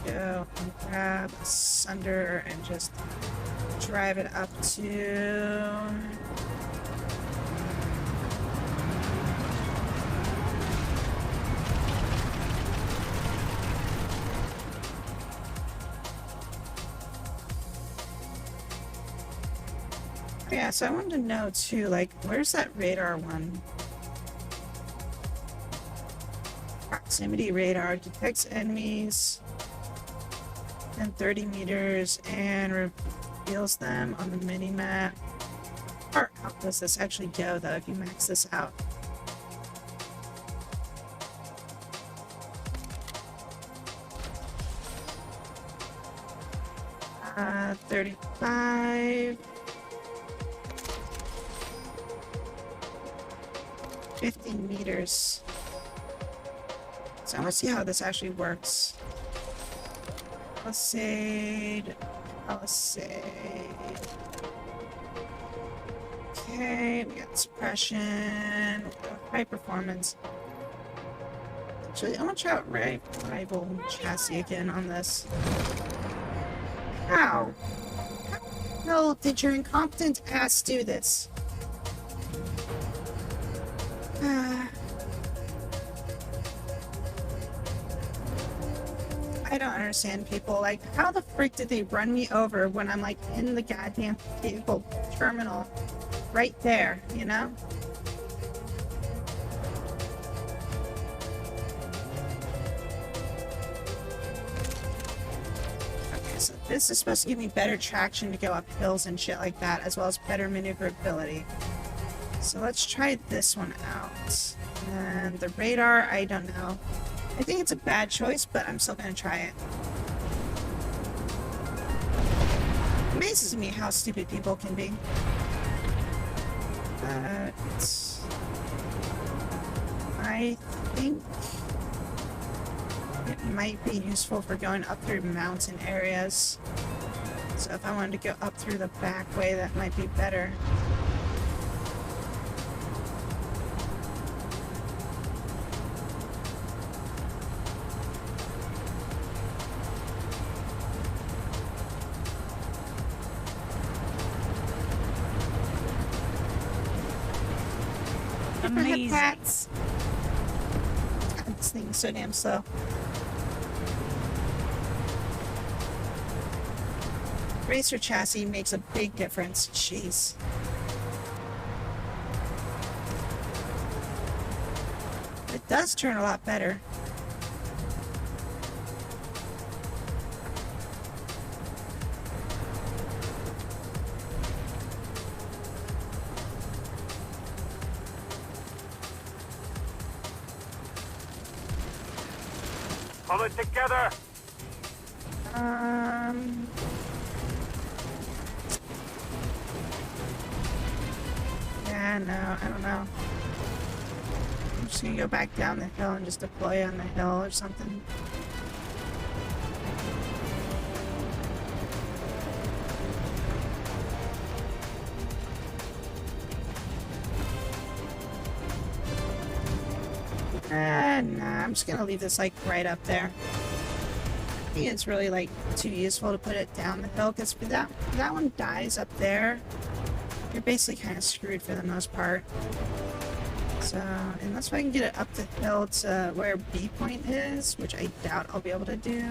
go and grab Sunder and just drive it up to... Yeah, so I wanted to know too, like, where's that radar one? Proximity radar detects enemies in 30 meters and reveals them on the mini-map. Or how does this actually go, though, if you max this out? Uh, 35... 15 meters. So I want to see how this actually works. Palisade. Okay, we got suppression. High performance. Actually, I want to try out rival chassis again on this. How? How the hell did your incompetent ass do this? I don't understand people. Like, how the frick did they run me over when I'm like in the goddamn vehicle terminal right there, you know? Okay, so this is supposed to give me better traction to go up hills and shit like that, as well as better maneuverability. So let's try this one out. And the radar, I don't know. I think it's a bad choice, but I'm still gonna try it. Amazes me how stupid people can be. I think it might be useful for going up through mountain areas. So if I wanted to go up through the back way, that might be better. Amazing. Hats. God, this thing is so damn slow. Racer chassis makes a big difference. Jeez. It does turn a lot better. Pull it together! Yeah, no, I don't know. I'm just gonna go back down the hill and just deploy on the hill or something. Nah, I'm just gonna leave this like right up there. I think it's really like too useful to put it down the hill because if that one dies up there, you're basically kind of screwed for the most part. So, unless I can get it up the hill to where B point is, which I doubt I'll be able to do.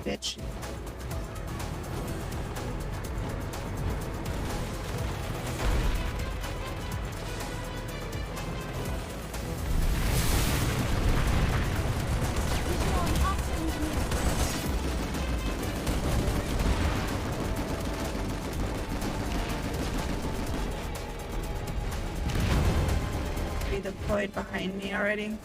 Bitch. Be deployed behind me already.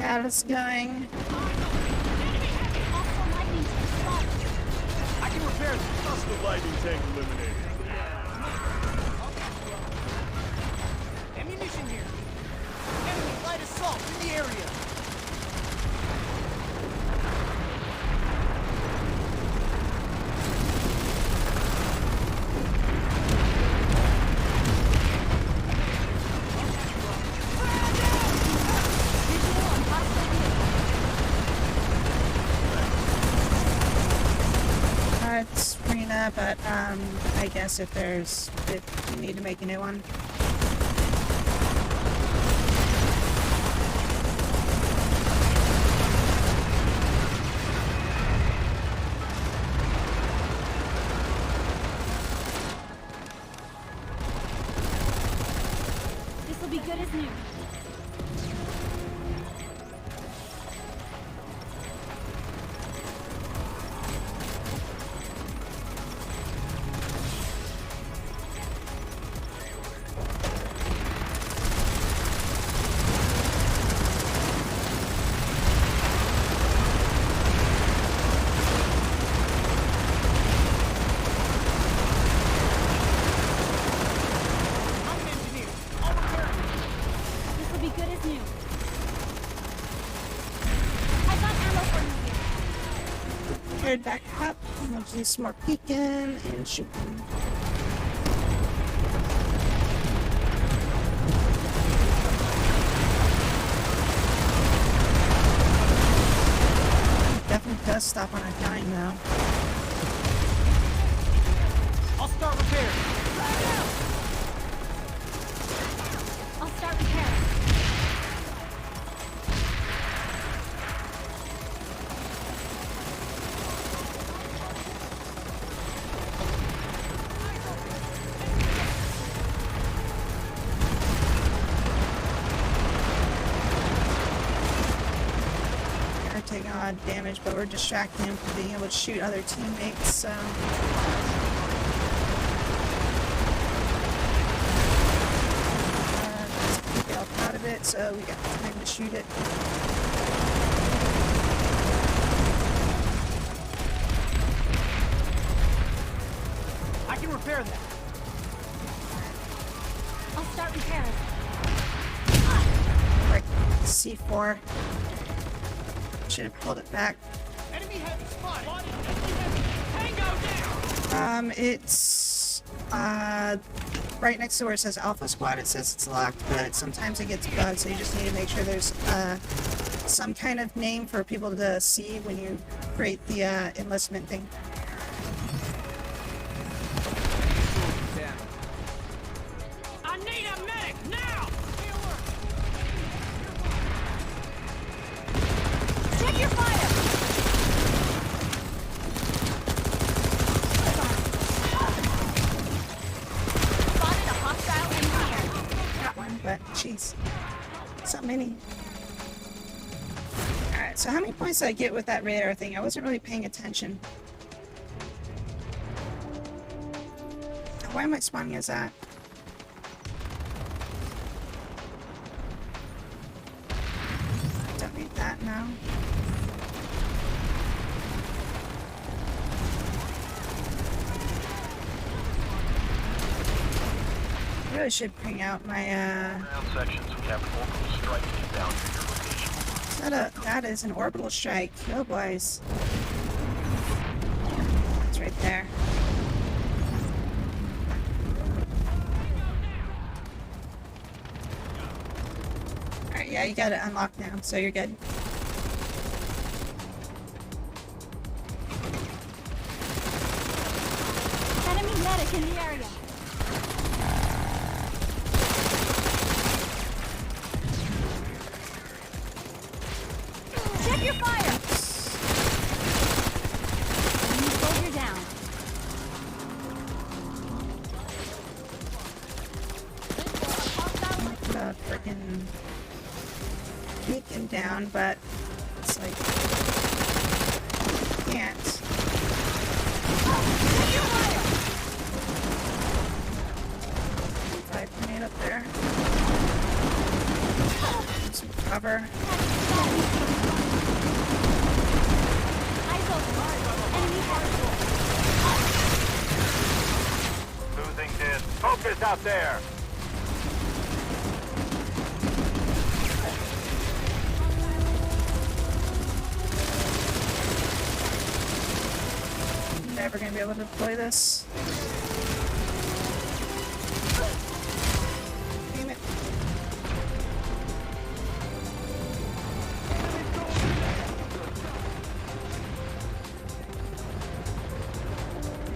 Got us going. I can repair this. Hostile lightning tank eliminated. Ammunition here. Enemy light assault in the area. It's Rena, but I guess if you need to make a new one. This will be good as new. you. I got ammo for you here. Head back up. And we'll do some more peeking and shooting. Definitely does stop on a dime though. I'll start repairs. I'll start repairing. They're taking a lot of damage, but we're distracting him from being able to shoot other teammates, so. Let's get out of it, so we got time to shoot it. I can repair that. I'll start repairing. Right, C4. Should have pulled it back. Enemy heavy spotted. Enemy heavy. Tango down. It's right next to where it says Alpha Squad. It says it's locked, but sometimes it gets bugged, so you just need to make sure there's some kind of name for people to see when you create the enlistment thing. Down. I need a medic now. Check your fire! Spotted a hostile engineer. Got one, but jeez, so many. Alright, so how many points did I get with that radar thing? I wasn't really paying attention. Why am I spawning as that? Don't need that now. I really should bring out my Ground sections, we have an orbital strike inbound to your location. that is an orbital strike. Oh boys. It's right there. Alright, yeah, you got it unlocked now, so you're good. Enemy medic in the area. Check your fire! Enemy soldier down. Put a freaking beacon down, but it's like can't. Check your fire! 5 grenade up there. Some cover. Eyes open. Enemy heavy. Losing this. Focus out there. Never gonna be able to deploy this. Damn it.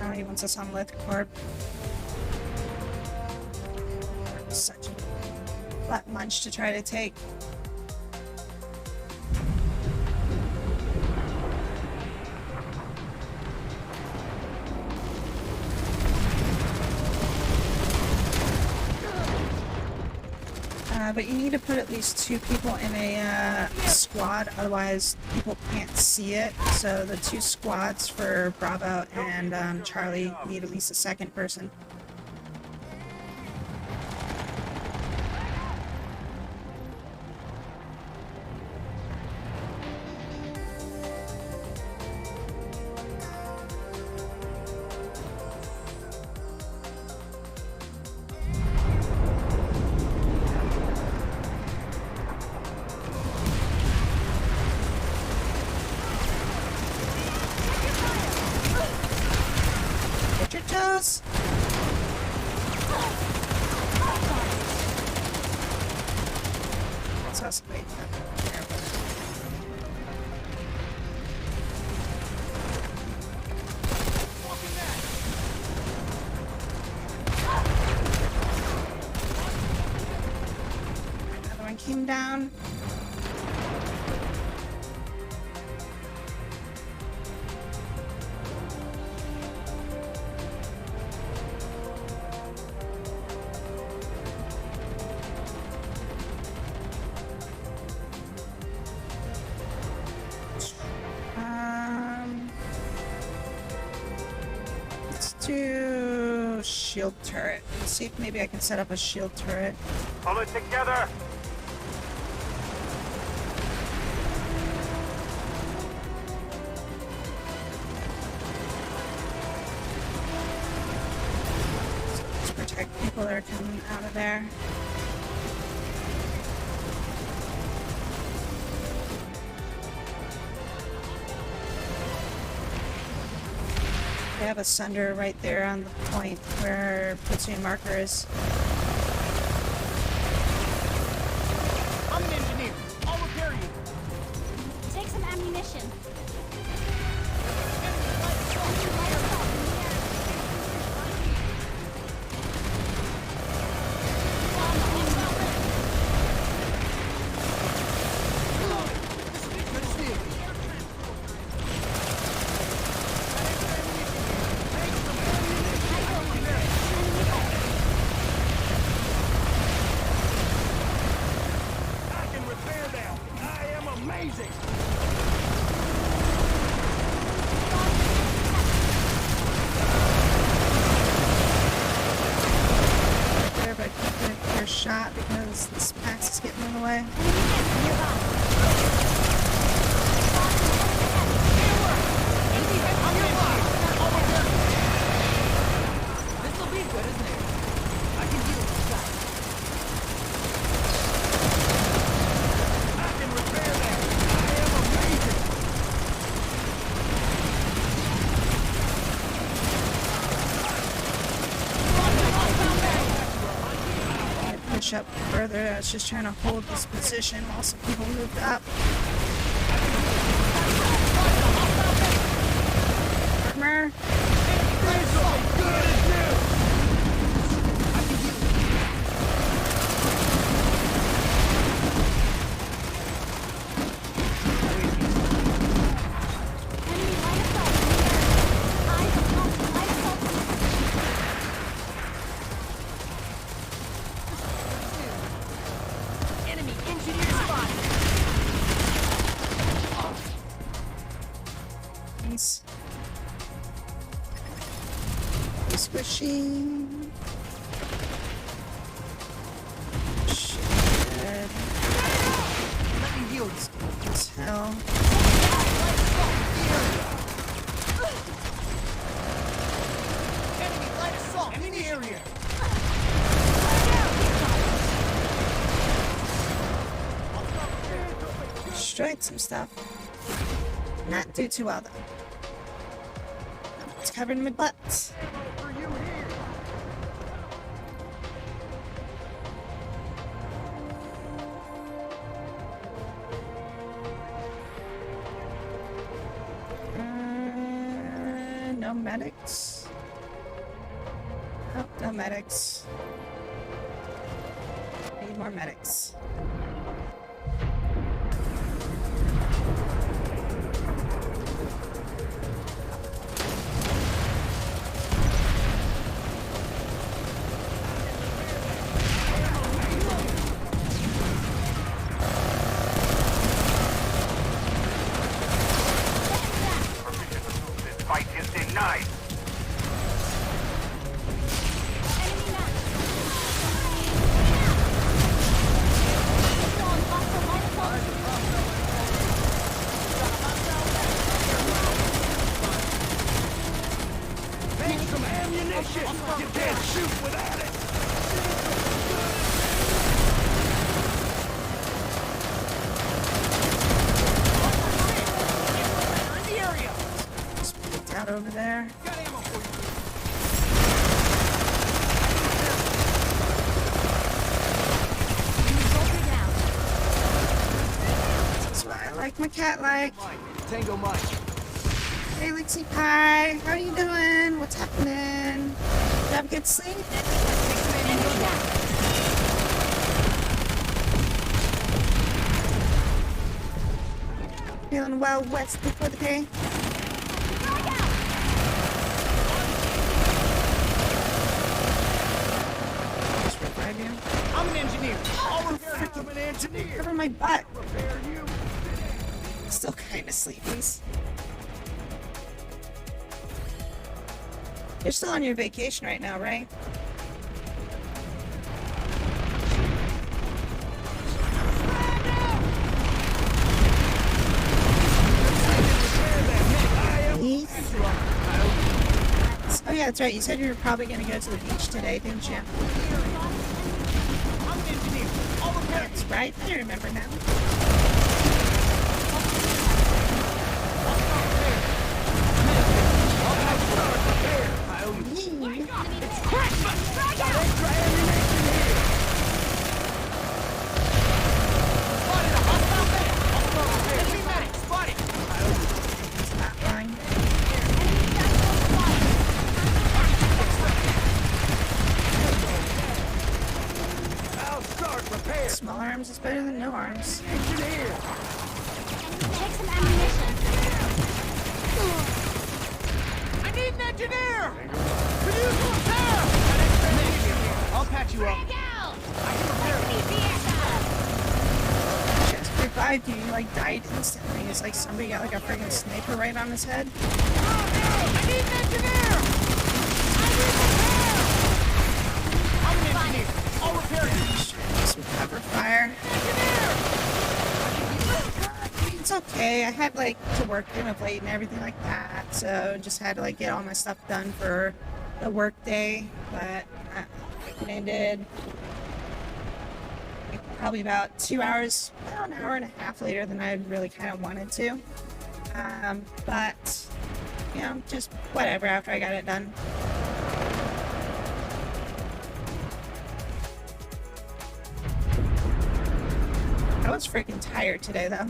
Now he wants us on Lith Corp. Such a flat munch to try to take. But you need to put at least 2 people in a squad, otherwise people can't see it. So the 2 squads for Bravo and Charlie need at least a second person. Another one came down. Let's do shield turret. Let's see if maybe I can set up a shield turret. Pull it together! Let's protect people that are coming out of there. They have a sunder right there on the point where platoon marker is. I'm an engineer. I'll repair you. Take some ammunition. I can repair them. I am amazing. There, but I can't get a clear shot because this Max is getting in the way. This'll be good, isn't it? I can deal with that. I can repair them. I am amazing. I push up further. I was just trying to hold this position while some people moved up. Armor. Enemy line of sight. Eyes on line of sight. Enemy engineer spotted. Nice. Squishy. Shit. Let me heal you. Hell. Enemy light assault in the area. Destroyed some stuff. Not do too well though. It's covered in my butt. For you here. No medics. Oh, no medics. Need more medics. This fight is denied! Enemy map. Still on hostile line of sight. Take some ammunition. You can't shoot without it. In the area. Just peeked out over there. Got ammo for you. Enemy soldier down. like my cat like. Mike. Tango Mike. Hey Lixie Pie, how are you doing? What's happening? Did you have a good sleep? Enemy down. Feeling well rested for the day? Just revive you. I'm an engineer. I'll repair you. I'm an engineer. Cover my butt. Repair you. Still kind of sleepy. You're still on your vacation right now, right? Oh yeah, that's right. You said you were probably going to go to the beach today, didn't you? I'm an engineer. I'll repair you. That's right. I remember now. Not lying. Small arms is better than no arms. Take some ammunition. I need an engineer! Could use a repair! I'll patch you up. Just revived you, you like died instantly. It's like somebody got like a freaking sniper right on his head. I need an engineer! I need repair! I'm an engineer. I'll repair you. Some cover fire. It's okay. I had like to work kind of late and everything like that, so just had to like get all my stuff done for the work day. But it ended probably about 2 hours, about an hour and a half later than I really kind of wanted to. But you know, just whatever. After I got it done. I was freaking tired today, though.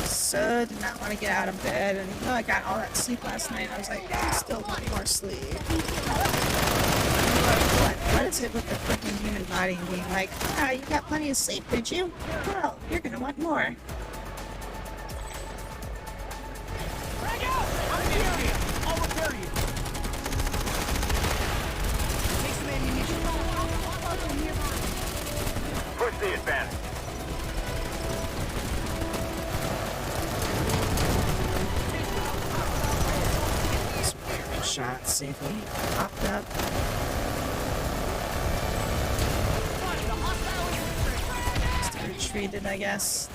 So did not want to get out of bed, and even though I got all that sleep last night, I was like, I still want more sleep. What is it with the freaking human body being like, ah, you got plenty of sleep, did you? Well, you're gonna want more. Frag out! I'm an engineer. I'll repair you. Take some ammunition. Push the advantage. Some shot safely popped up. Just retreated, I guess.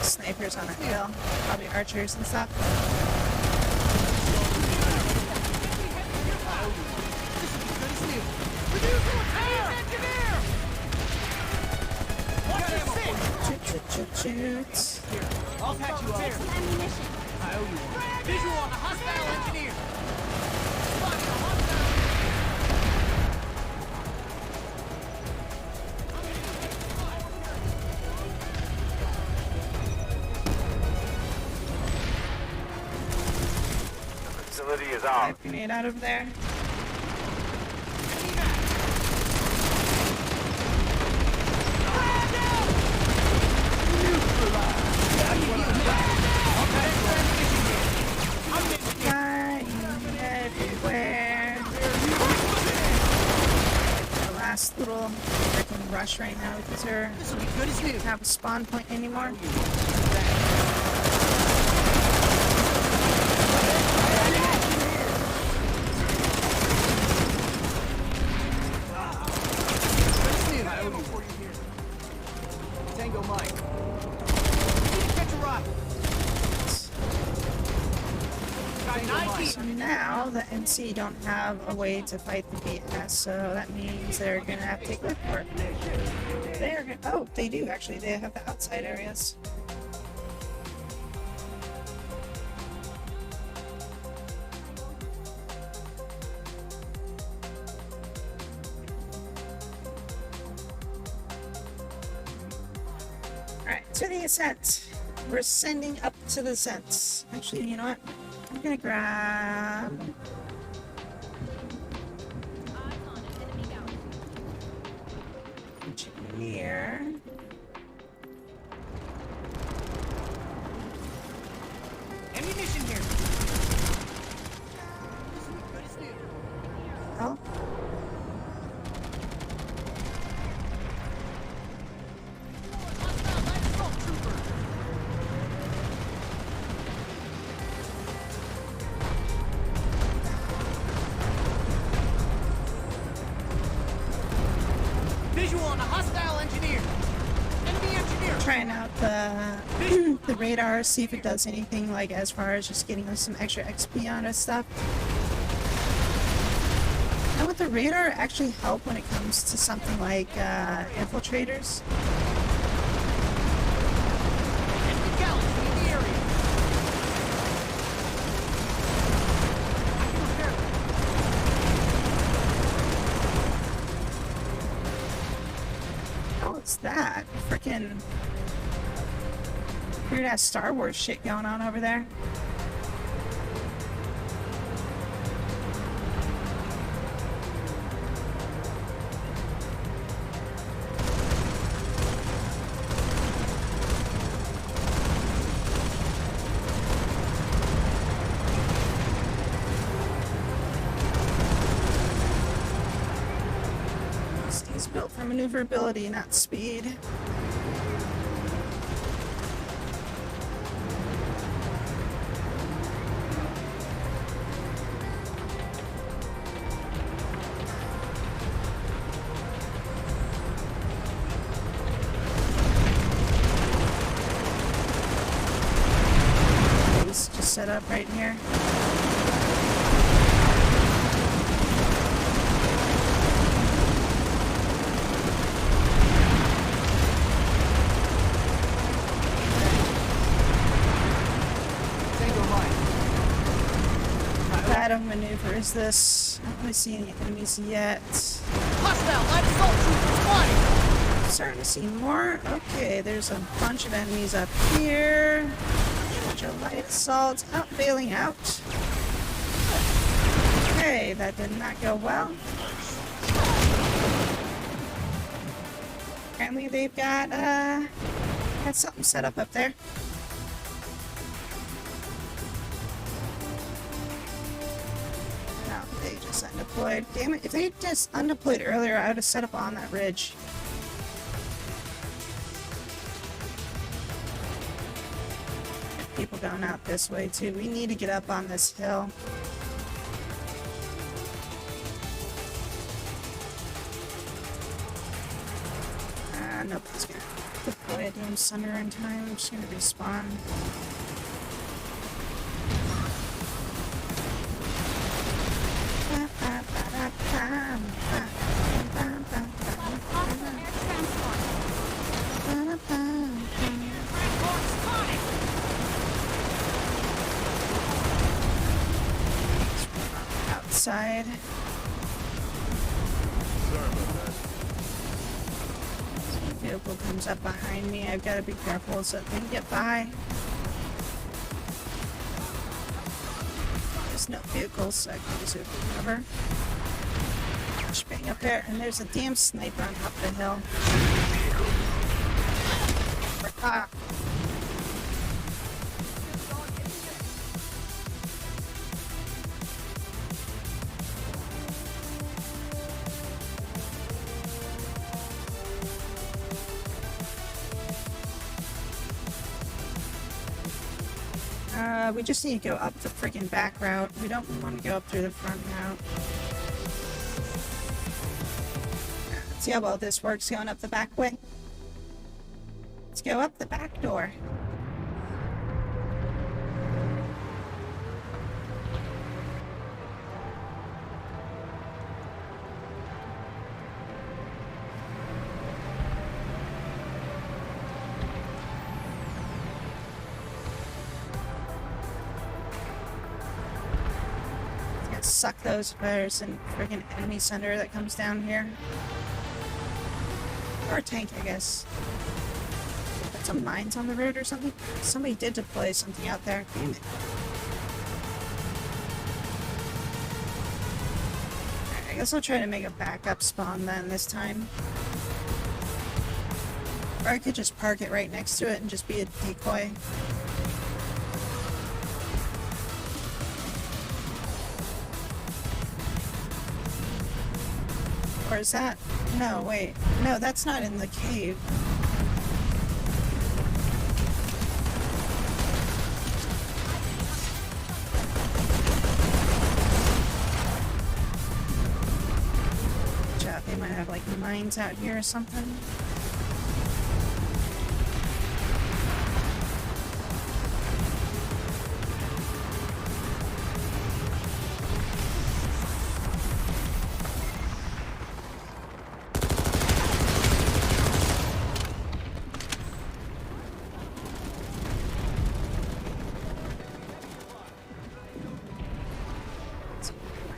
Snipers on a hill, probably archers and stuff. Shoot. I'll patch you up. Take some ammunition. I owe you one. Visual on the hostile engineer. The facility is ours. Grenade out of there. Flying everywhere. The last little freaking rush right now because her This will be good as new. don't have a spawn point anymore. Tango Mike. Catch a rocket. So now the NC don't have a way to fight the BS, so that means they're gonna have to take Lift Corp. They're gonna, oh, they do actually. They have the outside areas. To the ascent. We're ascending up to the ascent. Actually, you know what? I'm gonna grab. Engineer. Ammunition here. Oh. Visual on a hostile engineer. Enemy engineer. Trying out the the radar, see if it does anything like as far as just getting us some extra XP on it stuff. And with the radar actually help when it comes to something like infiltrators. Enemy galaxy in the area. I can repair them. What's that? Freaking weird ass Star Wars shit going on over there. This thing's built for maneuverability, not speed. Base just set up right here. Tango mine. How to maneuver is this? I don't really see any enemies yet. Hostile light assault trooper spotted. Starting to see more. Okay, there's a bunch of enemies up here. Bunch of light assaults. Oh, bailing out. Okay, that did not go well. Apparently they've got something set up there. No, they just undeployed. Damn it, if they just undeployed earlier, I would have set up on that ridge. People going out this way too. We need to get up on this hill. Nope, it's gonna deploy a damn sunder in time. I'm just gonna respawn. Hostile air transport. Transport spotted. Outside. Vehicle comes up behind me. I've got to be careful so they can get by. There's no vehicles, so I can just cover. Bang up there, and there's a damn sniper on top of the hill. Ah. We just need to go up the freaking back route. We don't want to go up through the front route. Let's see how well this works going up the back way. Let's go up the back door. Suck those if there's a freaking enemy center that comes down here. Or a tank, I guess. some mines on the road or something? Somebody did deploy something out there. Damn it. I guess I'll try to make a backup spawn then this time. Or I could just park it right next to it and just be a decoy. Or is that? No, wait. No, that's not in the cave. Watch out, they might have like mines out here or something.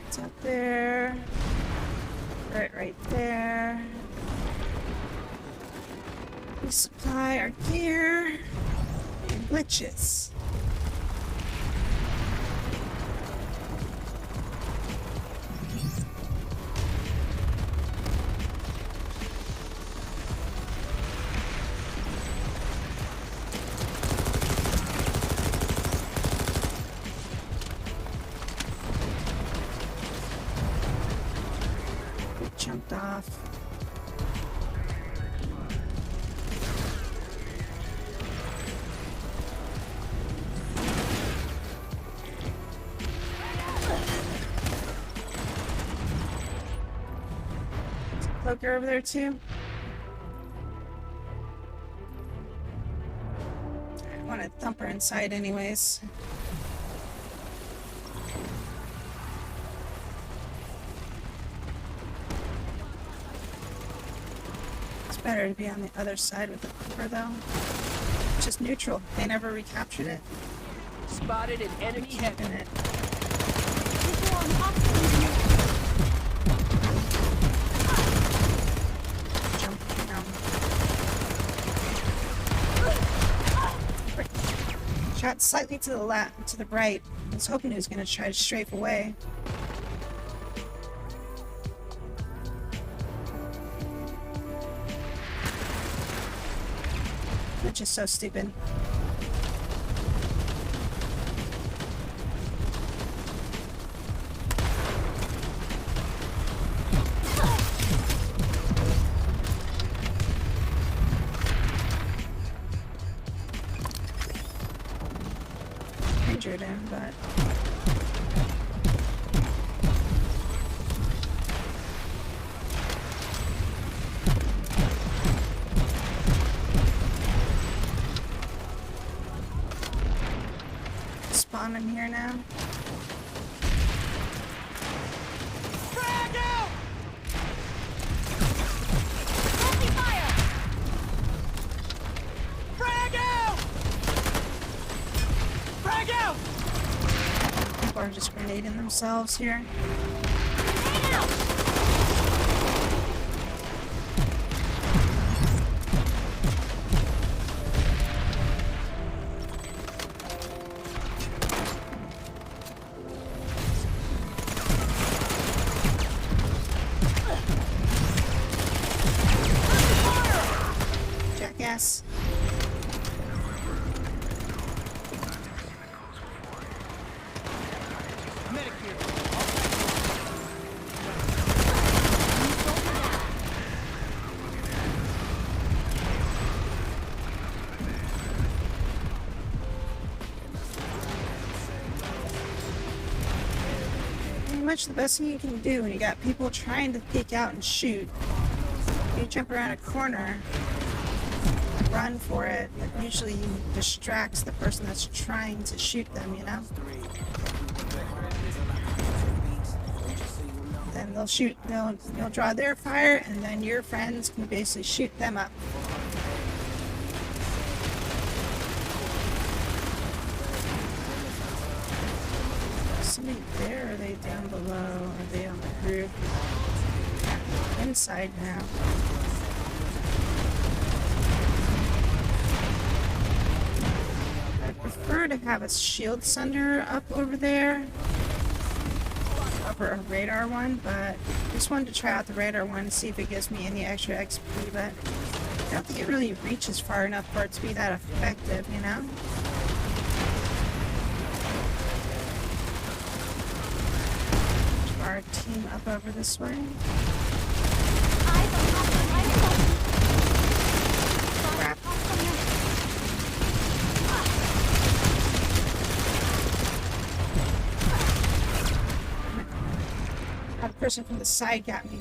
It's up there. Right there. We supply our gear and glitches. Jumped off. Is a cloaker over there too? I want a thumper inside anyways. Better to be on the other side with the thumper though. It's just neutral. They never recaptured it. Spotted an enemy heavy. In it. Jump down. Shot slightly to the left, to the right. I was hoping he was going to try to strafe away. Which is so stupid. Injured him, but spawn in here now. Frag out! Open fire! Frag out! Frag out! People are just grenading themselves here. Grenade out! Jackass. Medic here. Pretty much the best thing you can do when you got people trying to peek out and shoot. You jump around a corner, run for it. It usually distracts the person that's trying to shoot them, you know? Then they'll shoot, they'll draw their fire, and then your friends can basically shoot them up. Somebody there, or are they down below? Are they on the roof? Inside now. to have a shield sunder up over there. Over a radar one, but just wanted to try out the radar one to see if it gives me any extra XP, but I don't think it really reaches far enough for it to be that effective, you know? Our team up over this way. Crap. That person from the side got me.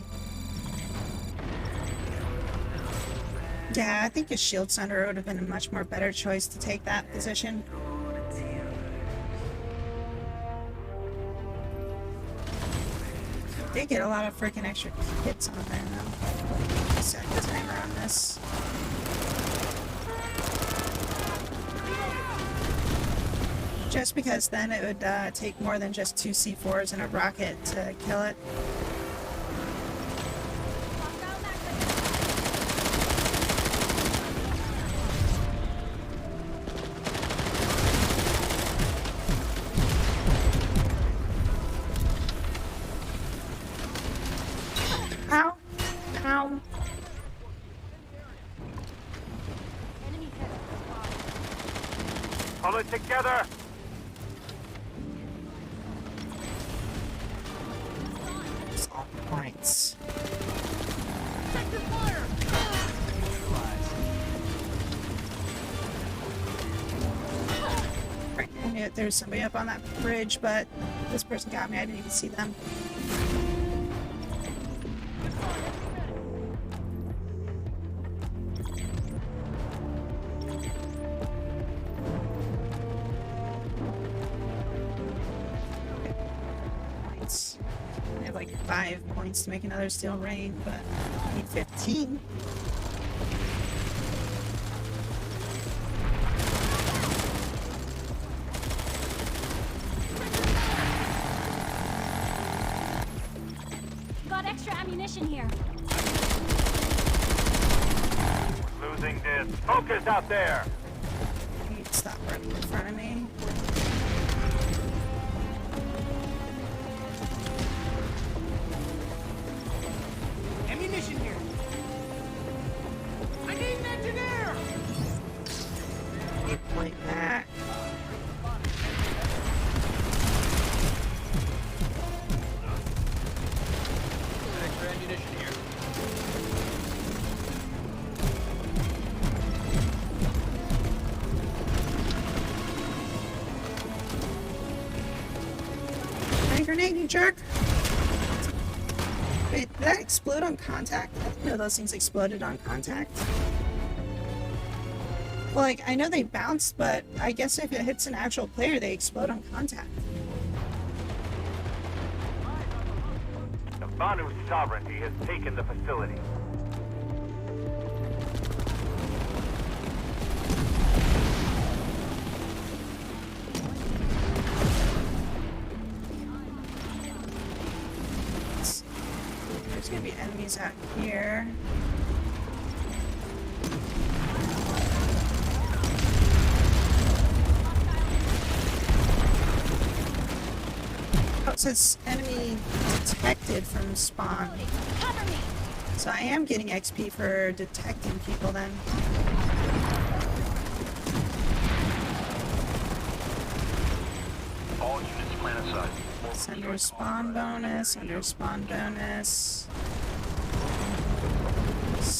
Yeah, I think a shield sunder would have been a much more better choice to take that position. They get a lot of freaking extra hits on there though. Set the timer on this. Just because then it would take more than just 2 C4s and a rocket to kill it. Ow! Ow! Pull it together! It's all points. Right, I knew there was somebody up on that bridge, but this person got me. I didn't even see them. Points. I have like 5 points to make another steel rain, but I need 15. Got extra ammunition here. Losing this. Focus out there! You need to stop running in front of me. Ammunition here. I need an engineer. Need point back. Extra ammunition here. Hand grenade, you jerk! Wait, did that explode on contact? I didn't know those things exploded on contact. Well, like, I know they bounce, but I guess if it hits an actual player, they explode on contact. The Banu sovereignty has taken the facility. There's gonna be enemies out here. Oh, it says enemy detected from spawn. Cover me. So I am getting XP for detecting people then. All units planetside. Under spawn bonus, under spawn bonus.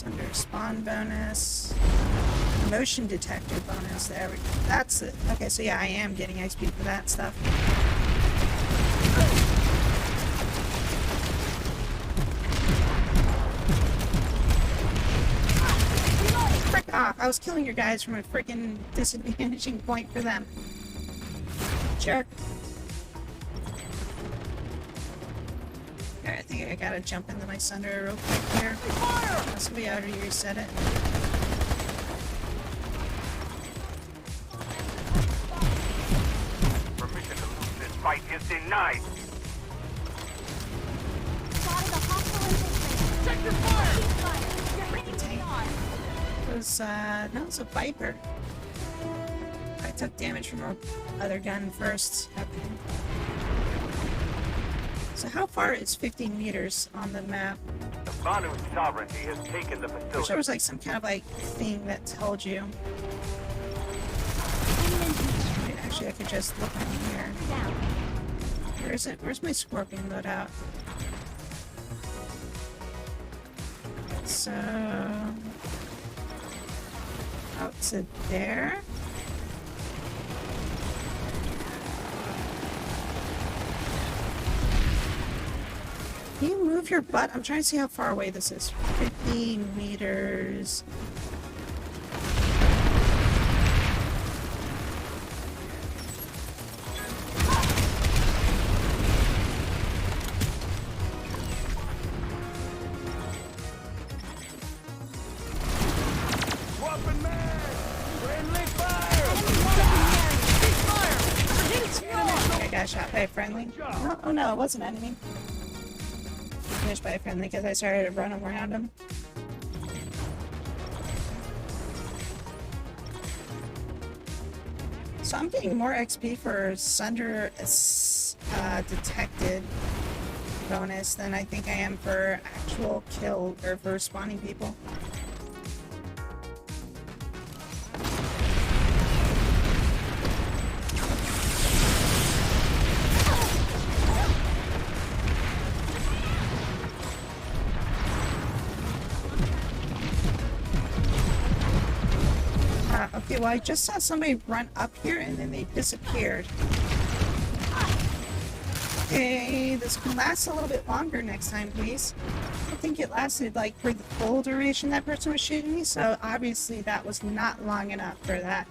Under spawn bonus. Motion detector bonus, there we go. That's it. Okay, so yeah, I am getting XP for that stuff. Frick off, I was killing your guys from a freaking disadvantaging point for them. Jerk. Alright, I think I gotta jump into my Sunder real quick here. Somebody already reset it. Permission to lose this fight is denied. Spotted a hostile infiltrator. Check your fire. You're hitting me hard. It was, no, it's a Viper. I took damage from our other gun first. Okay. So how far is 50 meters on the map? The Banu sovereignty has taken the I wish there facility. was like some kind of like thing that told you. Wait, actually, I could just look in here. Down. Where is it? Where's my scorpion loadout? So out to there. Can you move your butt? I'm trying to see how far away this is. 50 meters. Swapping mag! Friendly fire! I got shot by a friendly. Oh no, it wasn't an enemy. Finished by a friendly because I started running around him. So I'm getting more XP for Sunder detected bonus than I think I am for actual kill or for spawning people. Okay, well I just saw somebody run up here and then they disappeared. Okay, this can last a little bit longer next time, please. I think it lasted like for the full duration that person was shooting me, so obviously that was not long enough for that.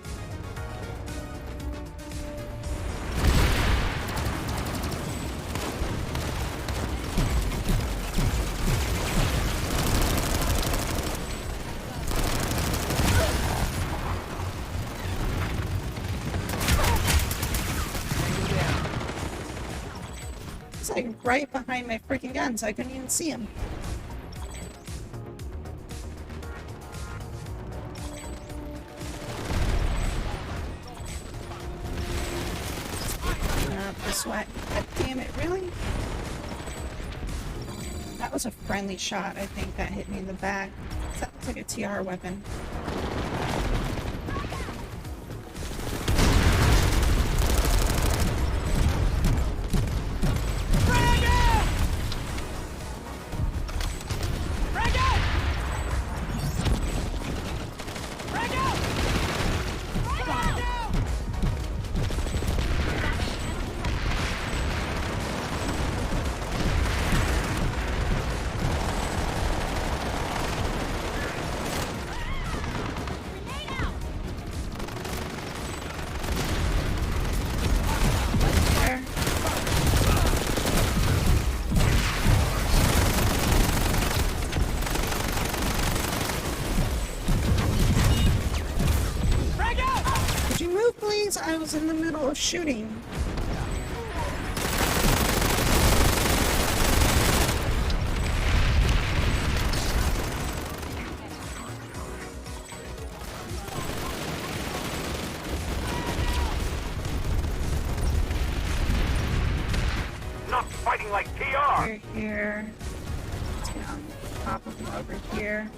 It's like right behind my freaking gun, so I couldn't even see him. This way. God damn it, really? That was a friendly shot, I think, that hit me in the back. That looks like a TR weapon. There. Could you move, please? I was in the middle of shooting. Not fighting like TR! Here, here. Down top of them over here.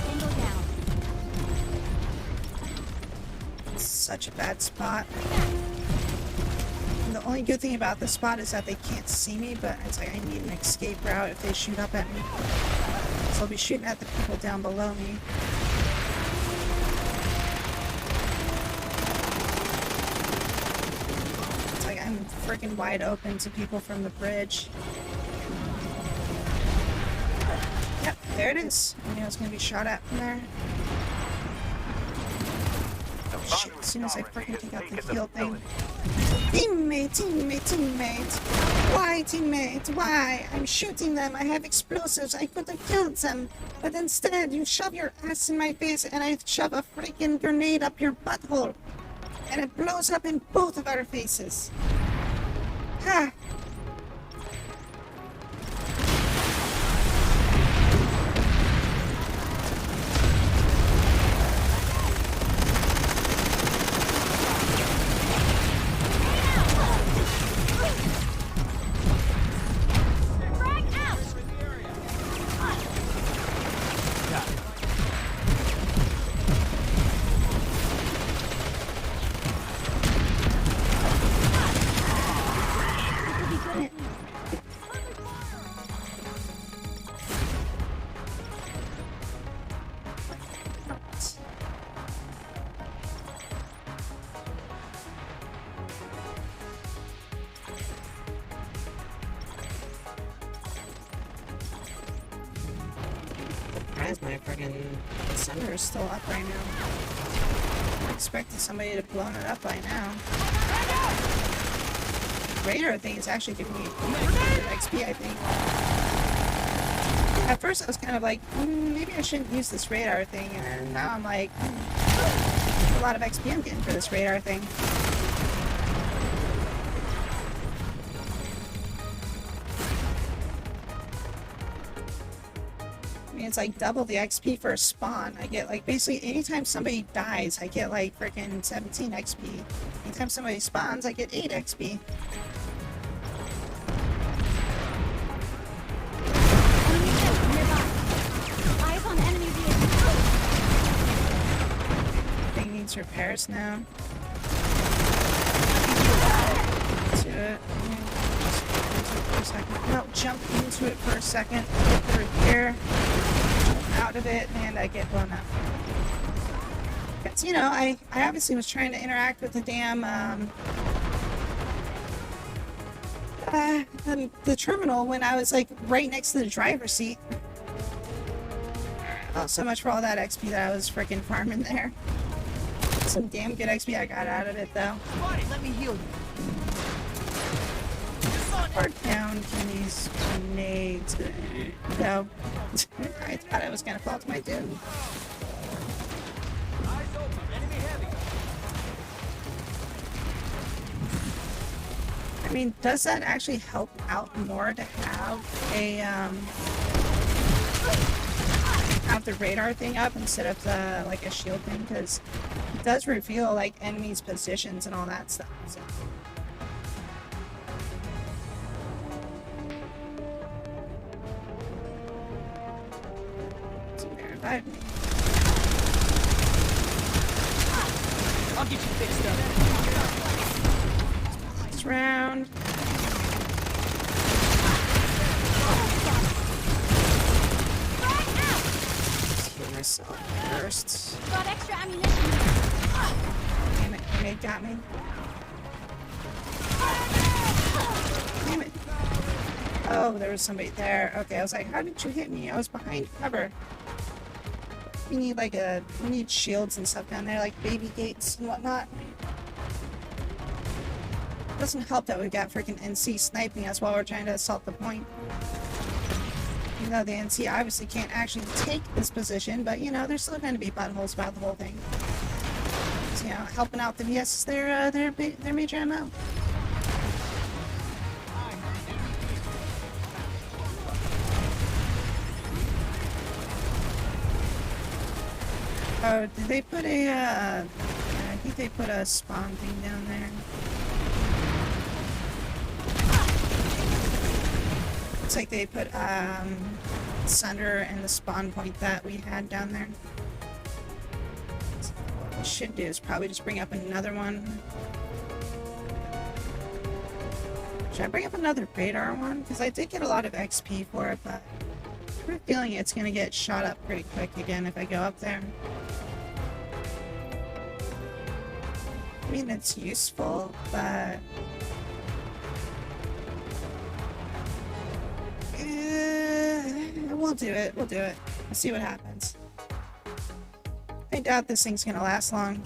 Tango down. Such a bad spot. And the only good thing about this spot is that they can't see me, but it's like I need an escape route if they shoot up at me. So I'll be shooting at the people down below me. It's like I'm freaking wide open to people from the bridge. Yep, there it is. I knew I was going to be shot at from there. The Shit, as soon as I freaking take out the heal thing. facility. Teammate! Why, teammate? Why? I'm shooting them. I have explosives. I could have killed them. But instead, you shove your ass in my face and I shove a freaking grenade up your butthole. And it blows up in both of our faces. Ha! Frag out! Why is my freaking sender still up right now? I expected somebody to blow it up by now. Radar thing is actually giving me XP, I think. At first I was kind of like, maybe I shouldn't use this radar thing, and now I'm like, a lot of XP I'm getting for this radar thing. I mean, it's like double the XP for a spawn. I get like basically anytime somebody dies, I get like freaking 17 XP. Anytime somebody spawns, I get 8 XP. Enemy vehicle nearby. Eyes on enemy vehicle. Thing needs repairs now. To it. For a second. No, jump into it for a second. Get the repair. Out of it, and I get blown up. Because, you know, I obviously was trying to interact with the damn, the terminal when I was, like, right next to the driver's seat. Oh, so much for all that XP that I was freaking farming there. Some damn good XP I got out of it, though. Buddy, let me heal you. Or down can these grenades go. I thought I was gonna fall to my doom. Eyes open. Enemy heavy. I mean, does that actually help out more to have a have the radar thing up instead of the like a shield thing? Because it does reveal like enemies' positions and all that stuff. So. Revive me. I'll get you fixed up. This round. Let's heal myself first. Got extra ammunition. Damn it, grenade got me. Damn it. Oh, there was somebody there. Okay, I was like, how did you hit me? I was behind cover. We need we need shields and stuff down there, like baby gates and whatnot. Doesn't help that we've got freaking NC sniping us while we're trying to assault the point. Even though the NC obviously can't actually take this position, but you know, there's still going to be buttholes about the whole thing. So, you know, helping out the VS is their major MO. Oh, did they put a, I think they put a spawn thing down there. Looks like they put, Sunder and the spawn point that we had down there. So what we should do is probably just bring up another one. Should I bring up another radar one? Because I did get a lot of XP for it, but I have a feeling it's going to get shot up pretty quick again if I go up there. I mean, it's useful, but... we'll do it. We'll see what happens. I doubt this thing's gonna last long.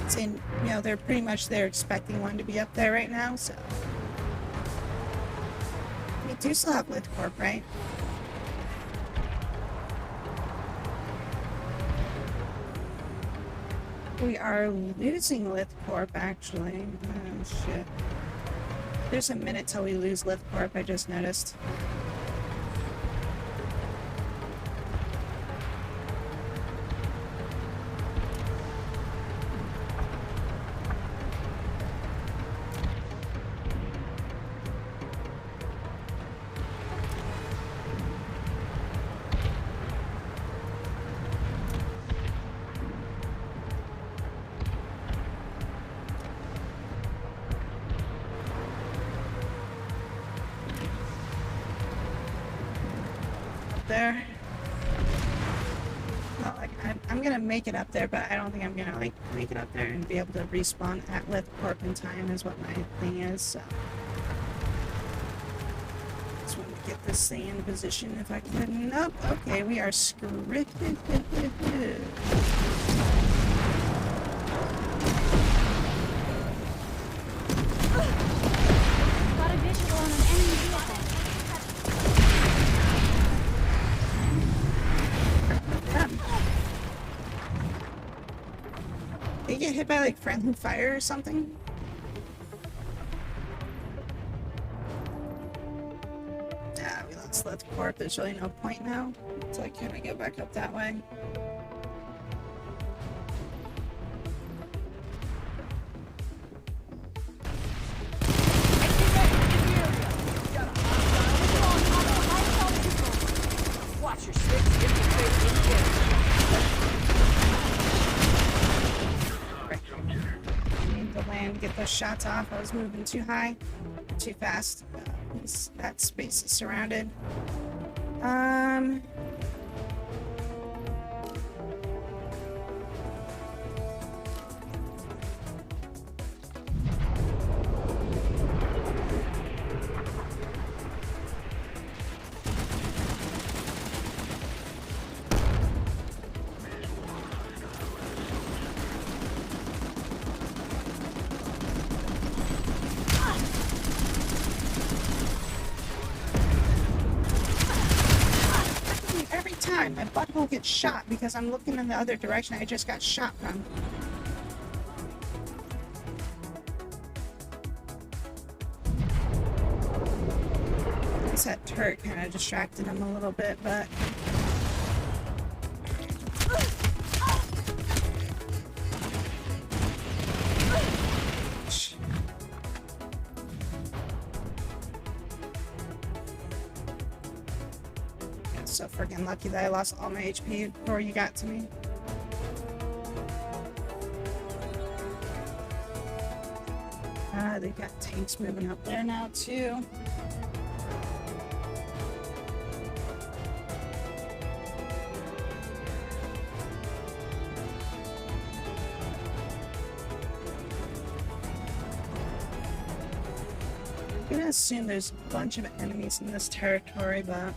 saying, you know, they're pretty much they're expecting one to be up there right now, so. We do still have LithCorp, right? We are losing LithCorp, actually. Oh, shit. There's a minute till we lose LithCorp, I just noticed. There. Well, like, I'm gonna make it up there, but I don't think I'm gonna like make it up there and be able to respawn at LithCorp in time is what my thing is, so. Just want to get this thing in position if I could. Nope. Okay, we are scripted. Got a visual on an enemy vehicle. They get hit by like friendly fire or something? Yeah, we lost LithCorp. There's really no point now. So I can't go back up that way. Watch your six. Get your face in the air. I need to land, get those shots off. I was moving too high, too fast. That space is surrounded. Every time my butthole gets shot because I'm looking in the other direction I just got shot from. I guess that turret kind of distracted him a little bit, but so freaking lucky that I lost all my HP before you got to me. They've got tanks moving up there now too. I'm gonna assume there's a bunch of enemies in this territory, but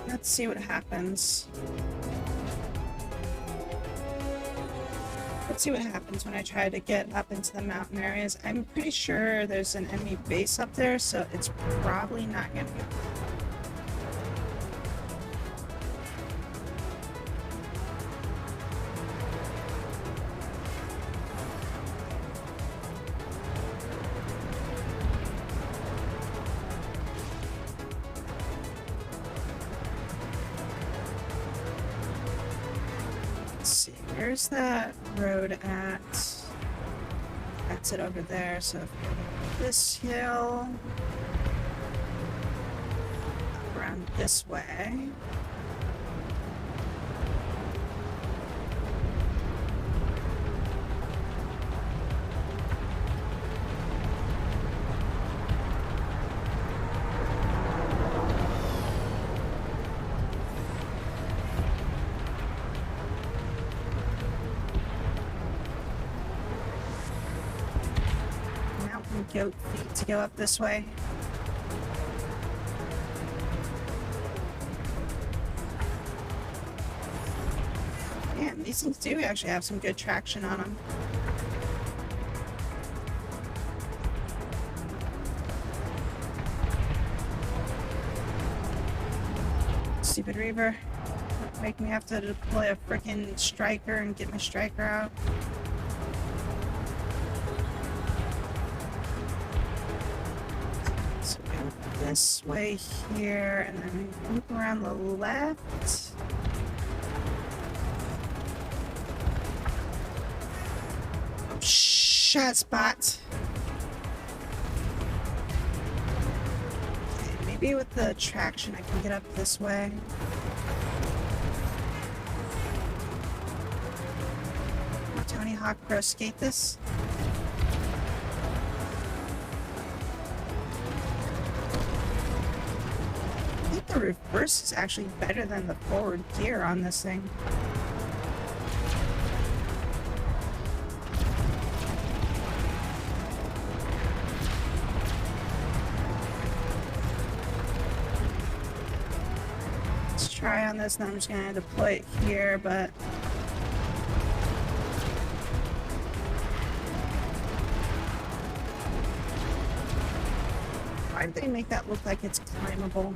let's see what happens. Let's see what happens when I try to get up into the mountain areas. I'm pretty sure there's an enemy base up there, so it's probably not gonna be. Where's that road at? That's it over there. So if we go up this hill, around this way. Goat feet to go up this way. Man, these things do actually have some good traction on them. Stupid Reaver. Make me have to deploy a freaking striker and get my striker out. So we go this way here, and then we loop around the left. Oh, shot spot. Okay, maybe with the traction I can get up this way. Tony Hawk Pro Skate this. I think the reverse is actually better than the forward gear on this thing. Let's try on this, now I'm just gonna deploy it here, but why did they make that look like it's climbable?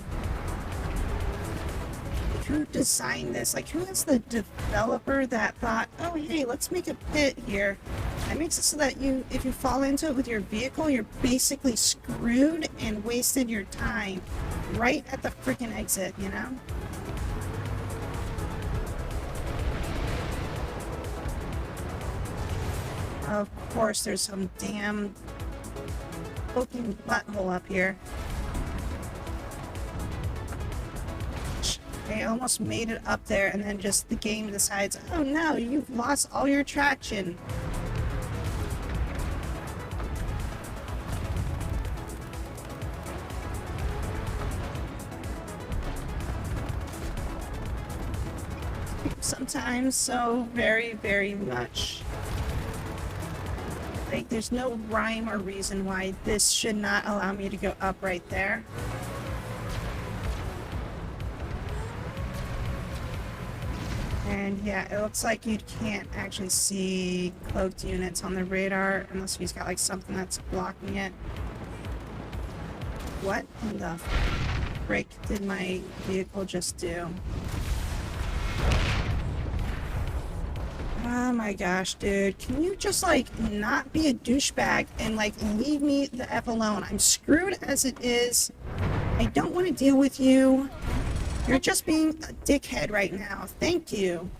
Like, who designed this? Like, who is the developer that thought, oh hey, let's make a pit here. That makes it so that if you fall into it with your vehicle, you're basically screwed and wasted your time right at the freaking exit, you know? Of course, there's some damn poking butthole up here. I almost made it up there, and then just the game decides, oh no, you've lost all your traction. Sometimes so very, very much. Like, there's no rhyme or reason why this should not allow me to go up right there. And yeah, it looks like you can't actually see cloaked units on the radar unless he's got like something that's blocking it. What in the frick did my vehicle just do? Oh my gosh, dude. Can you just, like, not be a douchebag and, like, leave me the F alone? I'm screwed as it is. I don't want to deal with you. You're just being a dickhead right now. Thank you.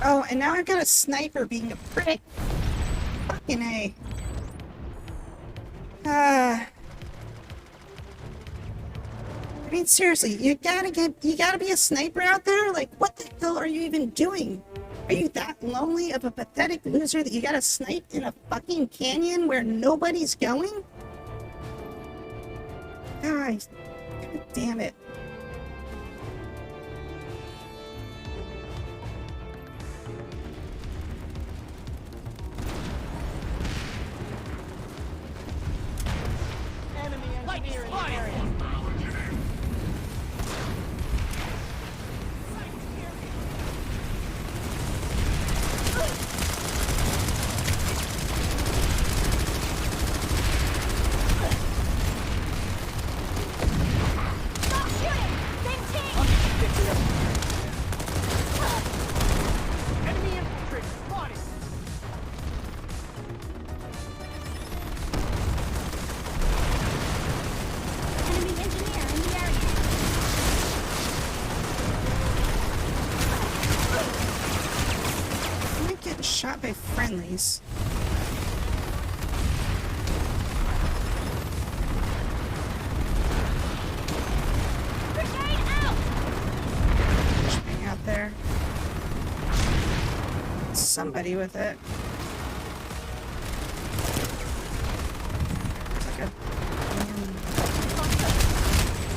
Oh, and now I've got a sniper being a prick. Fucking A. I mean, seriously, you gotta be a sniper out there? Like, what the hell are you even doing? Are you that lonely of a pathetic loser that you gotta snipe in a fucking canyon where nobody's going? Guys, God damn it. Shot by friendlies. Grenade out! Hang out there. Somebody with it. It's like a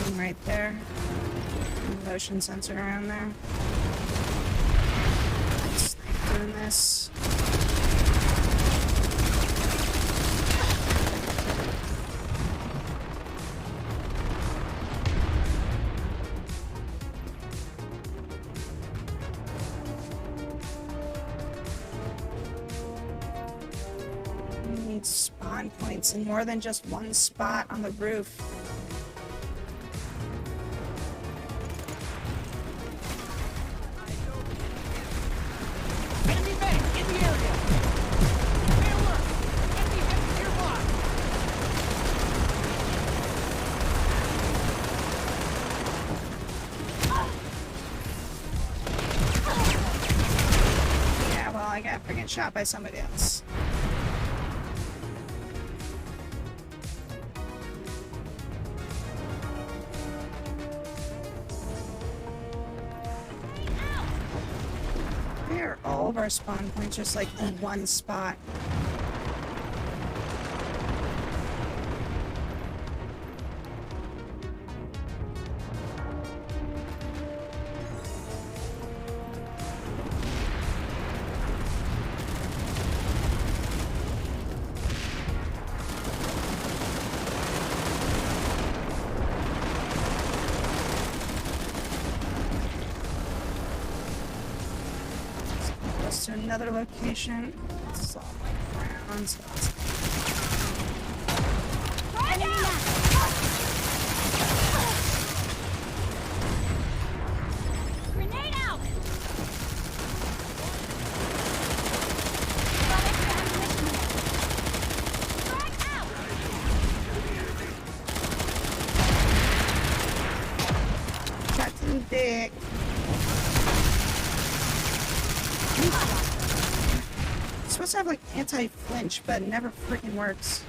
thing right there. Motion sensor around there. Doing this. missing spawn points in more than just one spot on the roof. Enemy medic in the area! Stay alert! Enemy heavy nearby! Yeah, well, I got freaking shot by somebody else. Why are all of our spawn points just like in one spot? Goes to another location. This is all like rounds. So it's Grenade out! Frag out! Captain Dick. It's supposed to have like anti-flinch, but it never freaking works.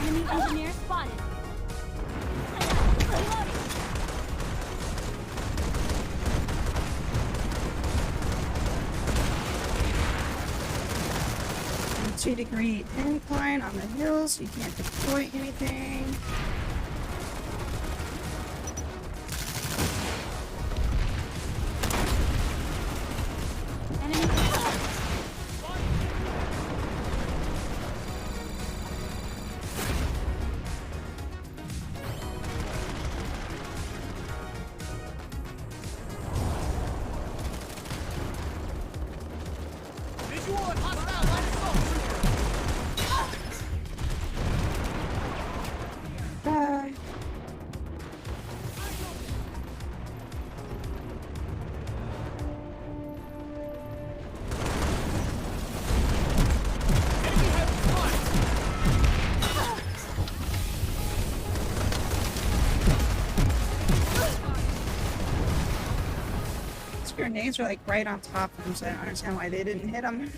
Enemy engineer spotted. Reloading. 2-degree incline on the hills. You can't deploy anything. Enemy Visual and hostile light assault cruiser! Bye. Enemy heavy flying! These grenades are like right on top of them, so I don't understand why they didn't hit them.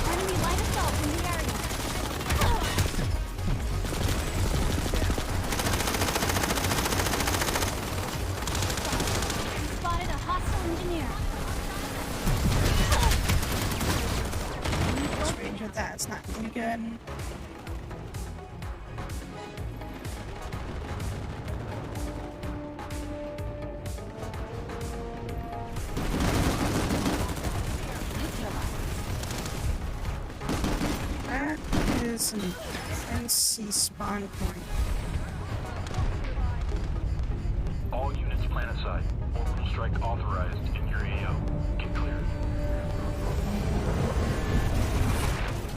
enemy light assault in the area. Spotted a hostile engineer. Close range with that, it's not really good. That is an NC spawn point. PLANETSIDE. Orbital strike authorized in your AO. Get cleared.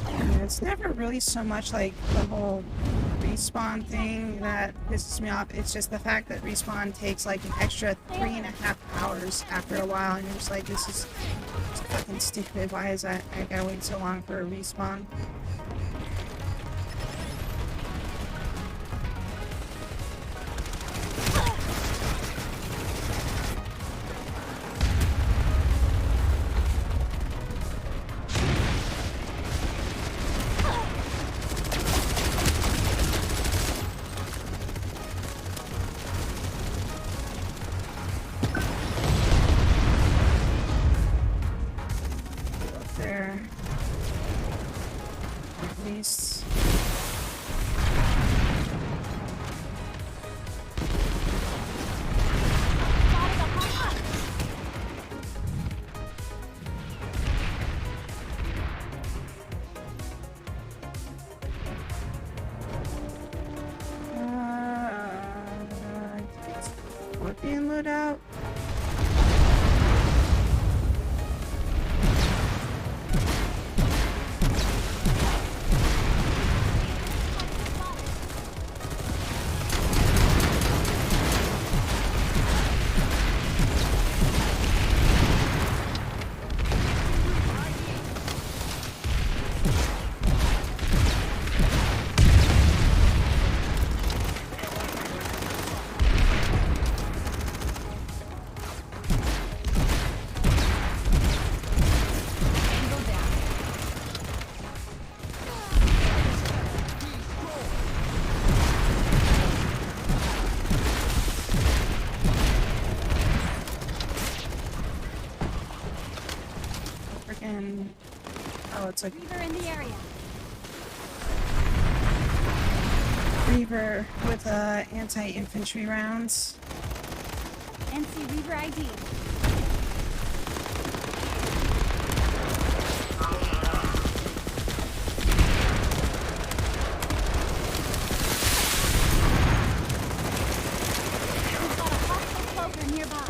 And it's never really so much like the whole respawn thing that pisses me off. It's just the fact that respawn takes like an extra 3.5 hours after a while, and you're just like, this is fucking stupid. Why is that? I gotta wait so long for a respawn. There. At least. Scorpion loadout. Freaking. Oh, it's like Reaver in the area. Reaver with anti-infantry rounds. NC Reaver ID. We've got a hostile cloaker nearby.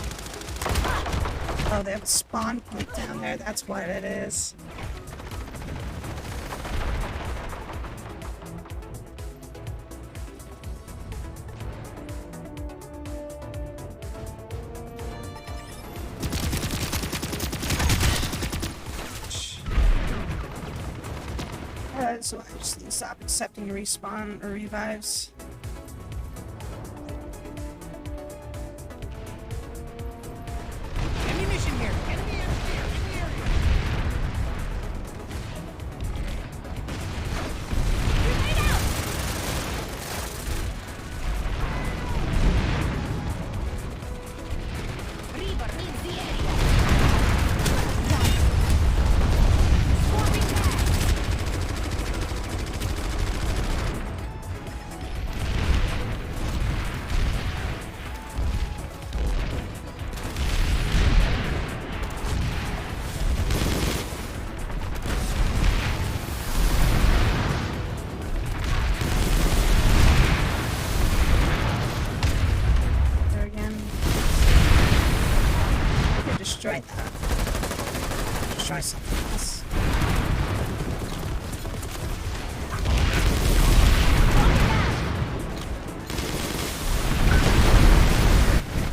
Oh, they have a spawn point down there. That's what it is. So I just need to stop accepting respawn or revives. Ammunition here. Enemy engineer in the area. Grenade out! Reaver leaves the area. Swarming back. There again. We could destroy that. Destroy something else.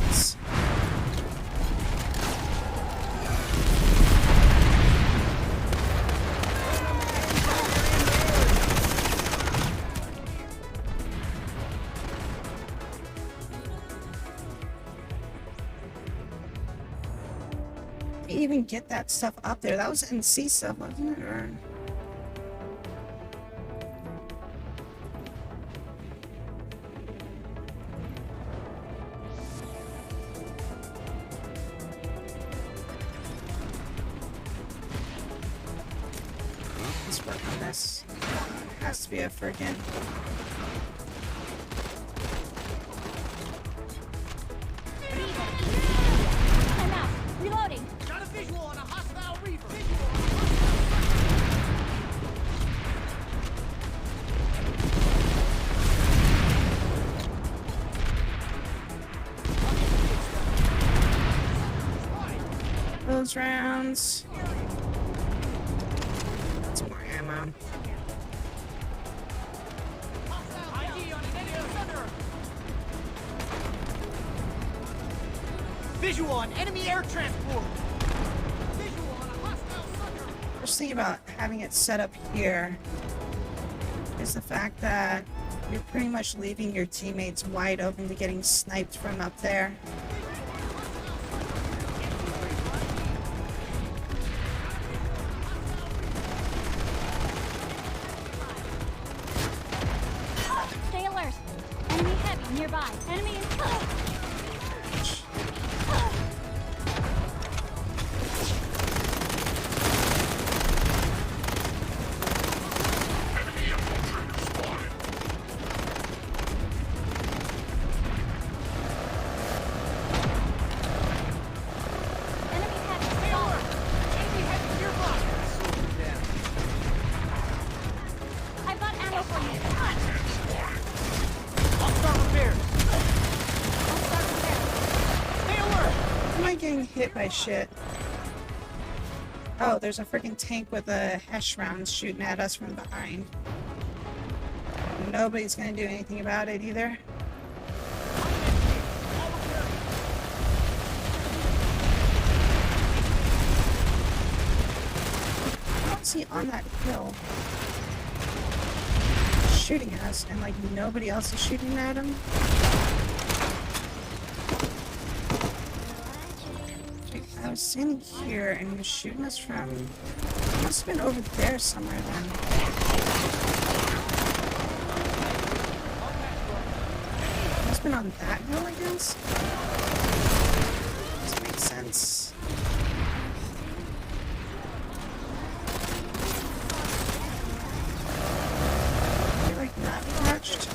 Yes. Even get that stuff up there. That was NC stuff, wasn't it? Or... Let's work on this. It has to be a friggin'. I'm out. Reloading. Got a visual on a hostile Reaver. those rounds. That's more ammo. ID on enemy center. Visual on enemy air transport. Visual on a hostile sucker. First thing about having it set up here is the fact that you're pretty much leaving your teammates wide open to getting sniped from up there. Stay alert. Enemy heavy nearby. Enemy in. Enemy heavy spotted. Enemy heavy nearby. Slow them down. I've got ammo for you. I'll start repairs. I'll start repairs. Stay alert. Am I getting hit by shit? Oh, there's a freaking tank with a HESH rounds shooting at us from behind. Nobody's gonna do anything about it either. How is he on that hill? Shooting at us, and like nobody else is shooting at him? I was standing here and he was shooting us from. He must have been over there somewhere then. Must have been on that hill, I guess. Doesn't make sense. You're like not touched.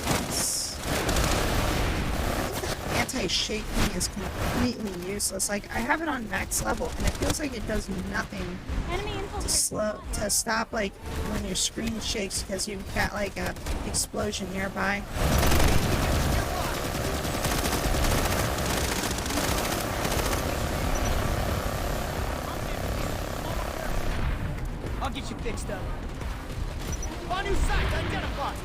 Anti-shake thing is completely useless. Like I have it on max level and it feels like it does nothing Enemy to infiltrated. stop like when your screen shakes because you've got like a explosion nearby. I'll get you fixed up. Banu site identified.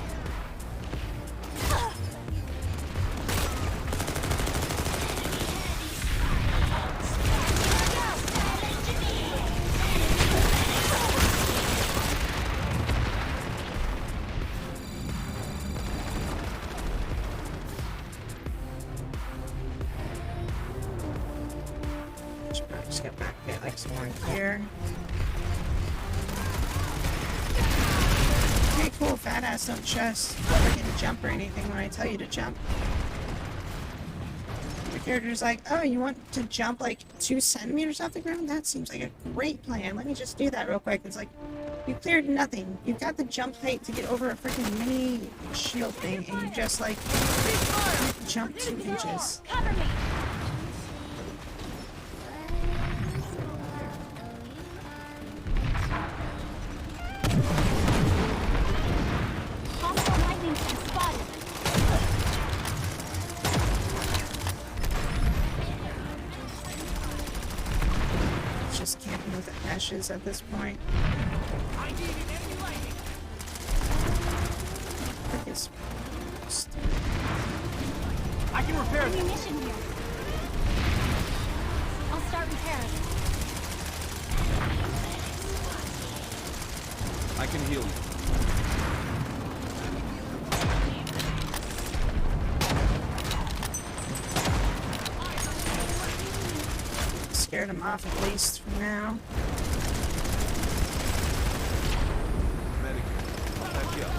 Should probably just get back there like somewhere here. Okay, cool. Fat ass don't just freaking jump or anything when I tell you to jump. The character's like, oh, you want to jump like 2 centimeters off the ground? That seems like a great plan. Let me just do that real quick. It's like, you cleared nothing. You've got the jump height to get over a freaking mini shield thing, and you just like jump 2 inches. Cover me. Hostile lightning tank spotted. Just camping with the ashes at this point. I need an enemy lightning. Frick is- I can repair this. Ammunition here. I'll start repairs. I can heal you. Scared him off at least for now. Medic, I'll patch you up.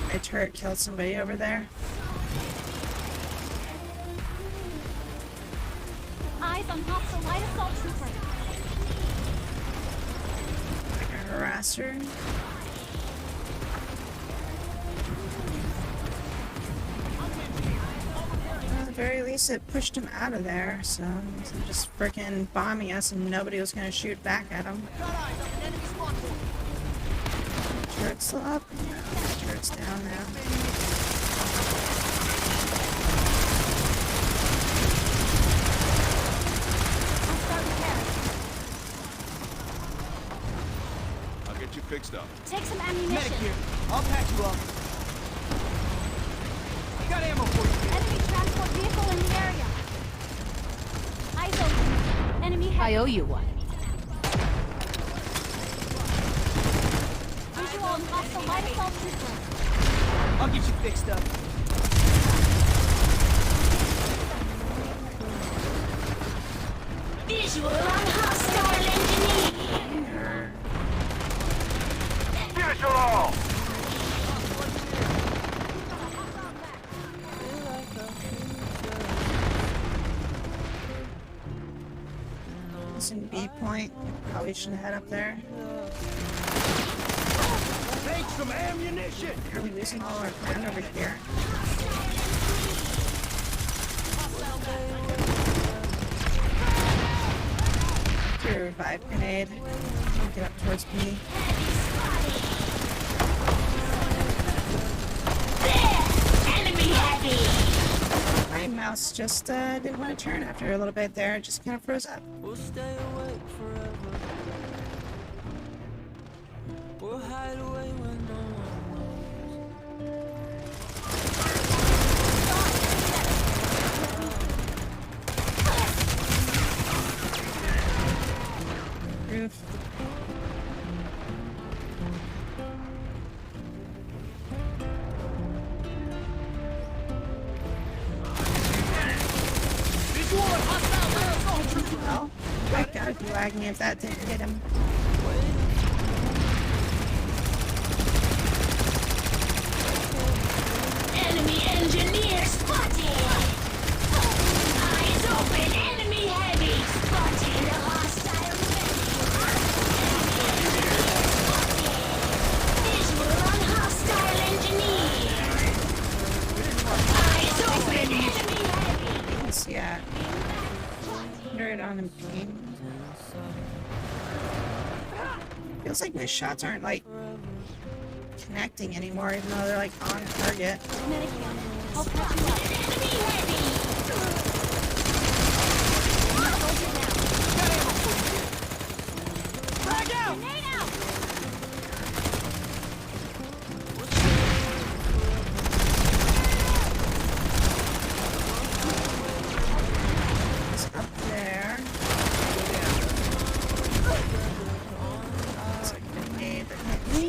My turret killed somebody over there. Eyes on hostile light assault trooper. Like a harasser. At the very least, it pushed him out of there, so he's just freaking bombing us and nobody was gonna shoot back at him. Got eyes on an enemy spawn point. Turret's still up? No, turret's down now. I'll start repairs. I'll get you fixed up. Take some Medic ammunition. here. I'll patch you up. Got ammo for you. Enemy transport vehicle in the area. Eyes open. Enemy heavy. I owe you one. Visual on hostile light assault trooper. I'll get you fixed up. Visual on hostile engineer. Visual! Losing B point. Probably shouldn't head up there. Take some ammunition! We're losing all our ground over here. Do a revive grenade. Get up towards B. Enemy heavy. My mouse just didn't want to turn after a little bit there. It just kind of froze up. We'll stay awake forever. We'll hide away when no one knows. Roof. Visual on hostile light assault trooper. Well, I gotta be lagging if that didn't hit him. Enemy engineer spotted. Eyes open. Enemy heavy spotted. Hostile visual on hostile engineer. Eyes open. Enemy heavy. Let's see at. Right on him. Feels like my shots aren't like connecting anymore, even though they're like on target. Medic here. I'll patch you up. Enemy heavy. Soldier down. Got ammo for you. Frag out! Grenade out. It's up there. It's a grenade that hit me.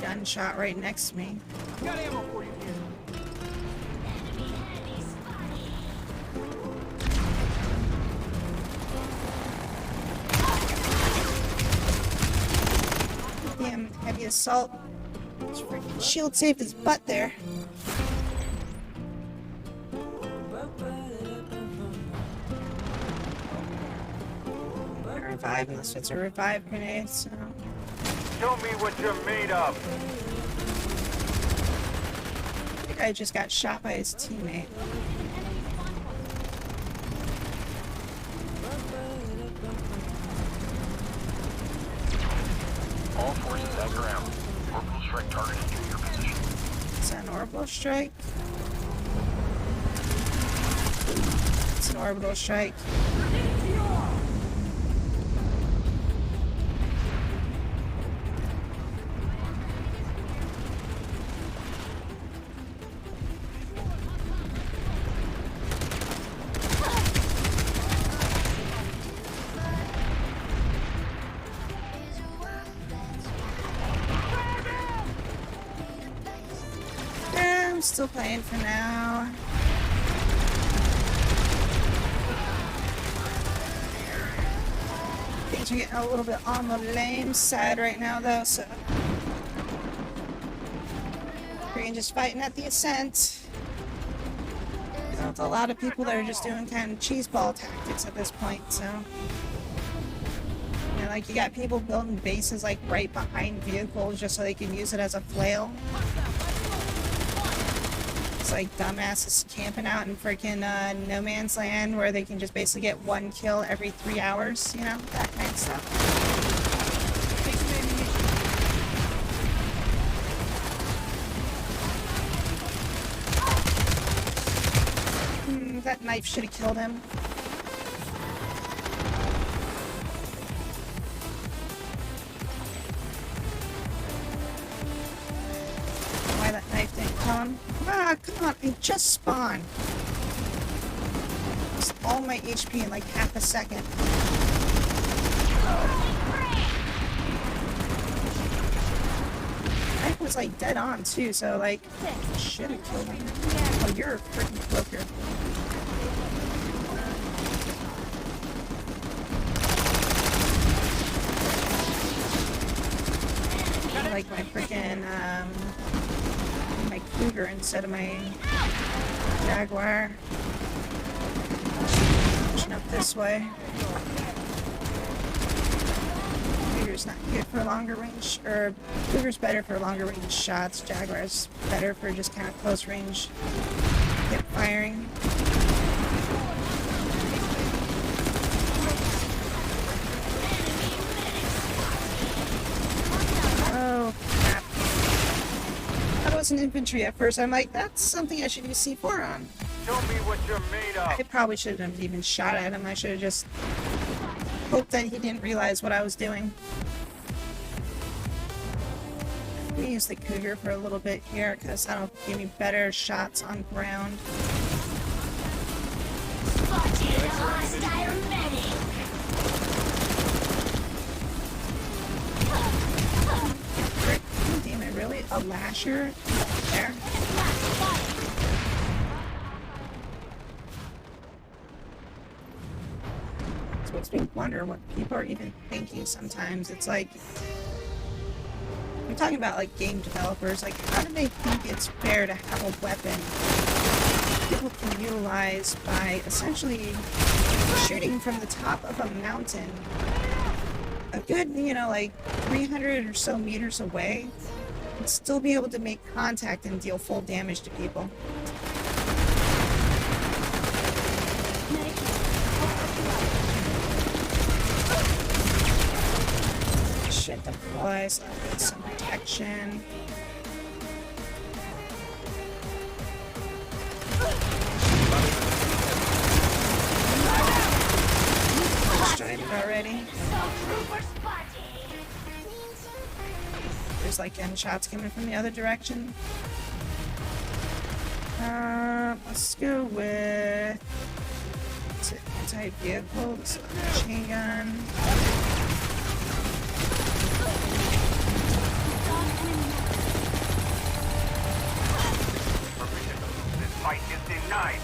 Gunshot right next to me. Got ammo for you here. Damn, heavy assault. His freaking shield saved his butt there. I revive unless it's a revive grenade, so. Show me what you're made of. The guy just got shot by his teammate. All forces at ground. Orbital strike targeted to your position. Is that an orbital strike? It's an orbital strike. Yeah, I'm still playing for now. Things are getting a little bit on the lame side right now, though, so. Green just fighting at the ascent. You know, with a lot of people that are just doing kind of cheeseball tactics at this point, so. You know, like you got people building bases like right behind vehicles just so they can use it as a flail. these like dumbasses camping out in freaking no man's land where they can just basically get one kill every 3 hours, you know, that kind of stuff. Take some ammunition. That knife should have killed him. Why that knife didn't kill him? Ah, come on, I just spawned. Lost all my HP in like half a second. Knife was like dead on too, so like should have killed me. Oh, you're a freaking cloaker. I like my freaking my cougar instead of my jaguar. Pushing up this way. Cougar's not good for longer range, or cougar's better for longer range shots. Jaguar's better for just kind of close range hip firing. Oh crap. That wasn't infantry at first. I'm like, that's something I should use C4 on. Show me what you're made of. I probably shouldn't have even shot at him. I should have just hoped that he didn't realize what I was doing. Let me use the cougar for a little bit here because that'll give me better shots on ground. Damn it, really? A lasher? There. It makes me wonder what people are even thinking sometimes. It's like, I'm talking about like game developers, like how do they think it's fair to have a weapon people can utilize by essentially shooting from the top of a mountain a good, you know, like 300 or so meters away and still be able to make contact and deal full damage to people? Shit deploys, I'll get some protection. Destroyed it already. There's like gunshots coming from the other direction. Let's go with anti-vehicle, machine gun. This fight is denied.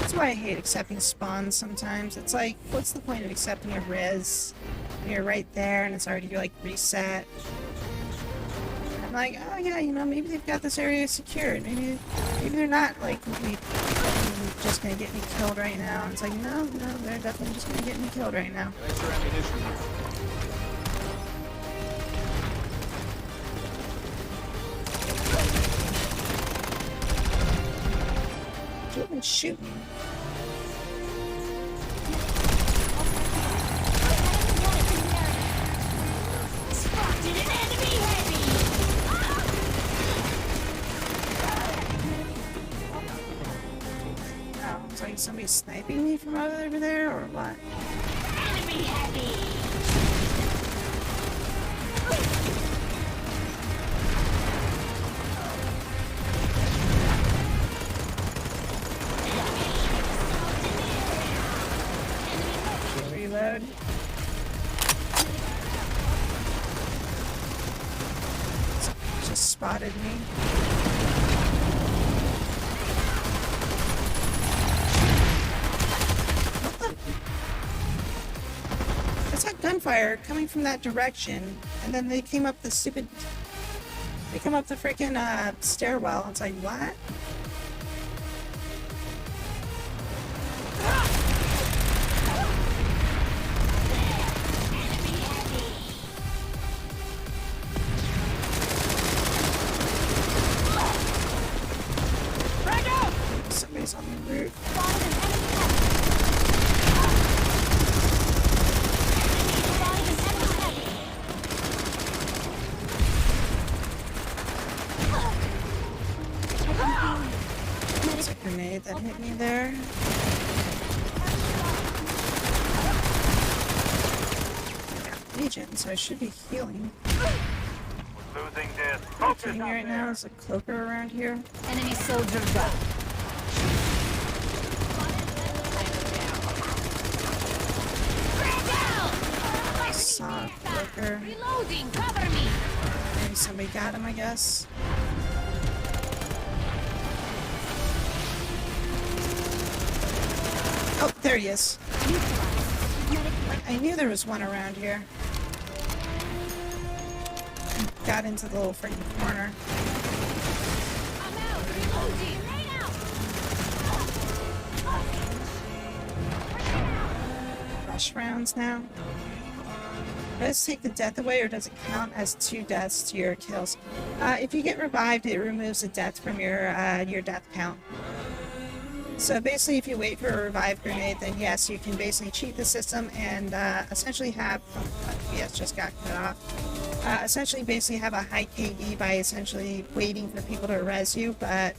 That's why I hate accepting spawns sometimes. It's like, what's the point of accepting a res when you're right there and it's already like reset? I'm like, oh yeah, you know, maybe they've got this area secured. Maybe they're not like completely just gonna get me killed right now. It's like, no, they're definitely just gonna get me killed right now. Extra ammunition here. You even shoot me. Oh, it's like somebody's sniping me from over there, or what? Enemy heavy! Reload. Just spotted me. What the? It's like gunfire coming from that direction, and then they came up the stupid. They come up the freaking stairwell. It's like, what? there. Yeah, Legion, so I should be healing. We're losing this. What I'm Focus doing out right now there. is a cloaker around here. Enemy soldier down. Saw a cloaker. Reloading, cover me. Maybe somebody got him, I guess. Oh, there he is. I knew there was one around here. Got into the little freaking corner. I'm out. Reloading. Rush rounds now. Does it take the death away, or does it count as 2 deaths to your kills? If you get revived, it removes a death from your death count. So basically, if you wait for a revive grenade, then yes, you can basically cheat the system and essentially have... Yes, just got cut off. Essentially, basically have a high KD by essentially waiting for people to res you, but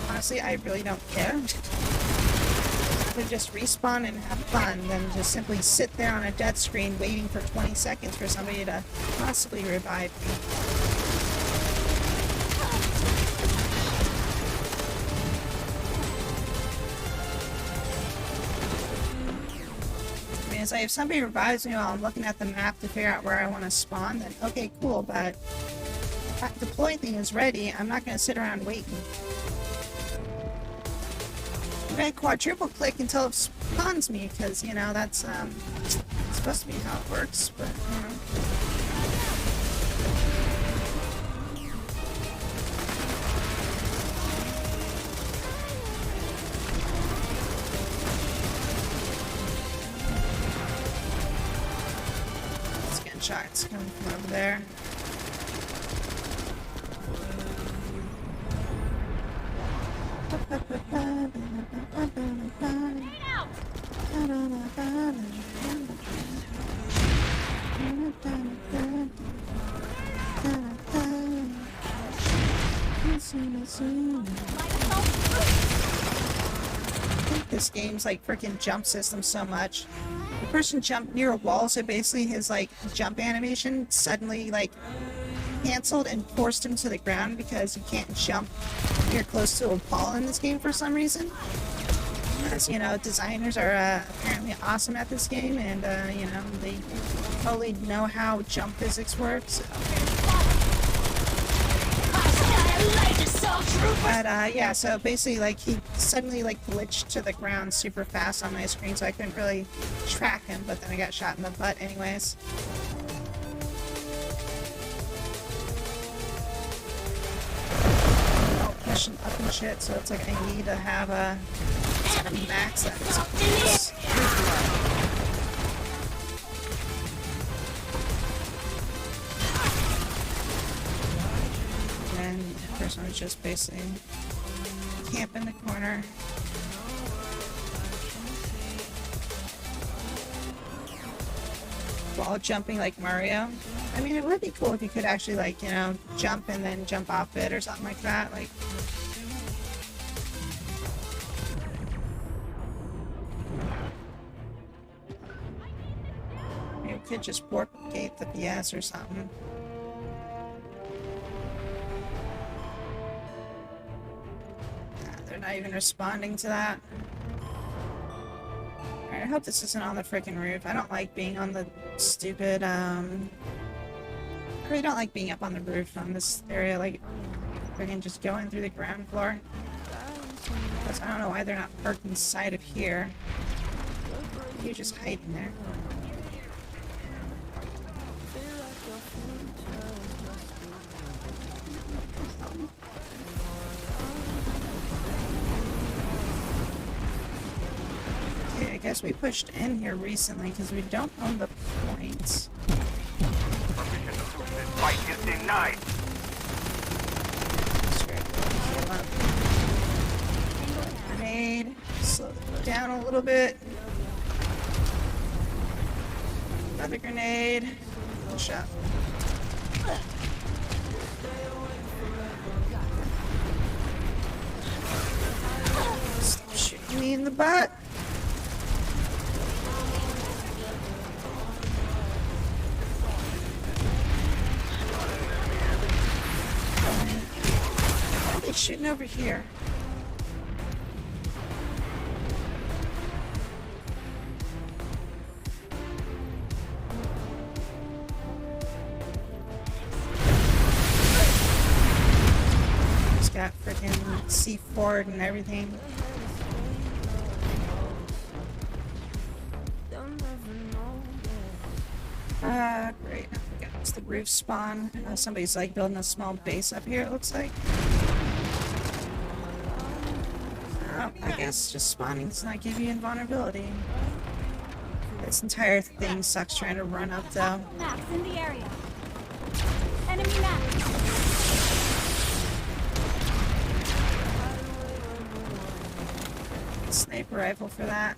honestly, I really don't care. To just respawn and have fun than just simply sit there on a death screen waiting for 20 seconds for somebody to possibly revive me. I mean, it's like if somebody revives me while I'm looking at the map to figure out where I want to spawn, then okay, cool, but if that deploy thing is ready, I'm not going to sit around waiting. I'm gonna quadruple click until it spawns me, because, you know, that's supposed to be how it works, but, you know. It's getting shots coming from over there. This game's like freaking jump system so much. The person jumped near a wall, so basically his like jump animation suddenly like canceled and forced him to the ground because you can't jump near close to a wall in this game for some reason. As you know, designers are apparently awesome at this game, and you know, they totally know how jump physics works. But yeah, so basically, like, he suddenly like glitched to the ground super fast on my screen, so I couldn't really track him. But then I got shot in the butt, anyways. Oh, pushing up and shit. So it's like I need to have a max that is. And the person was just basically camp in the corner. While jumping like Mario. I mean, it would be cool if you could actually, like, you know, jump and then jump off it or something like that. Like, you could just warp gate the PS or something. They're not even responding to that. Alright, I hope this isn't on the freaking roof. I don't like being on the stupid, I really don't like being up on the roof on this area, like, freaking just going through the ground floor. Because I don't know why they're not parked inside of here. You're just hiding there. Okay, I guess we pushed in here recently because we don't own the points. Permission to lose this fight is denied. Heal up. Grenade. Slow it down a little bit. Another grenade. Good shot. Stop shooting in the butt. Why are they shooting over here? He's got freaking C4 and everything. Great. Okay, it's the roof spawn. Somebody's like building a small base up here, it looks like. Oh, I guess just spawning does not give you invulnerability. This entire thing sucks trying to run up though. Max in the area. Enemy Max. Sniper rifle for that.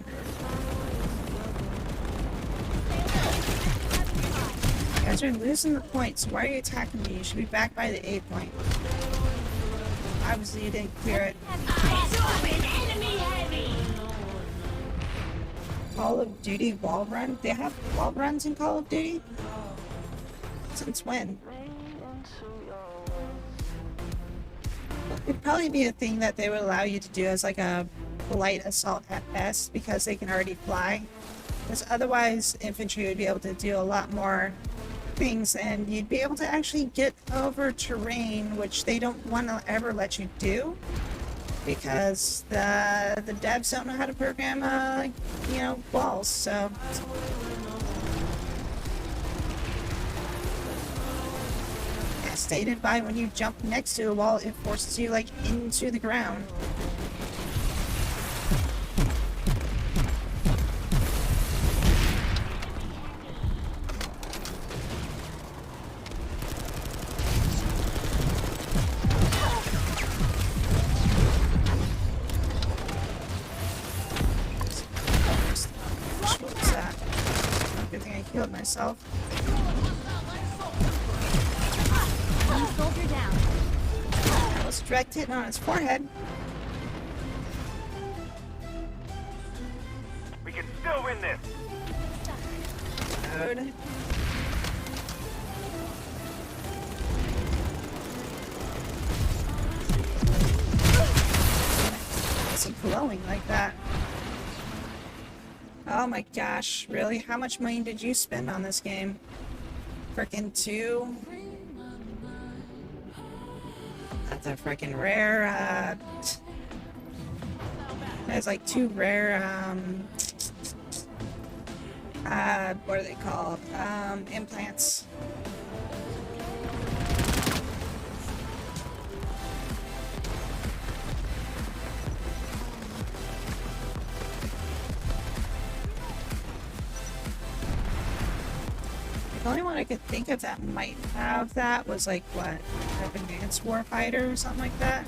You guys are losing the points. Why are you attacking me? You should be back by the A point. Obviously you didn't clear it. Call of Duty wall run? They have wall runs in Call of Duty? Since when? It'd probably be a thing that they would allow you to do as like a light assault at best because they can already fly. Because otherwise infantry would be able to do a lot more things and you'd be able to actually get over terrain, which they don't want to ever let you do because the devs don't know how to program walls. So as stated by when you jump next to a wall, it forces you like into the ground. Killed myself. One soldier down. That was direct hit on his forehead. We can still win this. Good. Is he glowing like that? Oh my gosh, really? How much money did you spend on this game? Frickin' 2? That's a frickin' rare, there's like 2 rare, what are they called? Implants. The only one I could think of that might have that was like what? Advanced Warfighter or something like that.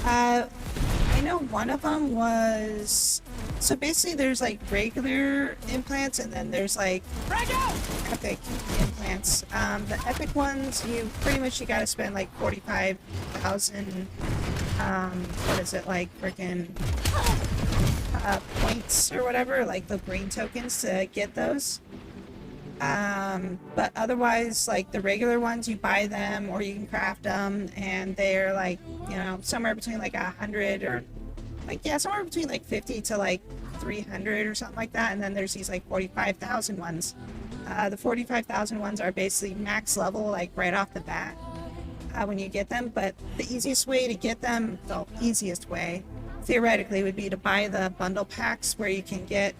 I know one of them was, so basically there's like regular implants and then there's like epic implants. The epic ones, you gotta spend like 45,000 what is it, like freaking points or whatever, like the green tokens to get those. But otherwise, like the regular ones, you buy them or you can craft them, and they're like, somewhere between like 100 or like, yeah, somewhere between like 50 to like 300 or something like that. And then there's these like 45,000 ones. The 45,000 ones are basically max level, like right off the bat when you get them. But the easiest way to get them, the easiest way, theoretically, would be to buy the bundle packs where you can get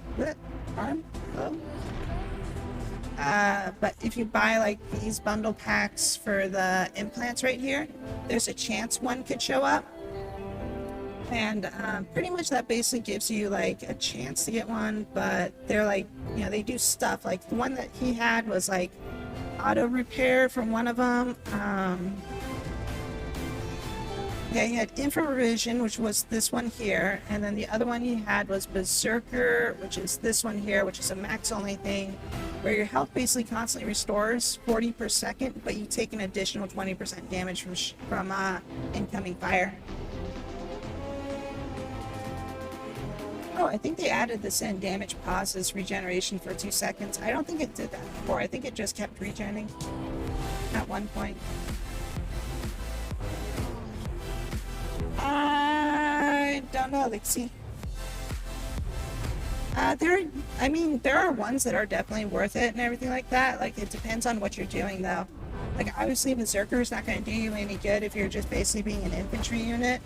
but if you buy like these bundle packs for the implants right here, there's a chance one could show up, and pretty much that basically gives you like a chance to get one. But they're like, they do stuff like the one that he had was like auto repair from one of them. Yeah, he had infravision, which was this one here, and then the other one he had was berserker, which is this one here, which is a max only thing. where your health basically constantly restores 40 per second, but you take an additional 20% damage from incoming fire. Oh, I think they added this in, damage pauses regeneration for 2 seconds. I don't think it did that before. I think it just kept regenning at one point. I don't know, Lixie. There are ones that are definitely worth it and everything like that. Like, it depends on what you're doing, though. Like, obviously, Berserker is not going to do you any good if you're just basically being an infantry unit.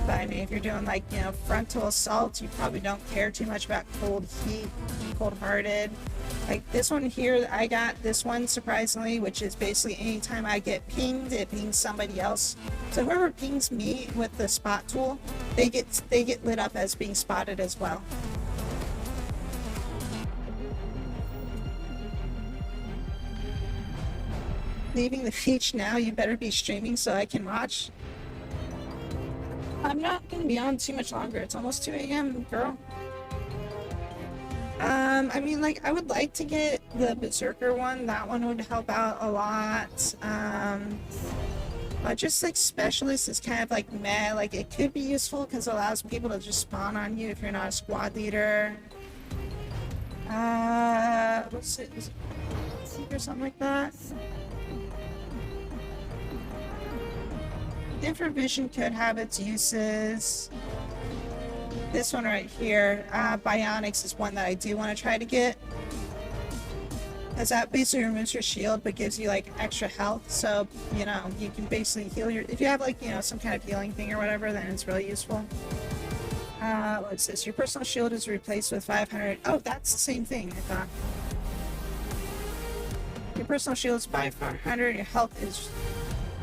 But I mean, if you're doing, like, you know, frontal assault, you probably don't care too much about cold heat, cold-hearted. Like, this one here, I got this one, surprisingly, which is basically anytime I get pinged, it pings somebody else. So whoever pings me with the spot tool, they get lit up as being spotted as well. Leaving the beach now, you better be streaming so I can watch. I'm not going to be on too much longer. It's almost 2 a.m., girl. I mean, like, I would like to get the Berserker one. That one would help out a lot. But just, like, Specialist is kind of, like, meh. Like, it could be useful because it allows people to just spawn on you if you're not a squad leader. What's it? Is it or something like that? Different vision could have its uses. This one right here, Bionics, is one that I do want to try to get. Because that basically removes your shield but gives you like extra health. So, you know, you can basically heal your... If you have like, you know, some kind of healing thing or whatever, then it's really useful. What's this? Your personal shield is replaced with 500... Oh, that's the same thing, I thought. Your personal shield is 500, your health is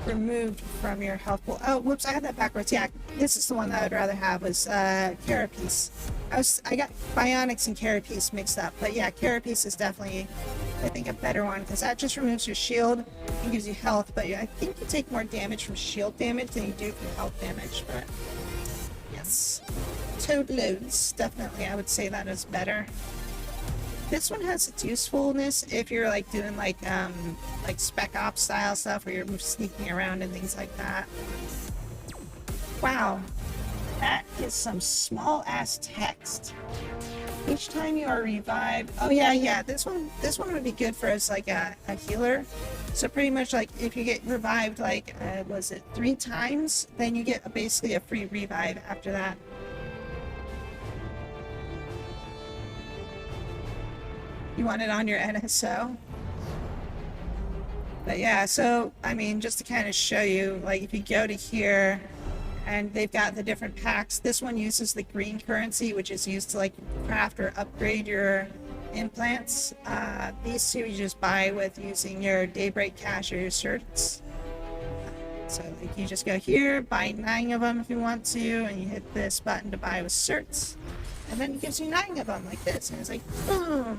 removed from your health pool. Oh, whoops, I had that backwards. Yeah, this is the one that I'd rather have, was Carapace. I got Bionics and Carapace mixed up, but yeah, Carapace is definitely, I think, a better one, because that just removes your shield and gives you health, but I think you take more damage from shield damage than you do from health damage, but yes. Toad loads, definitely, I would say that is better. This one has its usefulness if you're like doing like Spec Ops style stuff where you're sneaking around and things like that. Wow, that is some small ass text. Each time you are revived. Oh yeah, this one would be good for as like a healer. So pretty much like if you get revived like was it 3 times, then you get basically a free revive after that. You want it on your NSO. But yeah, so, I mean, just to kind of show you, like, if you go to here, and they've got the different packs, this one uses the green currency, which is used to, like, craft or upgrade your implants. These two you just buy with using your Daybreak Cash or your certs. So, like, you just go here, buy 9 of them if you want to, and you hit this button to buy with certs. And then it gives you 9 of them, like this, and it's like, boom!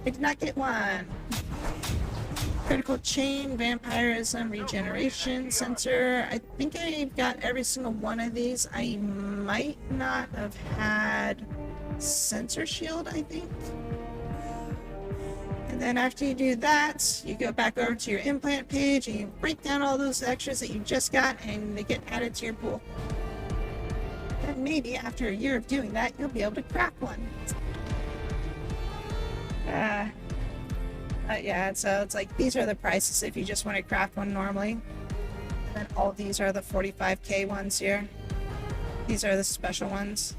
I did not get one. Critical chain, vampirism, regeneration, sensor. I think I've got every single one of these. I might not have had sensor shield, I think. And then after you do that, you go back over to your implant page and you break down all those extras that you just got and they get added to your pool. And maybe after a year of doing that, you'll be able to craft one. Yeah, so it's like these are the prices if you just want to craft one normally. And then all these are the 45k ones here. These are the special ones.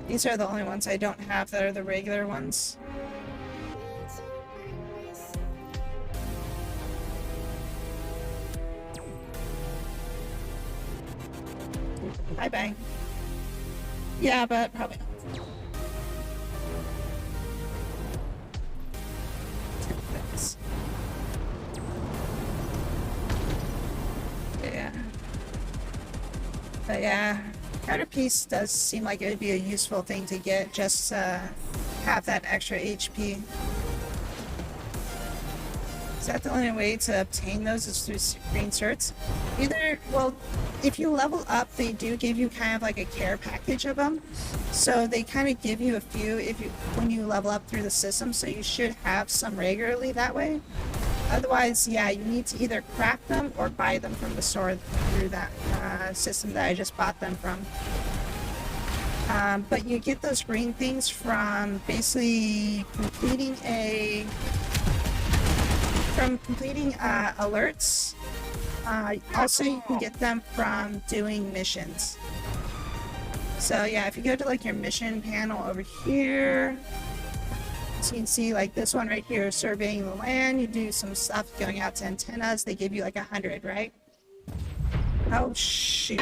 These are the only ones I don't have that are the regular ones. Bye-bye. Yeah, but probably not. Yeah. But yeah, Carapace does seem like it would be a useful thing to get, just to have that extra HP. Is that the only way to obtain those is through green certs? Either, well, if you level up, they do give you kind of like a care package of them. So they kind of give you a few when you level up through the system, so you should have some regularly that way. Otherwise, yeah, you need to either craft them or buy them from the store through that system that I just bought them from. But you get those green things from basically completing alerts. Also, you can get them from doing missions. So yeah, if you go to like your mission panel over here, so you can see like this one right here, surveying the land. You do some stuff going out to antennas. They give you like 100, right? Oh shoot!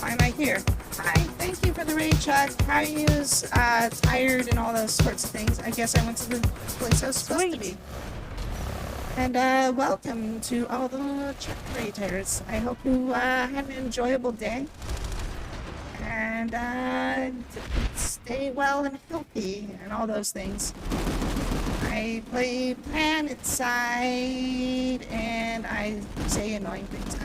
Why am I here? Hi, thank you for the raid chat. How are you? Tired and all those sorts of things. I guess I went to the place I was supposed to be. And welcome to all the chat creators. I hope you have an enjoyable day. And stay well and healthy and all those things. I play PlanetSide and I say annoying things.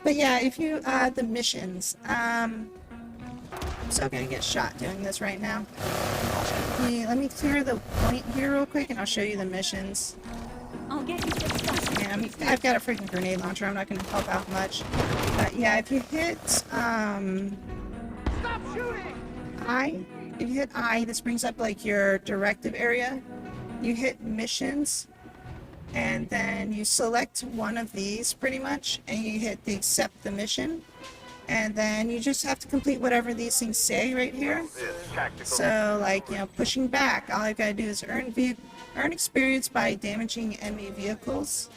But yeah, if you, the missions, I'm so gonna get shot doing this right now. Let me clear the point here real quick and I'll show you the missions. I'll get you fixed up. Yeah, I've got a freaking grenade launcher, I'm not gonna help out much. But yeah, if you hit, Stop shooting! I, if you hit I, this brings up like your directive area. You hit missions, and then you select one of these pretty much, and you hit the accept the mission, and then you just have to complete whatever these things say right here. So like, you know, pushing back, all I gotta do is earn experience by damaging enemy vehicles.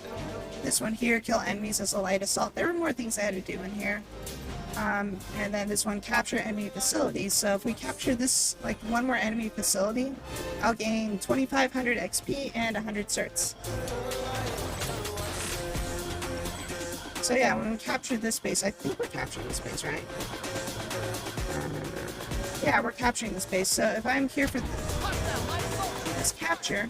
This one here, kill enemies as a light assault. There were more things I had to do in here. And then this one, capture enemy facilities. So if we capture this, like one more enemy facility, I'll gain 2,500 XP and 100 certs. So yeah, when we capture this base, I think we're capturing this base, right? Yeah, we're capturing this base. So if I'm here for this capture,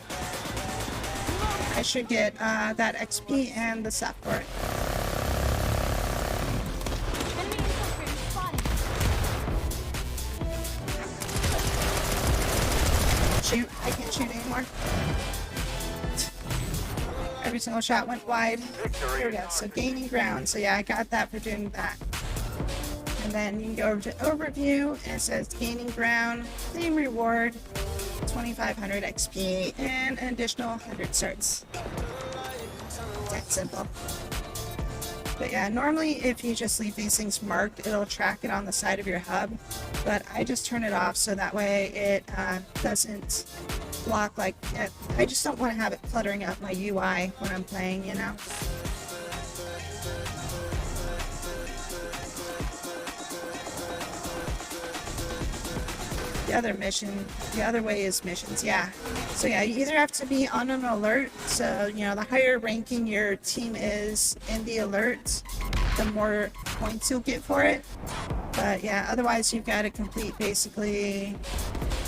I should get that XP and the stuff for it. Enemy infiltrator spotted. Shoot, I can't shoot anymore. Every single shot went wide. Here we go, so gaining ground. So yeah, I got that for doing that. And then you can go over to overview, and it says gaining ground, same reward, 2,500 XP, and an additional 100 certs. That simple. But yeah, normally if you just leave these things marked, it'll track it on the side of your hub. But I just turn it off so that way it doesn't block like it. I just don't want to have it cluttering up my UI when I'm playing, you know? The other way is missions, yeah. So yeah, you either have to be on an alert, so you know, the higher ranking your team is in the alert, the more points you'll get for it. But yeah, otherwise you've got to complete basically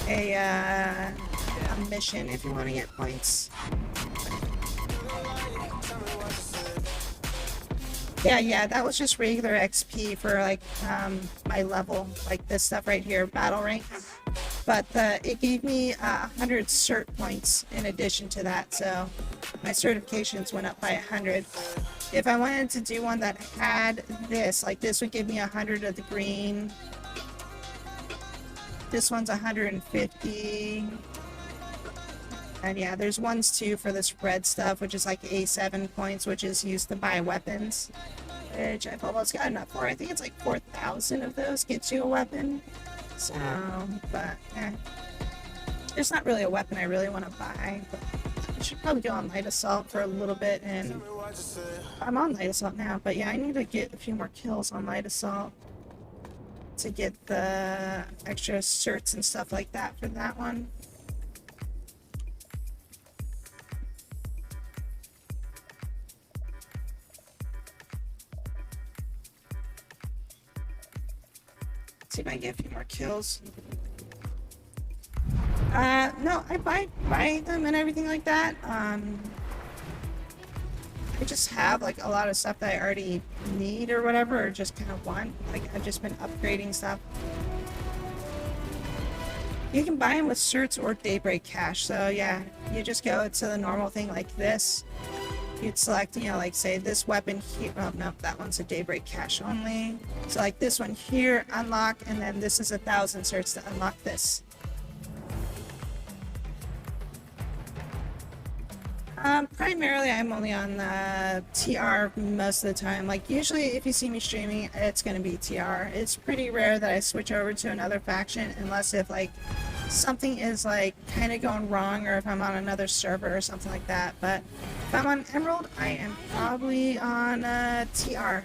a mission if you want to get points. Yeah, that was just regular XP for like my level, like this stuff right here, battle rank. But it gave me 100 cert points in addition to that, so my certifications went up by 100. If I wanted to do one that had this, like this would give me 100 of the green. This one's 150. And yeah, there's ones too for this red stuff, which is like A7 points, which is used to buy weapons, which I've almost got enough for. I think it's like 4,000 of those gets you a weapon. So, but there's not really a weapon I really want to buy. But I should probably go on light assault for a little bit, and I'm on light assault now. But yeah, I need to get a few more kills on light assault to get the extra certs and stuff like that for that one. See if I can get a few more kills. No, I buy them and everything like that. I just have like a lot of stuff that I already need or whatever, or just kind of want. Like I've just been upgrading stuff. You can buy them with certs or Daybreak Cash. So yeah, you just go to the normal thing like this. You'd select, you know, like say this weapon here. Oh no, that one's a Daybreak Cash only. So like this one here, unlock, and then this is 1,000 certs to unlock this. Primarily, I'm only on TR most of the time. Like, usually if you see me streaming, it's going to be TR. It's pretty rare that I switch over to another faction unless if, like, something is, like, kind of going wrong or if I'm on another server or something like that. But if I'm on Emerald, I am probably on TR.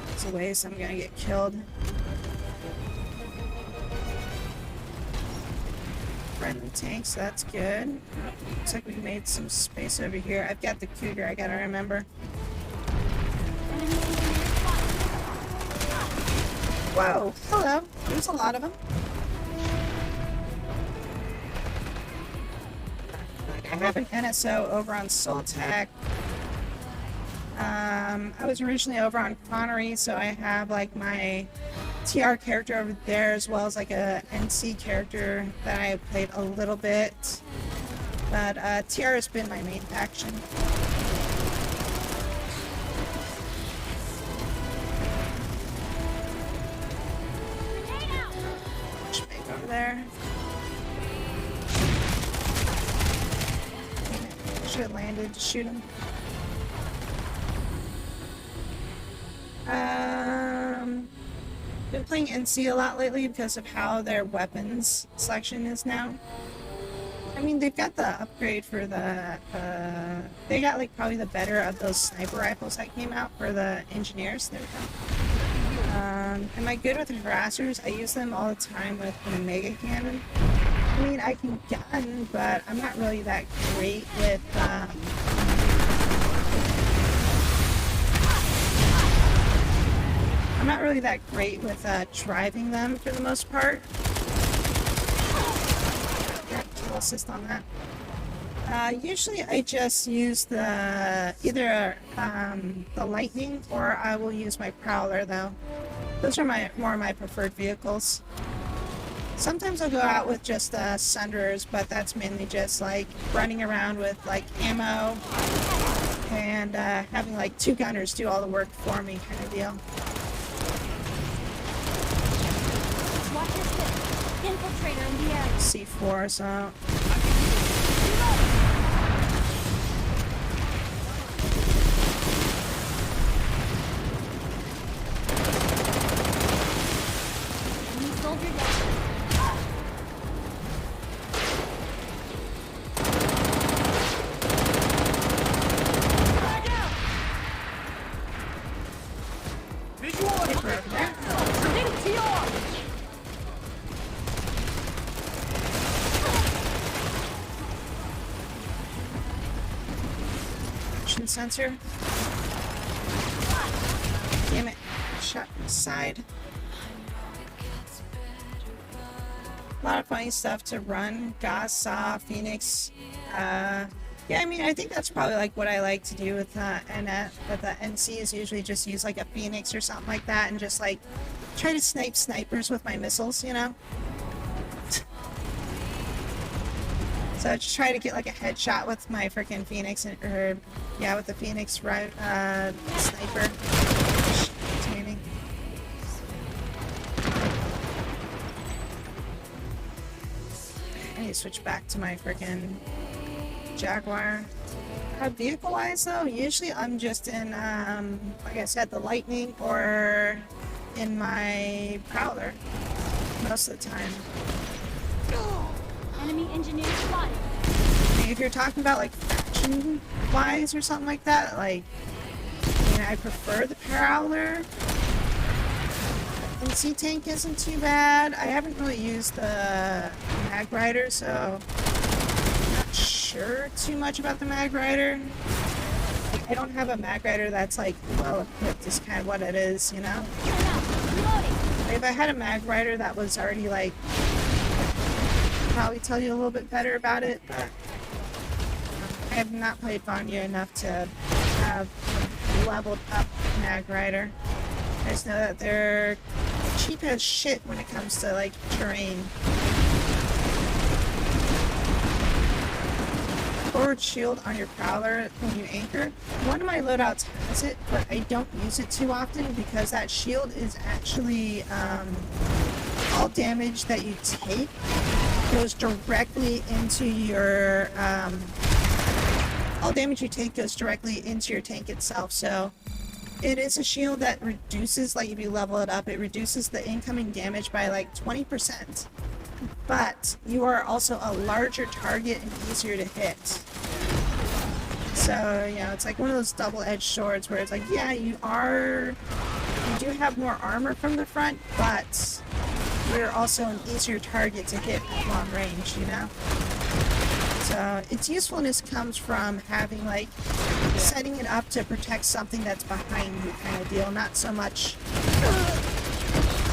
There's a way, so I'm going to get killed. Friendly tanks, that's good. Looks like we made some space over here. I've got the Cougar, I gotta remember. Whoa, hello. There's a lot of them. I have an NSO over on Soltech. I was originally over on Connery, so I have like my TR character over there as well as like a NC character that I played a little bit. But TR has been my main faction. Make over there. Should have landed to shoot him. Been playing NC a lot lately because of how their weapons selection is now. I mean, they've got the upgrade for the, they got like probably the better of those sniper rifles that came out for the engineers. There we go. Am I good with the harassers? I use them all the time with the mega cannon. I mean, I can gun, but I'm not really that great with, I'm not really that great with driving them for the most part. Kill assist on that. Usually I just use the either the Lightning or I will use my Prowler though. Those are more of my preferred vehicles. Sometimes I'll go out with just Sunderers, but that's mainly just like running around with like ammo and having like 2 gunners do all the work for me kind of deal. Infiltrator in the area. C4, so... Soldier down. Sensor. Damn it. Shot from the side. A lot of funny stuff to run. Gauss, Saw, Phoenix. Yeah, I mean, I think that's probably like what I like to do with NF, but the NC is usually just use like a Phoenix or something like that and just like try to snipe snipers with my missiles, you know? So I just try to get like a headshot with my freaking Phoenix, or yeah, with the Phoenix sniper. Taming. I need to switch back to my freaking Jaguar. Vehicle-wise though, usually I'm just in, like I said, the Lightning or in my Prowler most of the time. Enemy engineer spotted. I mean, if you're talking about like faction-wise or something like that, like, I mean, I prefer the Prowler. And C-Tank isn't too bad. I haven't really used the Mag Rider, so I'm not sure too much about the Mag Rider. Like, I don't have a Mag Rider that's like well equipped is kind of what it is, you know? Reloading. If I had a mag rider that was already like, probably tell you a little bit better about it, but I have not played Vanya enough to have a leveled up mag rider. I just know that they're cheap as shit when it comes to like terrain. Forward shield on your prowler when you anchor. One of my loadouts has it, but I don't use it too often because that shield is actually all damage that you take goes directly into your all damage you take goes directly into your tank itself. So it is a shield that reduces, like if you level it up, it reduces the incoming damage by like 20%. But you are also a larger target and easier to hit. So, you know, it's like one of those double-edged swords where it's like, yeah, you do have more armor from the front, but you're also an easier target to hit at long range, you know? So its usefulness comes from having like setting it up to protect something that's behind you kind of deal, not so much.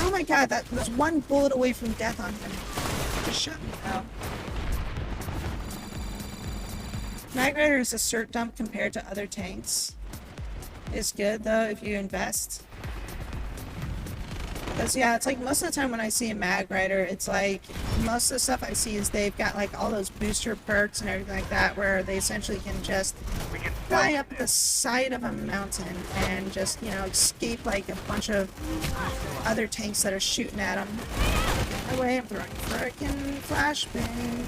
Oh my god, that was one bullet away from death on him. Just shut me down. Mag Rider is a cert dump compared to other tanks. It's good though if you invest. Because yeah, it's like most of the time when I see a mag rider, it's like most of the stuff I see is they've got like all those booster perks and everything like that where they essentially can just fly up the side of a mountain and just, you know, escape like a bunch of other tanks that are shooting at them. Get away, I'm throwing frickin' flashbang.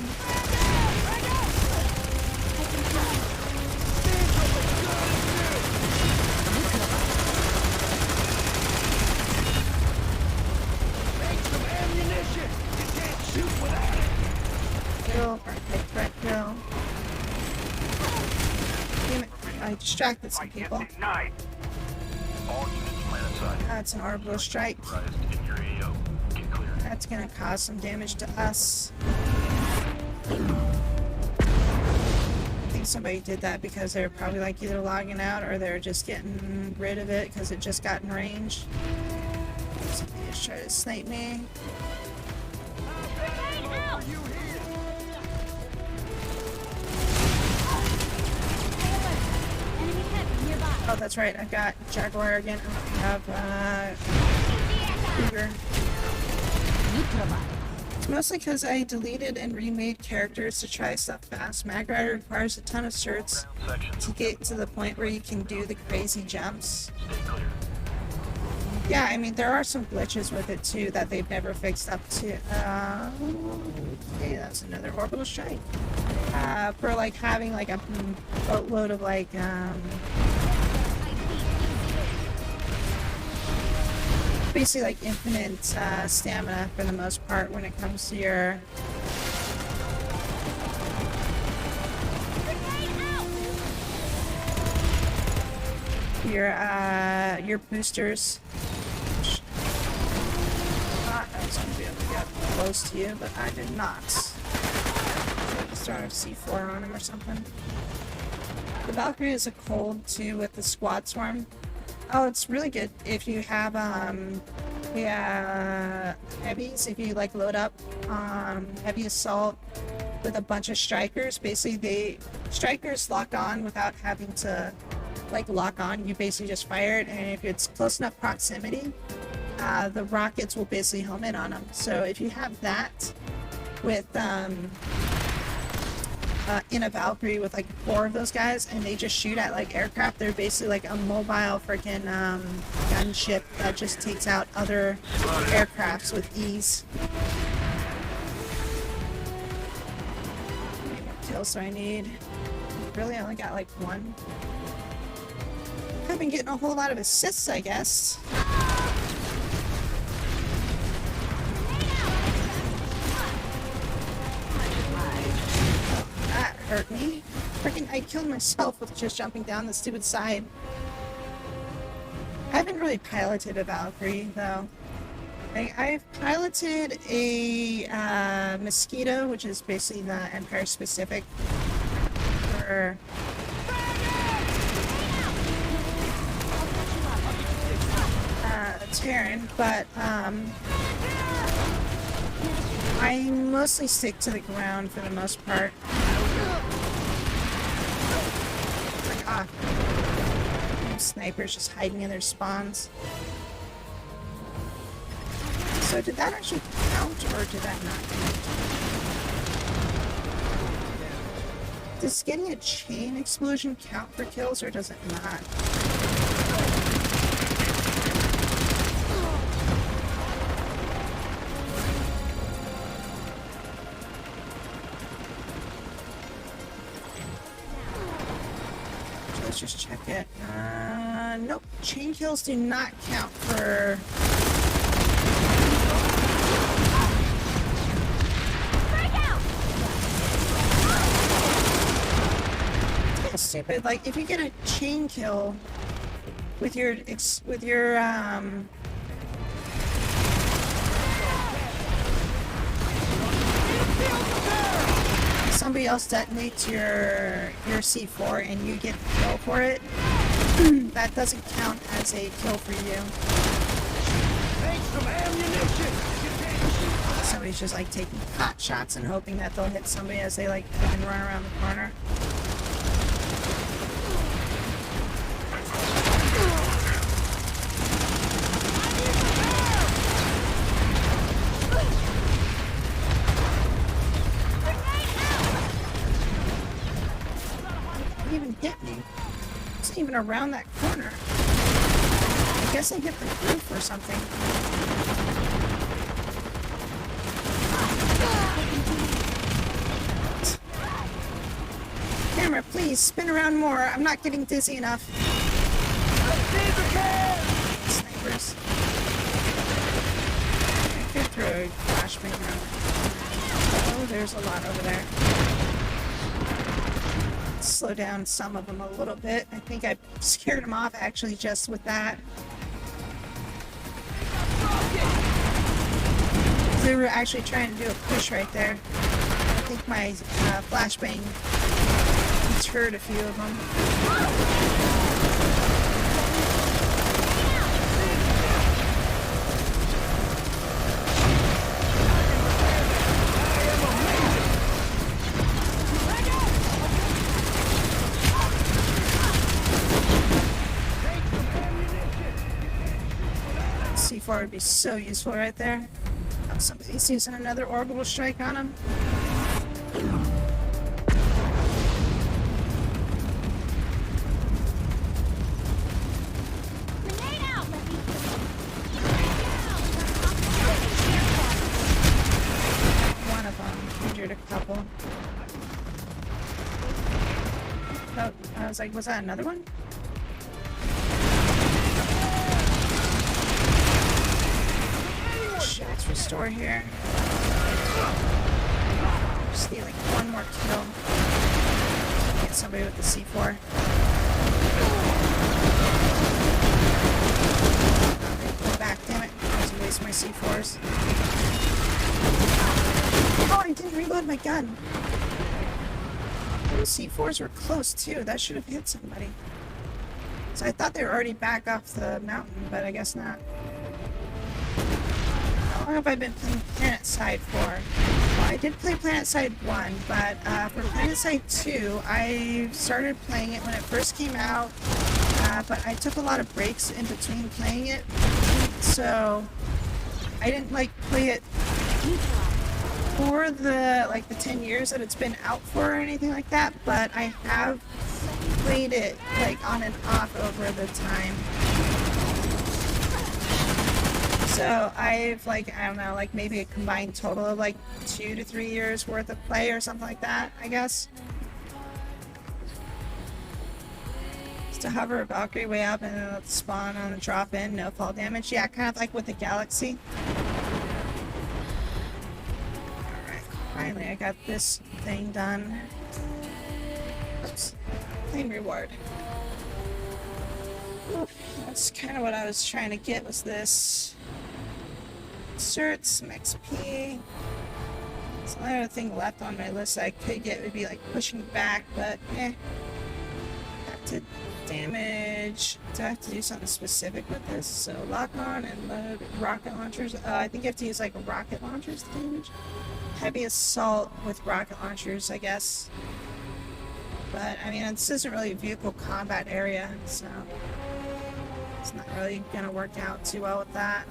Kill, or take threat kill. Damn it, I distracted some people. All units PLANETSIDE. That's an orbital strike. Authorized in your AO. Get clear. That's gonna cause some damage to us. I think somebody did that because they're probably like either logging out or they're just getting rid of it because it just got in range. Somebody just tried to snipe me. Oh, that's right. I've got Jaguar again. I have Cougar. It's mostly because I deleted and remade characters to try stuff fast. Mag Rider requires a ton of certs to get to the point where you can do the crazy jumps. Stay clear. Yeah, I mean, there are some glitches with it too that they've never fixed up to. Okay, that's another orbital strike. For like having like a boatload of like, basically like infinite stamina for the most part when it comes to your boosters. I was going to be able to get close to you, but I did not. So I just throw a C4 on him or something. The Valkyrie is a cold too with the squad swarm. Oh, it's really good if you have heavies. If you like load up heavy assault with a bunch of strikers, basically strikers lock on without having to like lock on. You basically just fire it, and if it's close enough proximity, the rockets will basically home in on them. So if you have that with in a Valkyrie with like 4 of those guys and they just shoot at like aircraft, they're basically like a mobile freaking gunship that just takes out other aircrafts with ease. How many more kills do I need? Really, I only got like 1. I've been getting a whole lot of assists, I guess. That hurt me. Freaking, I killed myself with just jumping down the stupid side. I haven't really piloted a Valkyrie, though. Like, I've piloted a Mosquito, which is basically the Empire specific. For Terran, but I mostly stick to the ground for the most part. Like, snipers just hiding in their spawns. So did that actually count, or did that not count? Does getting a chain explosion count for kills, or does it not? So let's just check it. Nope. Chain kills do not count for... Stupid. Like, if you get a chain kill with your somebody else detonates your C4 and you get the kill for it, that doesn't count as a kill for you. Somebody's just like taking pot shots and hoping that they'll hit somebody as they like fucking run around the corner. Even hit me. It's even around that corner. I guess I hit the roof or something. Camera, please spin around more. I'm not getting dizzy enough. Snipers. I could throw a flashbang around. Oh, there's a lot over there. Slow down some of them a little bit. I think I scared them off actually just with that. They were actually trying to do a push right there. I think my flashbang deterred a few of them. C4 would be so useful right there. Oh, somebody's using another orbital strike on him. One of them injured a couple. Oh, I was like, was that another one? Let's restore here. Just need like one more kill. Get somebody with the C4. Go back, damn it. I was gonna waste my C4s. Oh, I didn't reload my gun. Those C4s were close too. That should have hit somebody. So I thought they were already back off the mountain, but I guess not. How long have I been playing PlanetSide for? Well, I did play PlanetSide 1, but for PlanetSide 2, I started playing it when it first came out, but I took a lot of breaks in between playing it, so I didn't like play it for the 10 years that it's been out for or anything like that, but I have played it like on and off over the time. So I've I don't know, maybe a combined total of 2 to 3 years worth of play or something like that, I guess. Just to hover a Valkyrie way up and then let spawn on the drop in, no fall damage. Yeah, kind of like with the Galaxy. Alright, finally I got this thing done. Oops. Claim reward. Oof, that's kind of what I was trying to get, was this. Insert some XP. So the only other thing left on my list I could get would be pushing back, but back to to damage. Do I have to do something specific with this? So lock on and load rocket launchers. I think you have to use like rocket launchers to damage. Heavy assault with rocket launchers, I guess. But I mean, this isn't really a vehicle combat area, so it's not really gonna work out too well with that.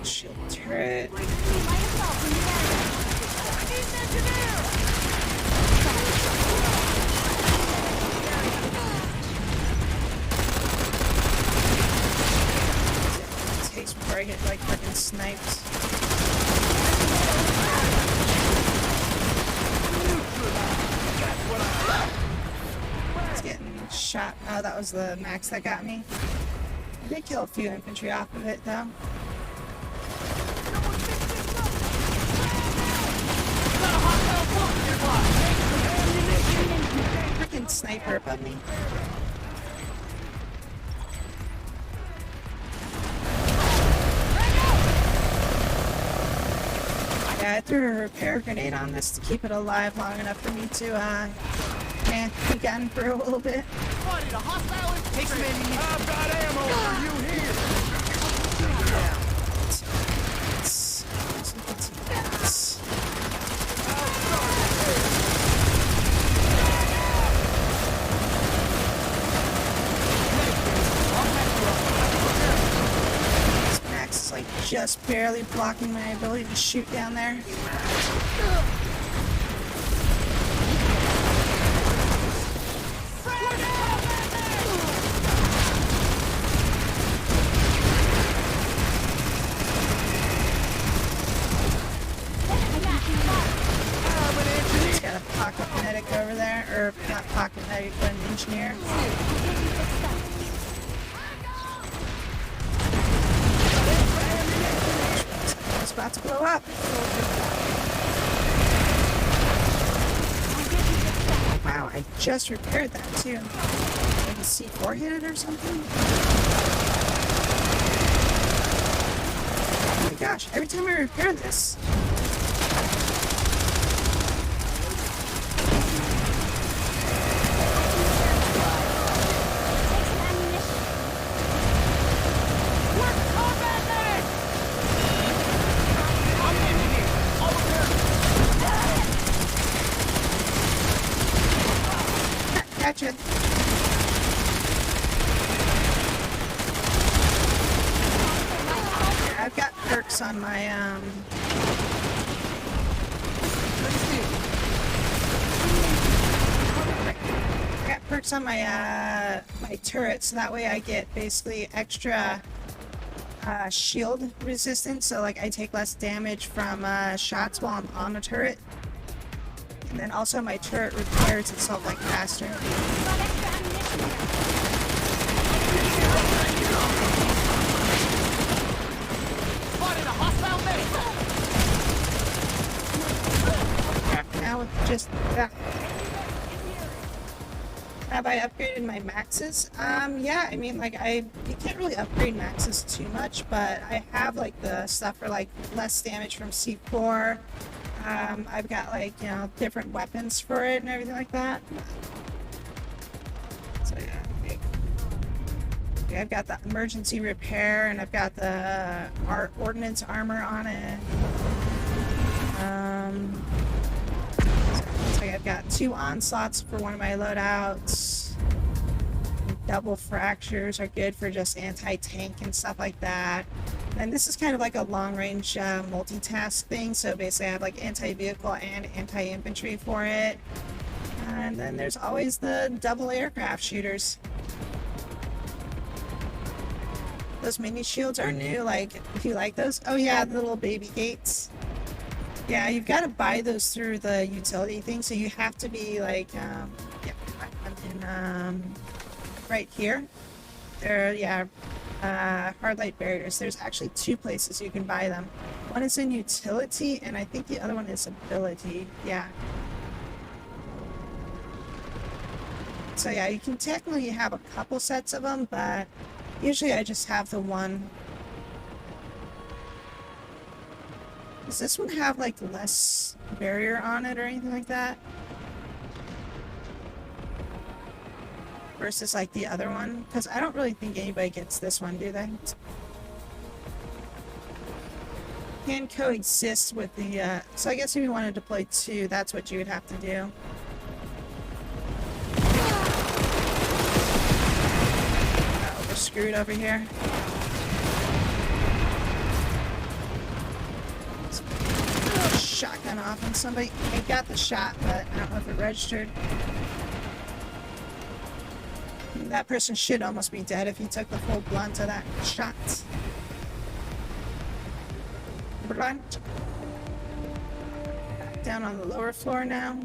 Shield turret. Light assault in the area. It takes before I get like fucking sniped. It's getting shot. Oh, that was the max that got me. I did kill a few infantry off of it though. Freaking sniper above me. Yeah, I threw a repair grenade on this to keep it alive long enough for me to, be gun for a little bit. Spotted a hostile infantry. Take some ammunition. I've got ammo for you here. This max is like just barely blocking my ability to shoot down there. Just got a pocket medic over there, or not pocket medic, but an engineer. It's about to blow up. Wow, I just repaired that too. Like a C4 hit it or something? Oh my gosh, every time I repair this. Gotcha. Yeah, I've got perks on my I got perks on my my turret, so that way I get basically extra shield resistance. So like I take less damage from shots while I'm on the turret. And then also my turret repairs itself like faster. Spotted a hostile medic. Now with just that. Have I upgraded my maxes? Yeah, I mean, like, you can't really upgrade maxes too much, but I have, like, the stuff for, like, less damage from C4. I've got, like, you know, different weapons for it and everything like that. So, yeah. Okay, I've got the emergency repair, and I've got the ordnance armor on it. So I've got 2 onslaughts for one of my loadouts. Double fractures are good for just anti-tank and stuff like that. And this is kind of like a long-range multitask thing. So basically I have like anti-vehicle and anti-infantry for it. And then there's always the double aircraft shooters. Those mini shields are new, like, if you like those. Oh yeah, the little baby gates. Yeah, you've got to buy those through the utility thing, so you have to be like, yeah, I'm in, right here. There, yeah, hard light barriers. There's actually 2 places you can buy them. One is in utility, and I think the other one is ability. Yeah. So yeah, you can technically have a couple sets of them, but usually I just have the one. Does this one have like less barrier on it or anything like that? Versus like the other one? Because I don't really think anybody gets this one, do they? Can coexist with the, so I guess if you wanted to play 2, that's what you would have to do. We're screwed over here. Shotgun off on somebody. I got the shot, but I don't know if it registered. That person should almost be dead if he took the full blunt of that shot. Blunt. Back down on the lower floor now.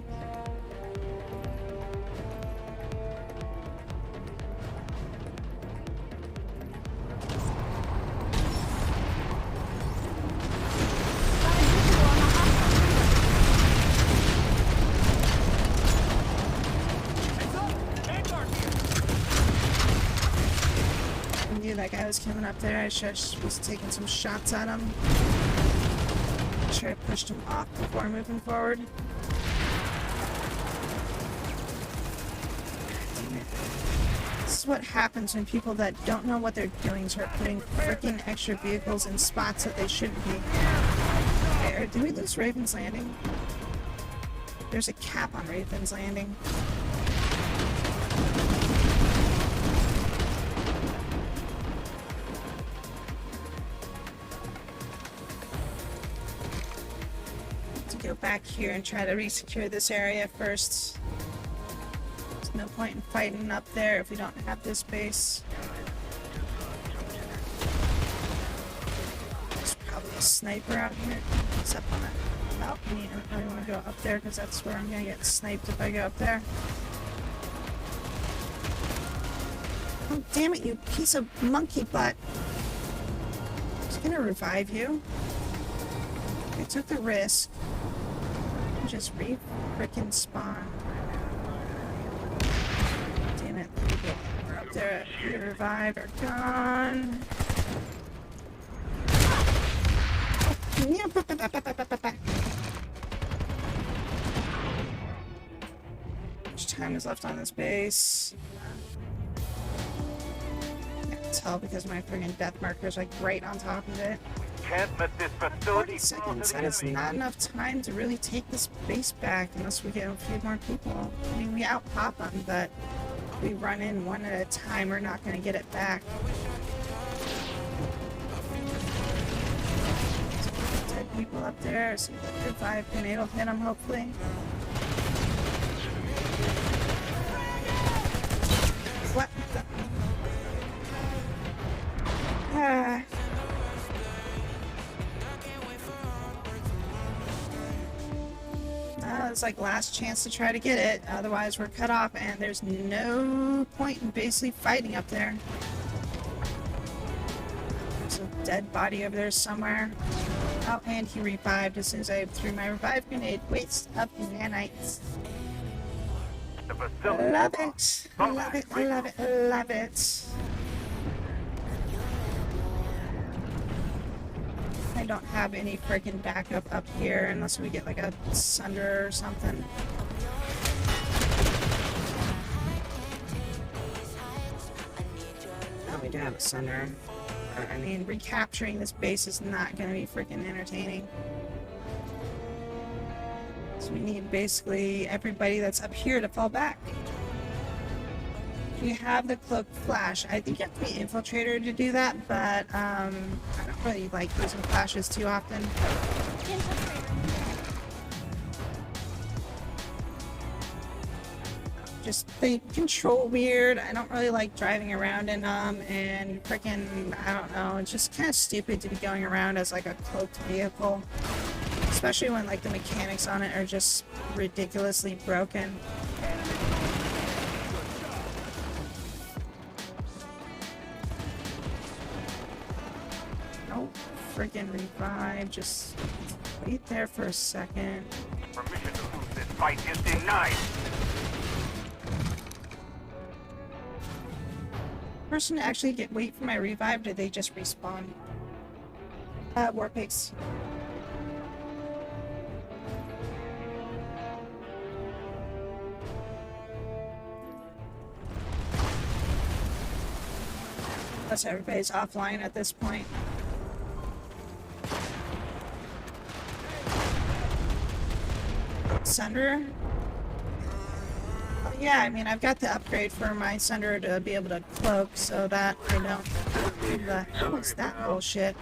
That guy was coming up there. I should have was taking some shots at him. Make sure I pushed him off before moving forward. Damn it. This is what happens when people that don't know what they're doing start putting freaking extra vehicles in spots that they shouldn't be. Okay, did we lose Raven's Landing? There's a cap on Raven's Landing. Go back here and try to resecure this area first. There's no point in fighting up there if we don't have this base. There's probably a sniper out here. It's up on that balcony. I don't really want to go up there because that's where I'm gonna get sniped if I go up there. Oh damn it, you piece of monkey butt. I'm just gonna revive you. I took the risk. Just re-frickin' spawn. Damn it. We're up there. We revived. Are gone. How much time is left on this base? I can't tell because my friggin' death marker is like right on top of it. Can't let this 40 facility fall seconds. to the That is enemy. not enough time to really take this base back unless we get a few more people. I mean, we out-pop them, but if we run in one at a time, we're not going to get it back. Dead people up there. So revive grenade will hit them, hopefully. What the? It's like last chance to try to get it, otherwise we're cut off and there's no point in basically fighting up there. There's a dead body over there somewhere. Oh, and he revived as soon as I threw my revive grenade. Waste of nanites. The facility Love it, love it, love it, love it. I don't have any freaking backup up here unless we get like a sunder or something. Oh, we do have a sunder. I mean, recapturing this base is not going to be freaking entertaining. So we need basically everybody that's up here to fall back. You have the cloak flash. I think you have to be infiltrator to do that, but I don't really like using flashes too often. Just they control weird. I don't really like driving around in them, and freaking, I don't know, it's just kind of stupid to be going around as like a cloaked vehicle, especially when like the mechanics on it are just ridiculously broken. Nope, freaking revive. Just wait there for a second. Permission to lose this fight is denied. Person to actually wait for my revive, did they just respawn? Warpigs. Unless everybody's offline at this point. Sunder? Yeah, I mean, I've got the upgrade for my Sunder to be able to cloak so that I don't. What the hell is that bullshit?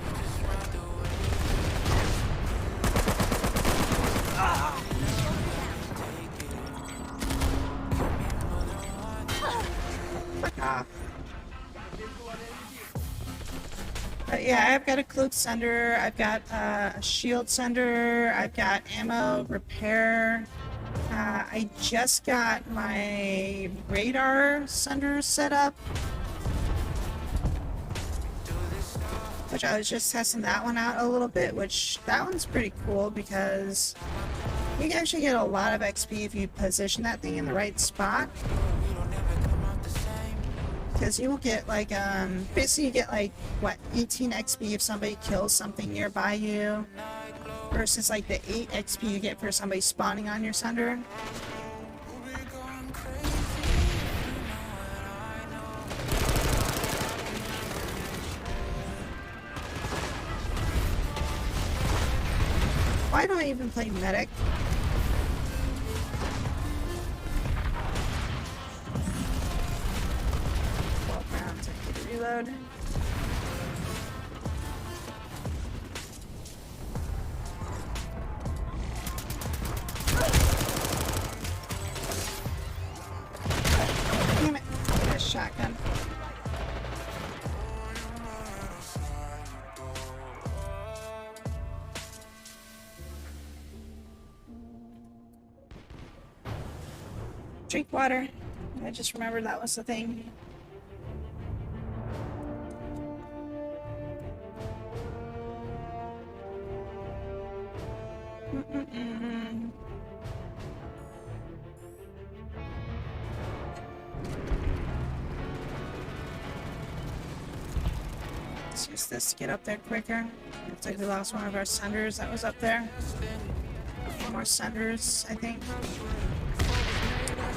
Fuck off. But yeah, I've got a cloak Sunder, I've got a shield Sunder, I've got ammo repair. I just got my radar Sunder set up, which I was just testing that one out a little bit, which that one's pretty cool because you can actually get a lot of XP if you position that thing in the right spot. Because you will get like, basically you get like, what, 18 XP if somebody kills something nearby you, versus like the 8 XP you get for somebody spawning on your Sunder. Why don't I even play medic? 12 rounds, I need to reload. Damn it, I got a shotgun. Drink water. I just remembered that was the thing. Let's use this to get up there quicker. Looks like we lost one of our Sunders that was up there. More Sunders, I think.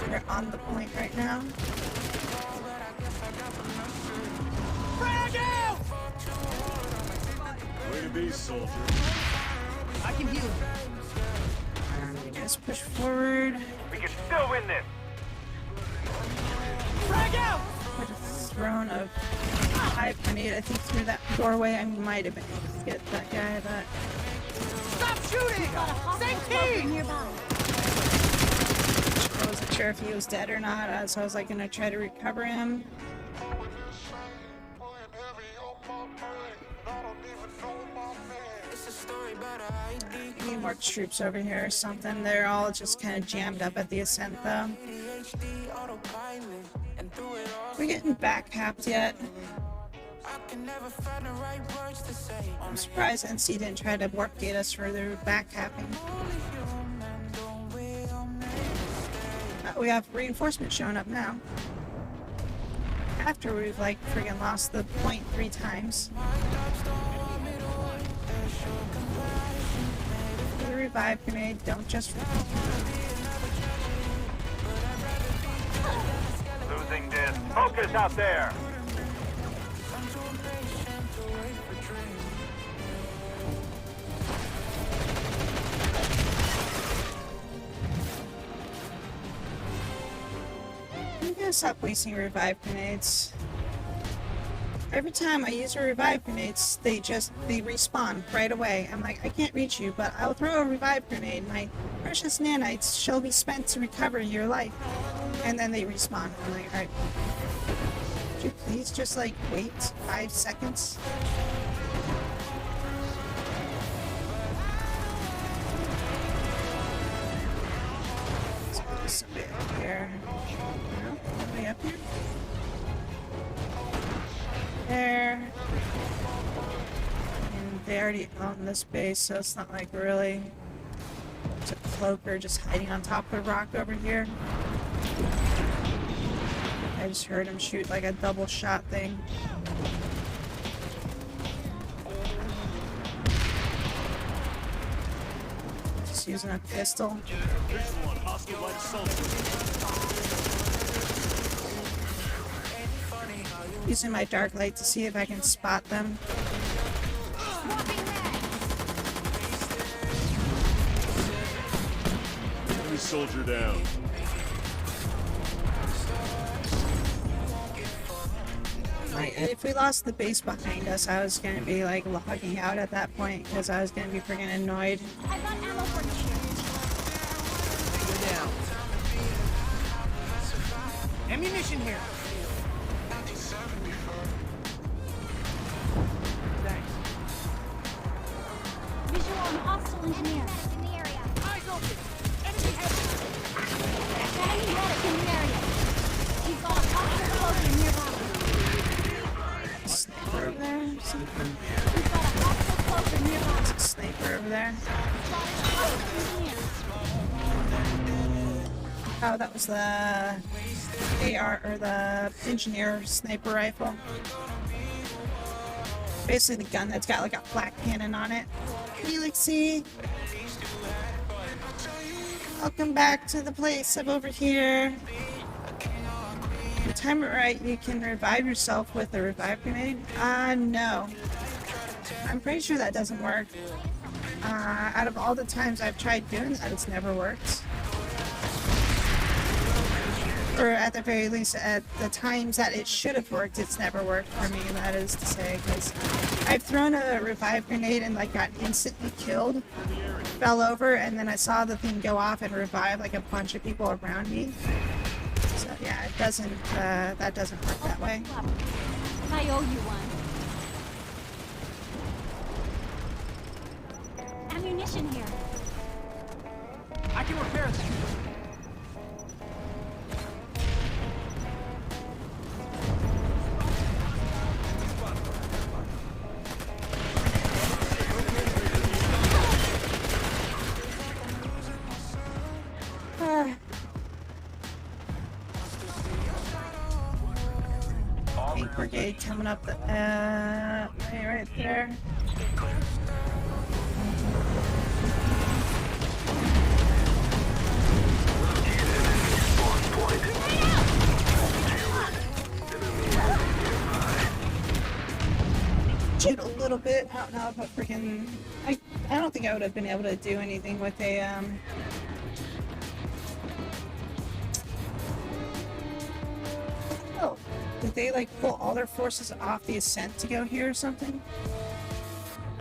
We're on the point right now. Frag out! Way to be, soldier. I can heal. You guys push forward. We can still win this. Frag out! Put a throne of 5 grenade, I think, through that doorway. I might have been able to get that guy, but Stop shooting! Same team! Nearby. I wasn't sure if he was dead or not, so I was like gonna try to recover him. Need more troops over here or something. They're all just kind of jammed up at the ascent though. We're getting back capped yet. I'm surprised NC didn't try to warp gate us for their back capping. We have reinforcements showing up now. After we've like friggin' lost the point 3 times. The revive grenade, don't just Losing this. Focus out there. I'm gonna stop wasting revive grenades. Every time I use a revive grenades, they respawn right away. I'm like, I can't reach you, but I'll throw a revive grenade. My precious nanites shall be spent to recover your life. And then they respawn. I'm like, alright. Could you please just like wait 5 seconds? Let's put this a bit up here. No, nobody up here. There. And they already own this base, so it's not like really it's a cloaker just hiding on top of the rock over here. I just heard him shoot like a double shot thing. Just using a pistol. Visual on hostile light soldier. Using my dark light to see if I can spot them. Enemy soldier down. Like, if we lost the base behind us, I was gonna be like logging out at that point because I was gonna be freaking annoyed. I've got ammo for you. Go down. Ammunition here. Thanks. Visual on hostile engineer. In the area. Eyes open. Enemy heavy. Enemy medic in the area. He's got a hostile cloaker nearby. Sniper over there. Something. He's got a hostile cloaker nearby. Sniper over there. Hostile engineer. Oh, that was the AR or the engineer sniper rifle. Basically the gun that's got like a flak cannon on it. Helixy! Welcome back to the place. I'm over here. If you time it right, you can revive yourself with a revive grenade. No. I'm pretty sure that doesn't work. Out of all the times I've tried doing that, it's never worked. Or at the very least, at the times that it should have worked, it's never worked for me, that is to say, because I've thrown a revive grenade and like got instantly killed, fell over, and then I saw the thing go off and revive like a bunch of people around me. So yeah, it doesn't, that doesn't work that way. I owe you one. Ammunition here. I can repair that. Tank brigade coming up the, right there. Shoot a little bit. I don't know if I freaking. I don't think I would have been able to do anything with a Oh, did they like pull all their forces off the ascent to go here or something?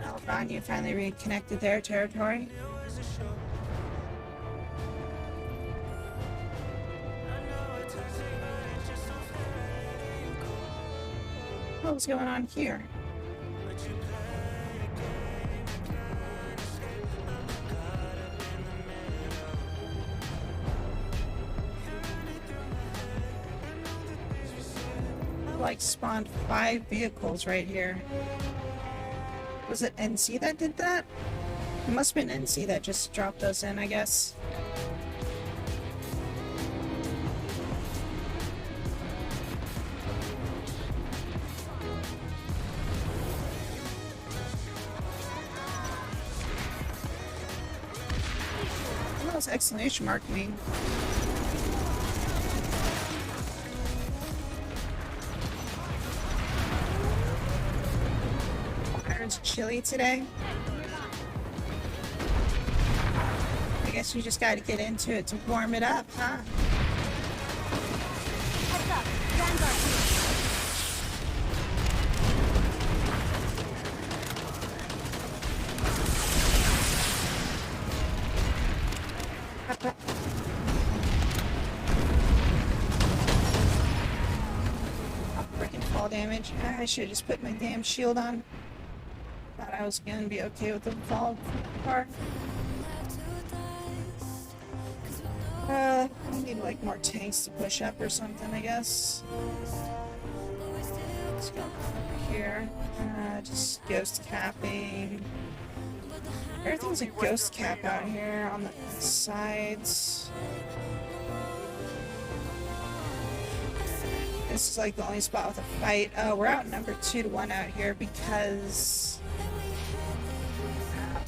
Oh, Ron, you finally reconnected their territory. What's going on here? Like spawned 5 vehicles right here. Was it NC that did that? It must have been NC that just dropped those in, I guess. What does exclamation mark mean? It's chilly today. I guess you just got to get into it to warm it up, huh? Heads up. Vanguard Oh, freaking fall damage. I should have just put my damn shield on. Thought I was gonna be okay with the fall part. I need like more tanks to push up or something, I guess. Let's go over here. Just ghost capping. Everything's a ghost cap out here on the sides. This is like the only spot with a fight. Oh, we're outnumbered 2-1 out here because...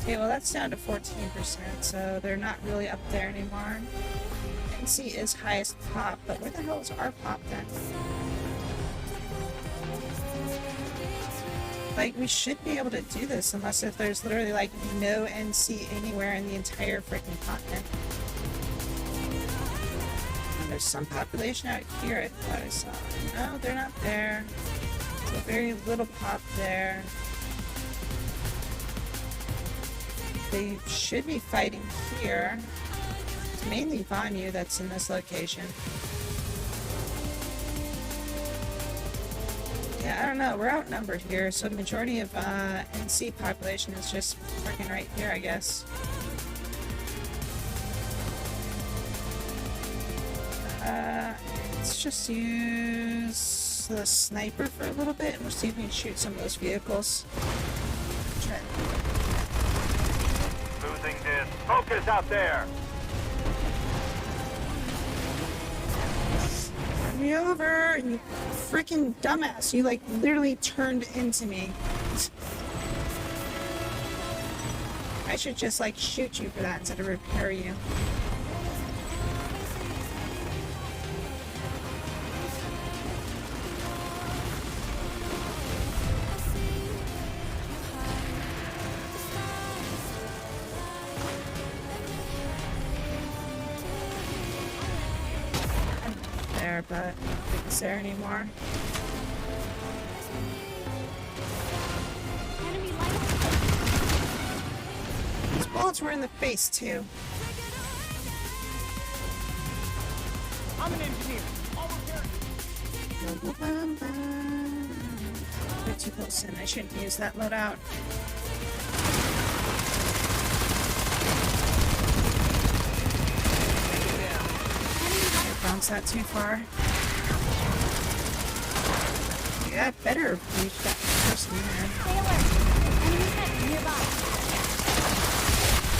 Okay, well that's down to 14%, so they're not really up there anymore. NC is highest pop, but where the hell is our pop then? Like, we should be able to do this unless if there's literally like no NC anywhere in the entire freaking continent. And there's some population out here I thought I saw. No, they're not there. There's a very little pop there. They should be fighting here. It's mainly Vanyu that's in this location. Yeah, I don't know. We're outnumbered here, so the majority of NC population is just freaking right here, I guess. Let's just use the sniper for a little bit, and we'll see if we can shoot some of those vehicles. Try. Losing this. Focus out there. Run me over, you freaking dumbass. You like literally turned into me. I should just like shoot you for that instead of repair you. There, but I don't think it's there anymore. Enemy light. These bullets were in the face too. I'm an engineer. I'll repair it. They're too close in. I shouldn't use that loadout. I bounced that too far. Yeah, better reach that person there. Stay alert. Enemy hit nearby.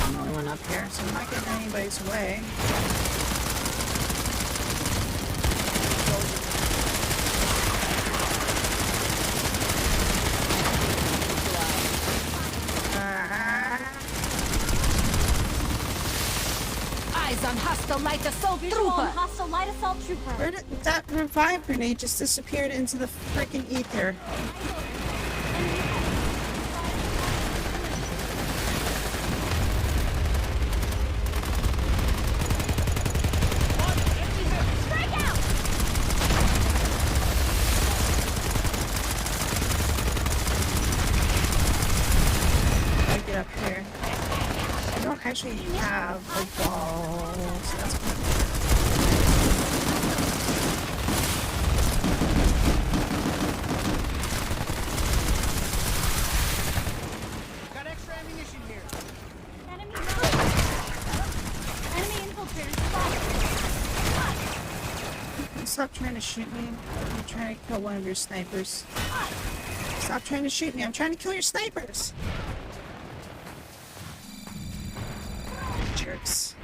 I'm the only one up here, so I'm not getting anybody's way. Eyes on hostile light assault Visual on trooper. hostile light assault trooper. Where did that revive grenade just disappeared into the freaking ether? Strike out. I get up here. I don't actually have a ball, so that's good. Got extra ammunition here. Enemy mode. Enemy infiltrators spotted. Stop trying to shoot me. I'm trying to kill one of your snipers. Stop trying to shoot me. I'm trying to kill your snipers. Jerks.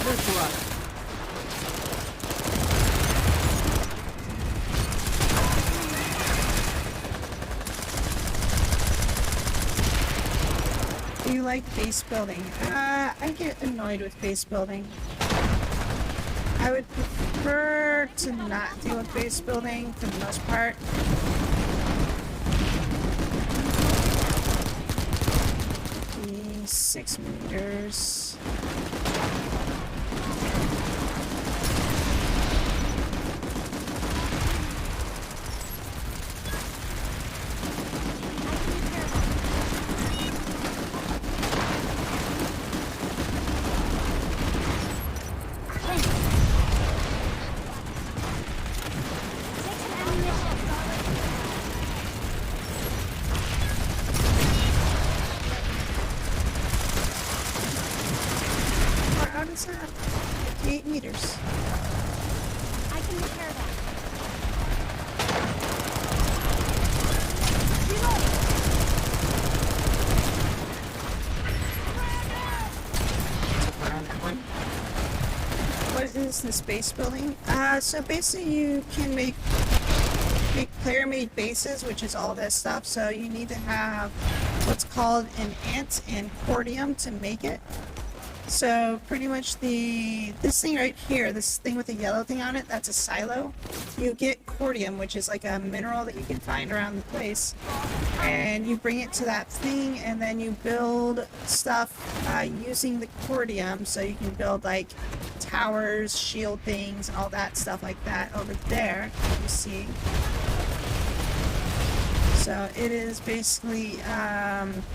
This one. Do you like base building? I get annoyed with base building. I would prefer to not deal with base building for the most part. 6 meters. Take some ammunition. How out is that? 58 meters. I can repair that. Around that one. What is this base building? So basically you can make player-made bases, which is all this stuff. So you need to have what's called an ant and cordium to make it. So pretty much this thing right here, this thing with the yellow thing on it, that's a silo. You get cordium, which is like a mineral that you can find around the place, and you bring it to that thing, and then you build stuff using the cordium. So you can build like towers, shield things, all that stuff like that over there. You see. So it is basically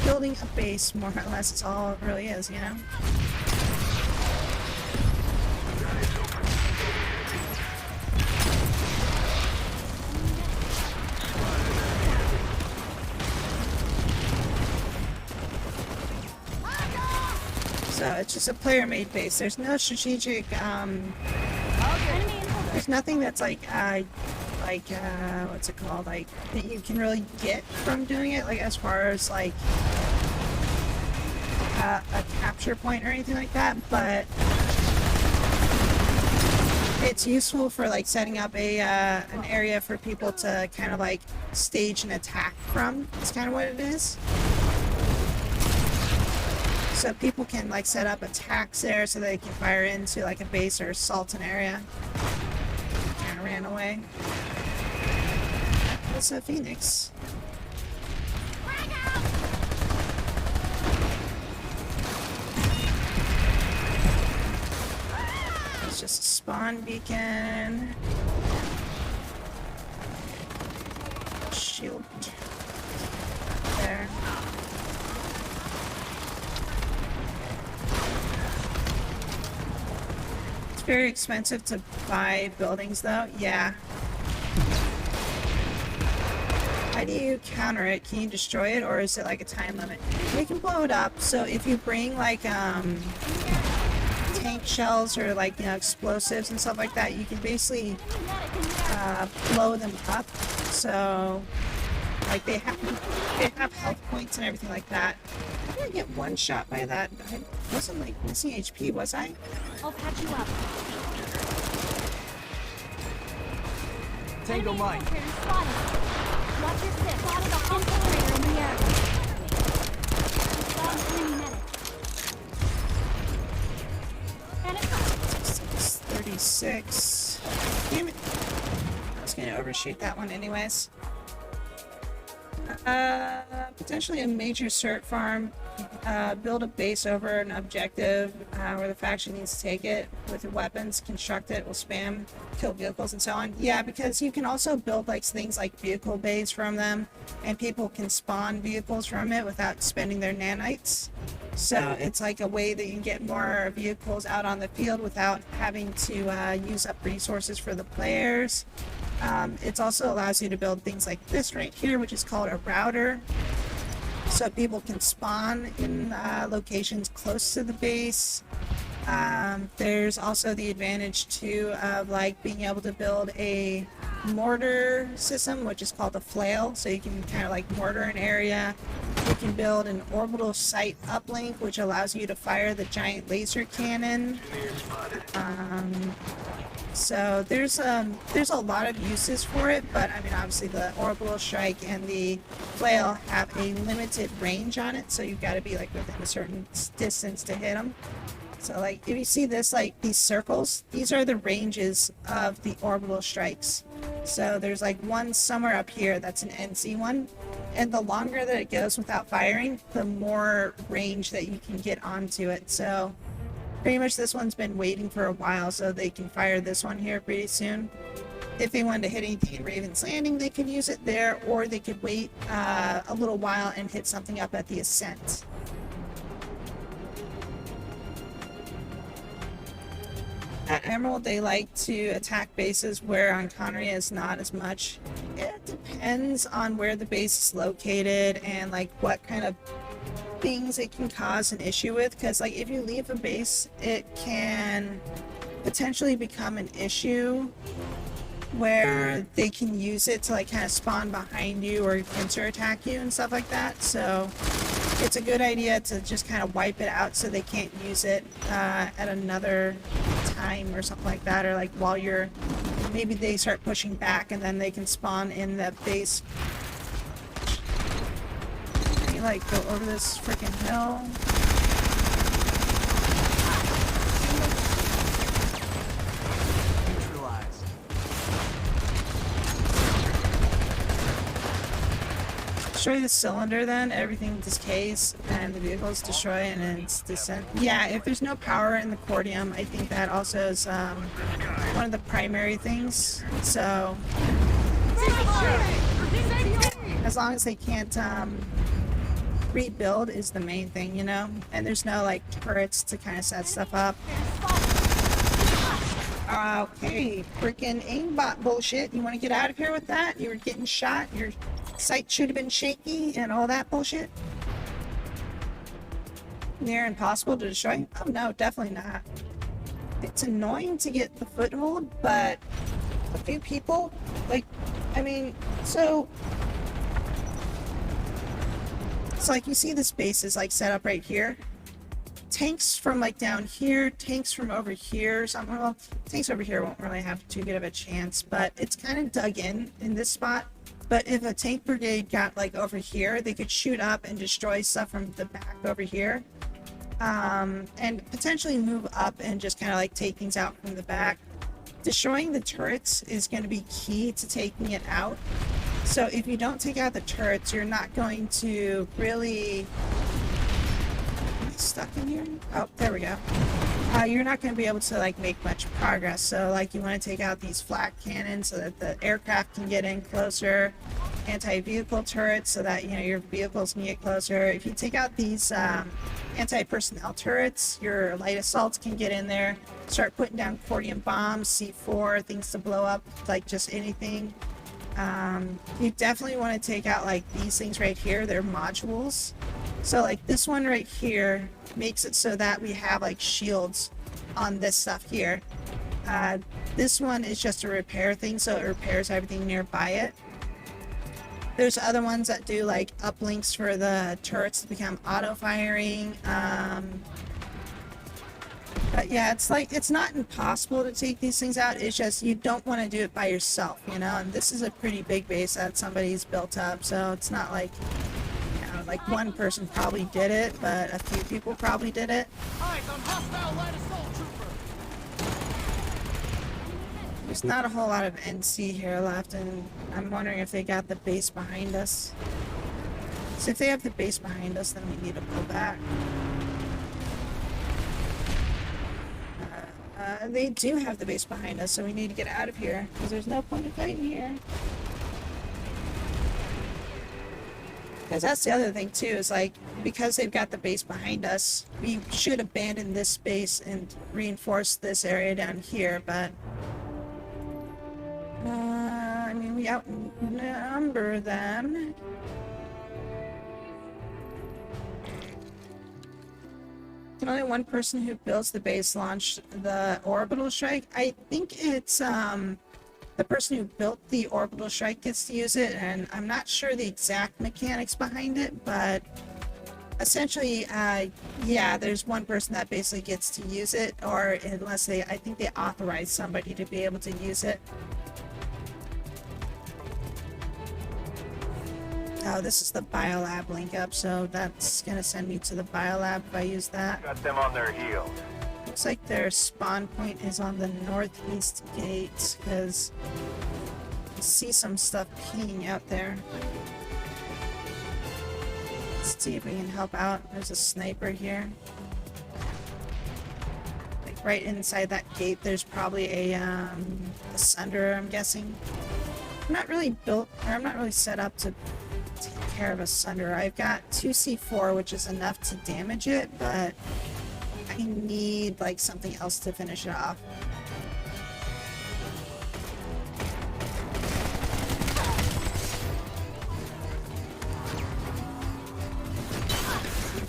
building a base, more or less. It's all it really is, you know. So it's just a player-made base. There's no strategic. There's nothing that's like what's it called? Like that you can really get from doing it. Like as far as like a capture point or anything like that. But it's useful for like setting up an area for people to kind of like stage an attack from. It's kind of what it is. So people can like set up attacks there so they can fire into like a base or assault an area. Kind of ran away. It's a phoenix. It's just a spawn beacon. Shield. There. It's very expensive to buy buildings though. Yeah. How do you counter it? Can you destroy it, or is it like a time limit? You can blow it up. So if you bring like tank shells or like, you know, explosives and stuff like that, you can basically blow them up. So like they have health points and everything like that. I didn't get one shot by that. I wasn't like missing HP, was I? I'll patch you up. Tango mine. Spotted. Watch your six. Spotted a infiltrator in the area. Spotted enemy medic. And it's 36. Damn it. I was gonna overshoot that one anyways. Potentially a major cert farm. Build a base over an objective where the faction needs to take it with the weapons, construct it, will spam, kill vehicles and so on. Yeah, because you can also build like things like vehicle bays from them, and people can spawn vehicles from it without spending their nanites. So it's like a way that you can get more vehicles out on the field without having to use up resources for the players. It also allows you to build things like this right here, which is called a router. So people can spawn in locations close to the base. There's also the advantage too of like being able to build a mortar system, which is called a flail. So you can kind of like mortar an area. You can build an orbital sight uplink, which allows you to fire the giant laser cannon. So there's a lot of uses for it, but I mean obviously the orbital strike and the flail have a limited range on it, so you've got to be like within a certain distance to hit them. So like if you see this, like these circles, these are the ranges of the orbital strikes. So there's like one somewhere up here that's an NC one, and the longer that it goes without firing, the more range that you can get onto it. So pretty much this one's been waiting for a while, so they can fire this one here pretty soon. If they wanted to hit anything in Raven's Landing, they could use it there, or they could wait a little while and hit something up at the Ascent. At Emerald, they like to attack bases where on Connery is not as much. It depends on where the base is located and like what kind of things it can cause an issue with, because like if you leave a base, it can potentially become an issue where they can use it to like kind of spawn behind you or pincer attack you and stuff like that. So it's a good idea to just kind of wipe it out so they can't use it at another time or something like that, or like while you're, maybe they start pushing back and then they can spawn in the base. Can you like go over this freaking hill? Destroy the cylinder, then everything decays and the vehicle's destroyed and it's descent. Yeah, if there's no power in the cordium, I think that also is one of the primary things. So as long as they can't rebuild is the main thing, you know? And there's no like turrets to kind of set stuff up. Okay, freaking aimbot bullshit. You want to get out of here with that? You were getting shot. Your sight should have been shaky and all that bullshit. Near impossible to destroy? Oh no, definitely not. It's annoying to get the foothold, but a few people, like, I mean, so like you see this base is like set up right here. Tanks from like down here, tanks from over here, something. Well, tanks over here won't really have too good of a chance, but it's kind of dug in this spot. But if a tank brigade got like over here, they could shoot up and destroy stuff from the back over here, and potentially move up and just kind of like take things out from the back. Destroying the turrets is going to be key to taking it out. So if you don't take out the turrets, you're not going to really... Am I stuck in here? Oh, there we go. You're not going to be able to like make much progress. So like you want to take out these flak cannons so that the aircraft can get in closer. Anti-vehicle turrets so that, you know, your vehicles can get closer. If you take out these anti-personnel turrets, your light assaults can get in there. Start putting down cordium bombs, C4, things to blow up, like just anything. You definitely want to take out like these things right here. They're modules. So like this one right here makes it so that we have like shields on this stuff here. This one is just a repair thing, so it repairs everything nearby it. There's other ones that do like uplinks for the turrets to become auto-firing. But yeah, it's like, it's not impossible to take these things out. It's just you don't want to do it by yourself, you know? And this is a pretty big base that somebody's built up, so it's not like, you know, like one person probably did it, but a few people probably did it. Eyes on hostile light assault trooper. There's not a whole lot of NC here left, and I'm wondering if they got the base behind us. So if they have the base behind us, then we need to pull back. They do have the base behind us, so we need to get out of here, because there's no point in fighting here. Because that's the other thing, too, is like, because they've got the base behind us, we should abandon this space and reinforce this area down here, but... I mean, we outnumber them. Can only one person who builds the base launch the orbital strike? I think it's the person who built the orbital strike gets to use it, and I'm not sure the exact mechanics behind it, but essentially, yeah, there's one person that basically gets to use it, or unless I think they authorize somebody to be able to use it. Oh, this is the biolab link up, so that's gonna send me to the biolab if I use that. Got them on their heels. Looks like their spawn point is on the northeast gate, because I see some stuff peeing out there. Let's see if we can help out. There's a sniper here. Like right inside that gate, there's probably a sunderer, I'm guessing. I'm not really built, or I'm not really set up to take care of a sunderer. I've got 2 C4, which is enough to damage it, but I need like something else to finish it off.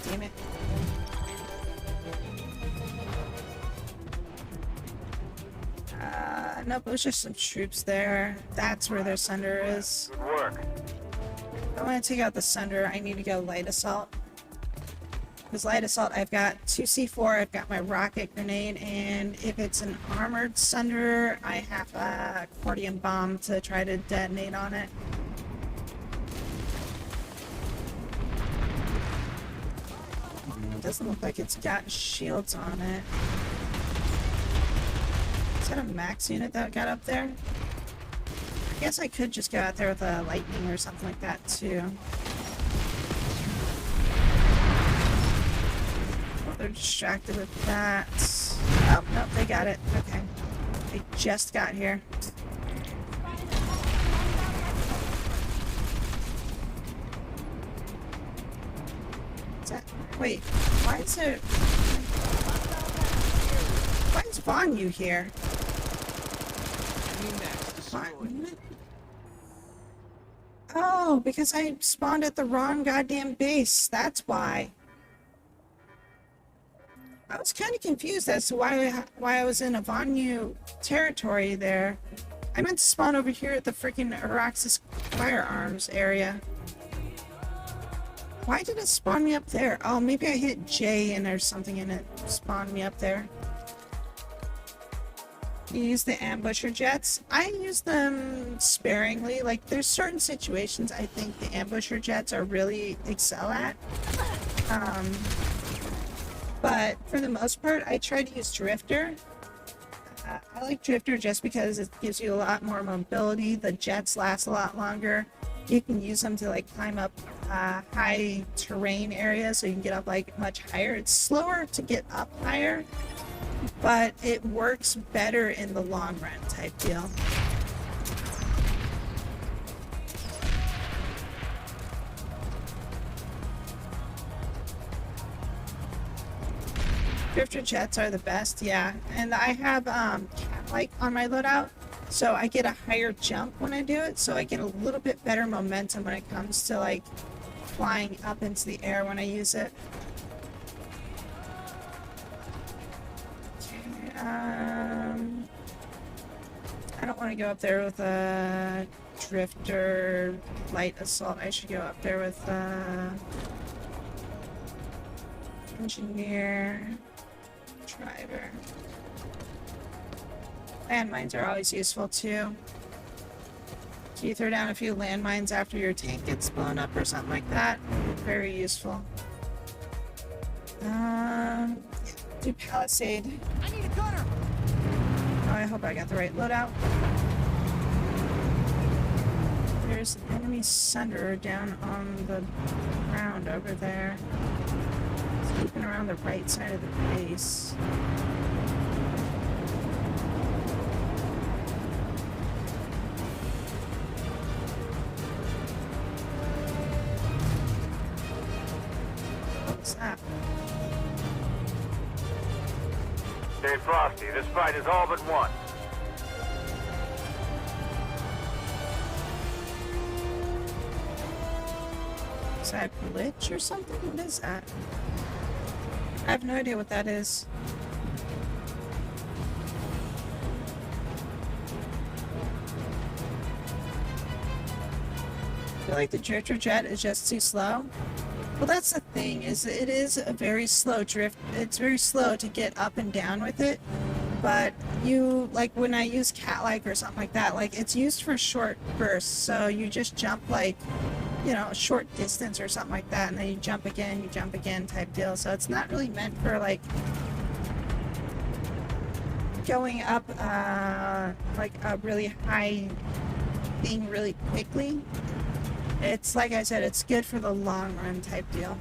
Damn it. Nope, it was just some troops there. That's where their sunderer is. Good work. If I want to take out the sunderer, I need to go light assault. Because light assault, I've got 2 C4, I've got my rocket grenade, and if it's an armored sunderer, I have a cordium bomb to try to detonate on it. It doesn't look like it's got shields on it. Is that a max unit that got up there? I guess I could just go out there with a lightning or something like that too. they're distracted with that. Oh, no, they got it. Okay. They just got here. Is that... Wait, why is it... Why is Vaughn you here? Enemy max destroyed. Vaughn? Oh, because I spawned at the wrong goddamn base. That's why. I was kind of confused as to why I was in a Vanyu territory there. I meant to spawn over here at the freaking Araxis firearms area. Why did it spawn me up there? Oh, maybe I hit J and there's something in it spawned me up there. You use the ambusher jets. I use them sparingly. Like, there's certain situations I think the ambusher jets are really excel at. But for the most part, I try to use Drifter. I like Drifter just because it gives you a lot more mobility. The jets last a lot longer. You can use them to like climb up high terrain areas, so you can get up like much higher. It's slower to get up higher, but it works better in the long run type deal. Drifter jets are the best, yeah. And I have cat-like on my loadout, so I get a higher jump when I do it, so I get a little bit better momentum when it comes to like flying up into the air when I use it. Okay, I don't want to go up there with a Drifter light assault. I should go up there with engineer. Driver. Landmines are always useful too. So you throw down a few landmines after your tank gets blown up or something like that. Very useful. Do Palisade. I need a gunner. Oh, I hope I got the right loadout. There's an enemy Sunderer down on the ground over there. Keeping around the right side of the base. What's that? Stay frosty. This fight is all but won. Is that a glitch or something? What is that? I have no idea what that is. I feel like the drifter jet is just too slow. Well, that's the thing, is it is a very slow drift. It's very slow to get up and down with it. But you, like when I use cat-like or something like that, like it's used for short bursts. So you just jump like, you know, a short distance or something like that, and then you jump again type deal. So it's not really meant for like going up like a really high thing really quickly. It's like I said, it's good for the long run type deal.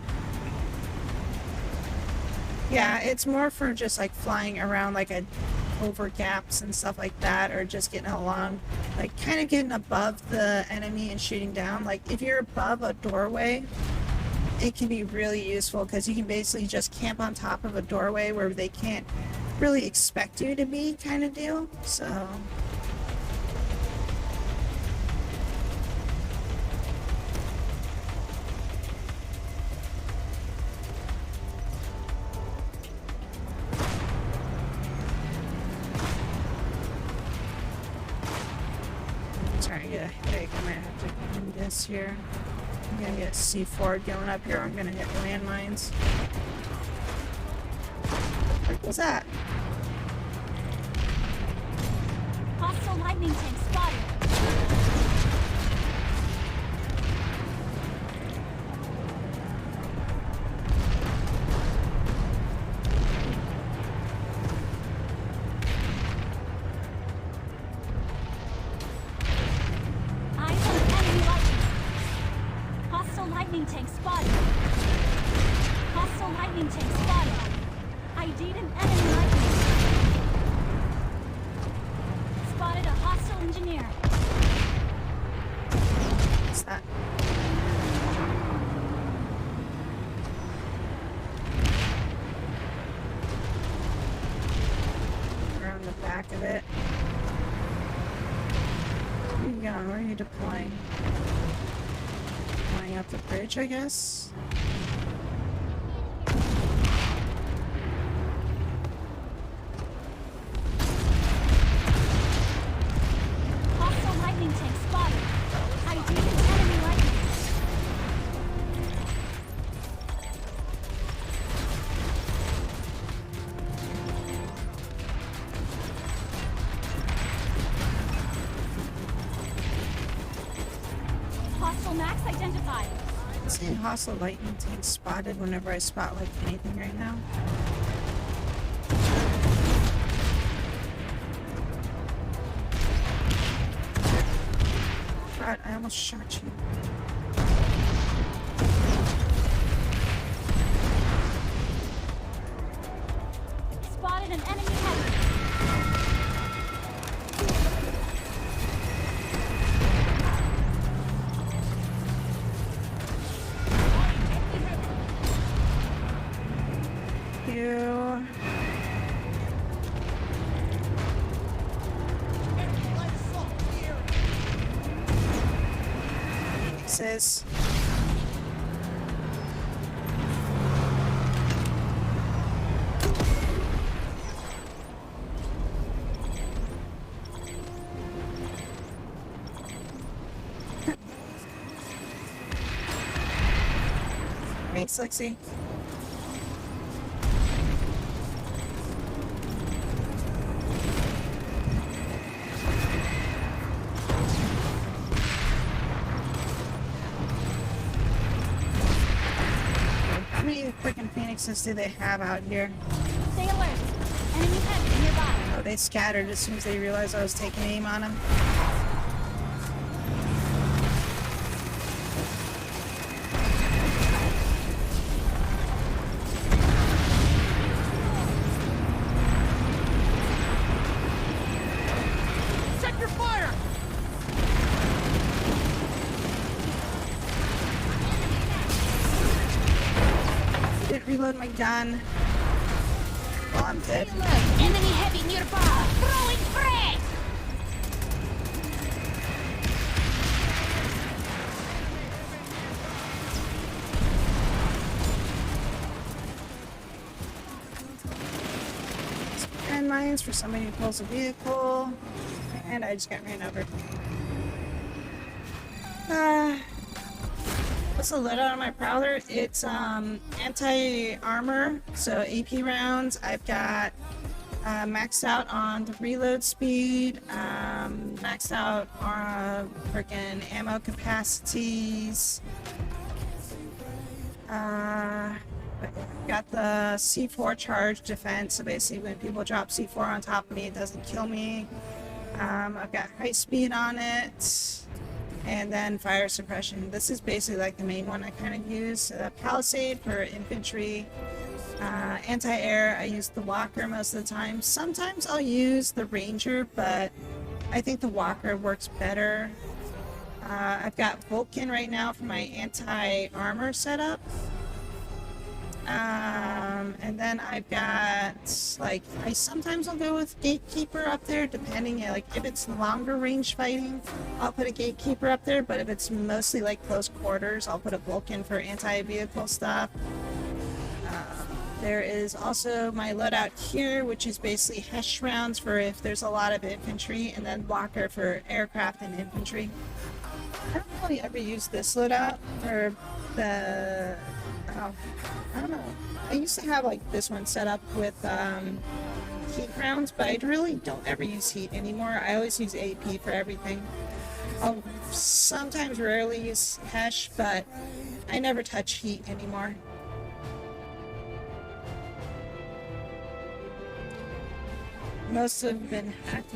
Yeah, it's more for just like flying around like over gaps and stuff like that, or just getting along, like kind of getting above the enemy and shooting down. Like if you're above a doorway, it can be really useful because you can basically just camp on top of a doorway where they can't really expect you to be, kind of deal. So sorry, I get a headache. I might have to do this here. I'm gonna get C4 going up here. I'm gonna hit landmines. What was that? Hostile lightning tank spotted. Eyes on enemy lightning. Hostile lightning tank spotted. Hostile lightning tank spotted. ID'd an enemy lightning. Spotted a hostile engineer. What's that? Around the back of it. Where are you going? Where are you deploying? Flying up the bridge, I guess? Hostile lightning tank spotted. ID'd an enemy lightning. Hostile max identified. I'm seeing hostile lightning tanks spotted whenever I spot like anything right now. God, I almost shot you. Spotted an enemy heavy. You. Sis. Thanks, Lexi. How many freaking phoenixes do they have out here? Stay alert. Enemy heavy nearby. Oh, they scattered as soon as they realized I was taking aim on them. Check your fire! Didn't reload my gun. Well, I'm dead. Enemy heavy nearby. Throwing frag. Landmines for somebody who pulls a vehicle. And I just got ran over. What's the loadout on my Prowler? It's anti-armor, so AP rounds. I've got maxed out on the reload speed, maxed out on freaking ammo capacities. Got the C4 charge defense, so basically when people drop C4 on top of me, it doesn't kill me. I've got high speed on it, and then fire suppression. This is basically like the main one I kind of use. Palisade for infantry. Anti-air, I use the Walker most of the time. Sometimes I'll use the Ranger, but I think the Walker works better. I've got Vulcan right now for my anti-armor setup. And then I've got, like, I sometimes will go with Gatekeeper up there, depending, like, if it's longer range fighting, I'll put a Gatekeeper up there, but if it's mostly, like, close quarters, I'll put a Vulcan for anti-vehicle stuff. There is also my loadout here, which is basically Hesh rounds for if there's a lot of infantry, and then Walker for aircraft and infantry. I don't really ever use this loadout, or the... Oh, I don't know. I used to have like this one set up with heat rounds, but I really don't ever use heat anymore. I always use AP for everything. I'll sometimes rarely use Hesh, but I never touch heat anymore. Most have been hacked.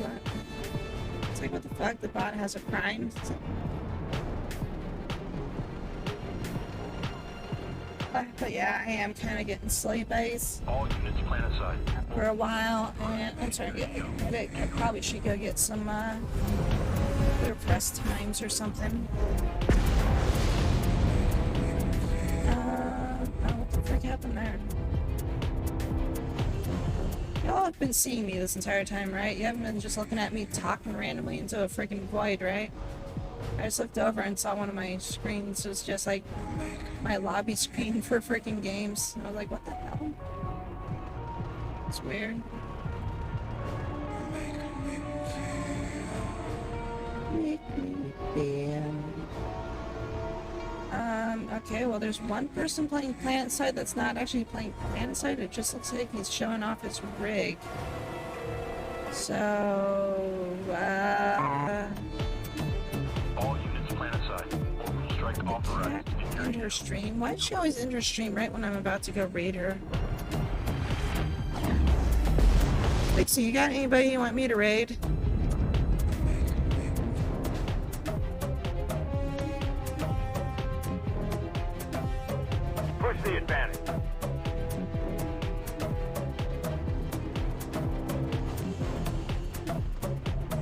It's like, what the fuck? The bot has a prime. But yeah, I am kind of getting sleep ice All units planetside. for a while, and I'm starting to get a headache. I probably should go get some press times or something. Oh, what the frick happened there? Y'all have been seeing me this entire time, right? You haven't been just looking at me talking randomly into a freaking void, right? I just looked over and saw one of my screens was just like my lobby screen for freaking games. And I was like, what the hell? It's weird. Make me feel. Okay, well there's one person playing PlanetSide that's not actually playing PlanetSide. It just looks like he's showing off his rig. So, All units planetside. Orbital strike authorized in your end her stream. Why does she always end her stream right when I'm about to go raid her? Like, so you got anybody you want me to raid? Push the advantage.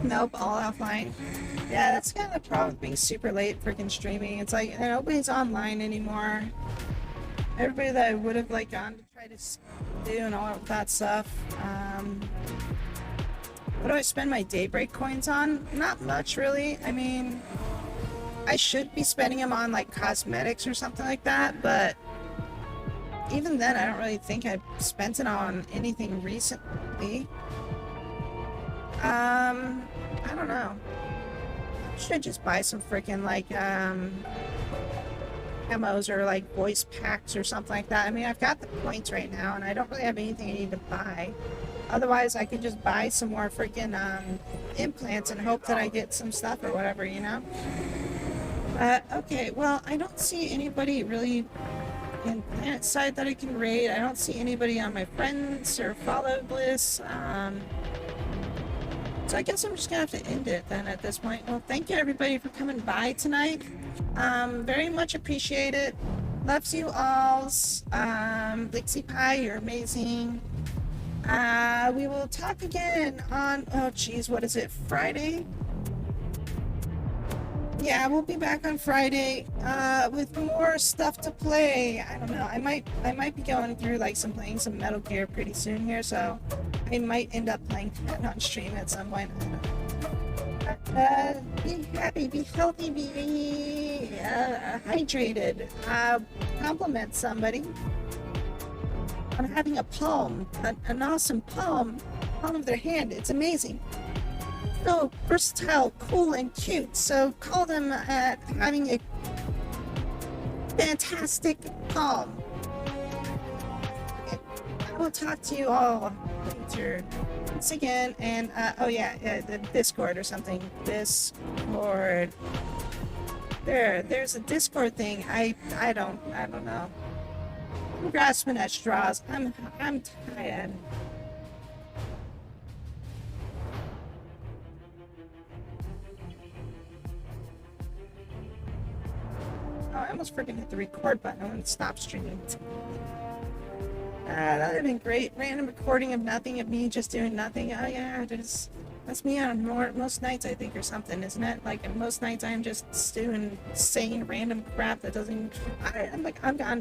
Nope, all offline. Yeah, that's kind of the problem with being super late freaking streaming. It's like nobody's online anymore. Everybody that I would have like gone to try to do and all of that stuff. What do I spend my daybreak coins on? Not much, really. I mean, I should be spending them on like cosmetics or something like that, but even then, I don't really think I've spent it on anything recently. I don't know. Should just buy some freaking like demos or like voice packs or something like that. I mean, I've got the points right now, and I don't really have anything I need to buy. Otherwise, I could just buy some more freaking implants and hope that I get some stuff or whatever, you know. Okay, well, I don't see anybody really in PlanetSide that I can raid. I don't see anybody on my friends or followed list. So I guess I'm just gonna have to end it then at this point. Well, thank you everybody for coming by tonight. Very much appreciate it. Loves you alls. Lixie Pie, you're amazing. We will talk again on, oh geez, what is it, Friday? Yeah, we'll be back on Friday with more stuff to play. I don't know. I might be going through like playing some Metal Gear pretty soon here, so I might end up playing that on stream at some point. Be happy, be healthy, be hydrated. Compliment somebody on having a palm, an awesome palm of their hand. It's amazing. So versatile, cool, and cute. So call them at having a fantastic palm. I will talk to you all later. Once again, and oh yeah, the Discord or something. Discord. There's a Discord thing. I don't know. I'm grasping at straws. I'm tired. Oh, I almost freaking hit the record button and stop streaming. That would have been great. Random recording of nothing, of me just doing nothing. Oh yeah, that's me on most nights, I think, or something, isn't it? Like most nights I'm just saying random crap that doesn't even... I'm gone.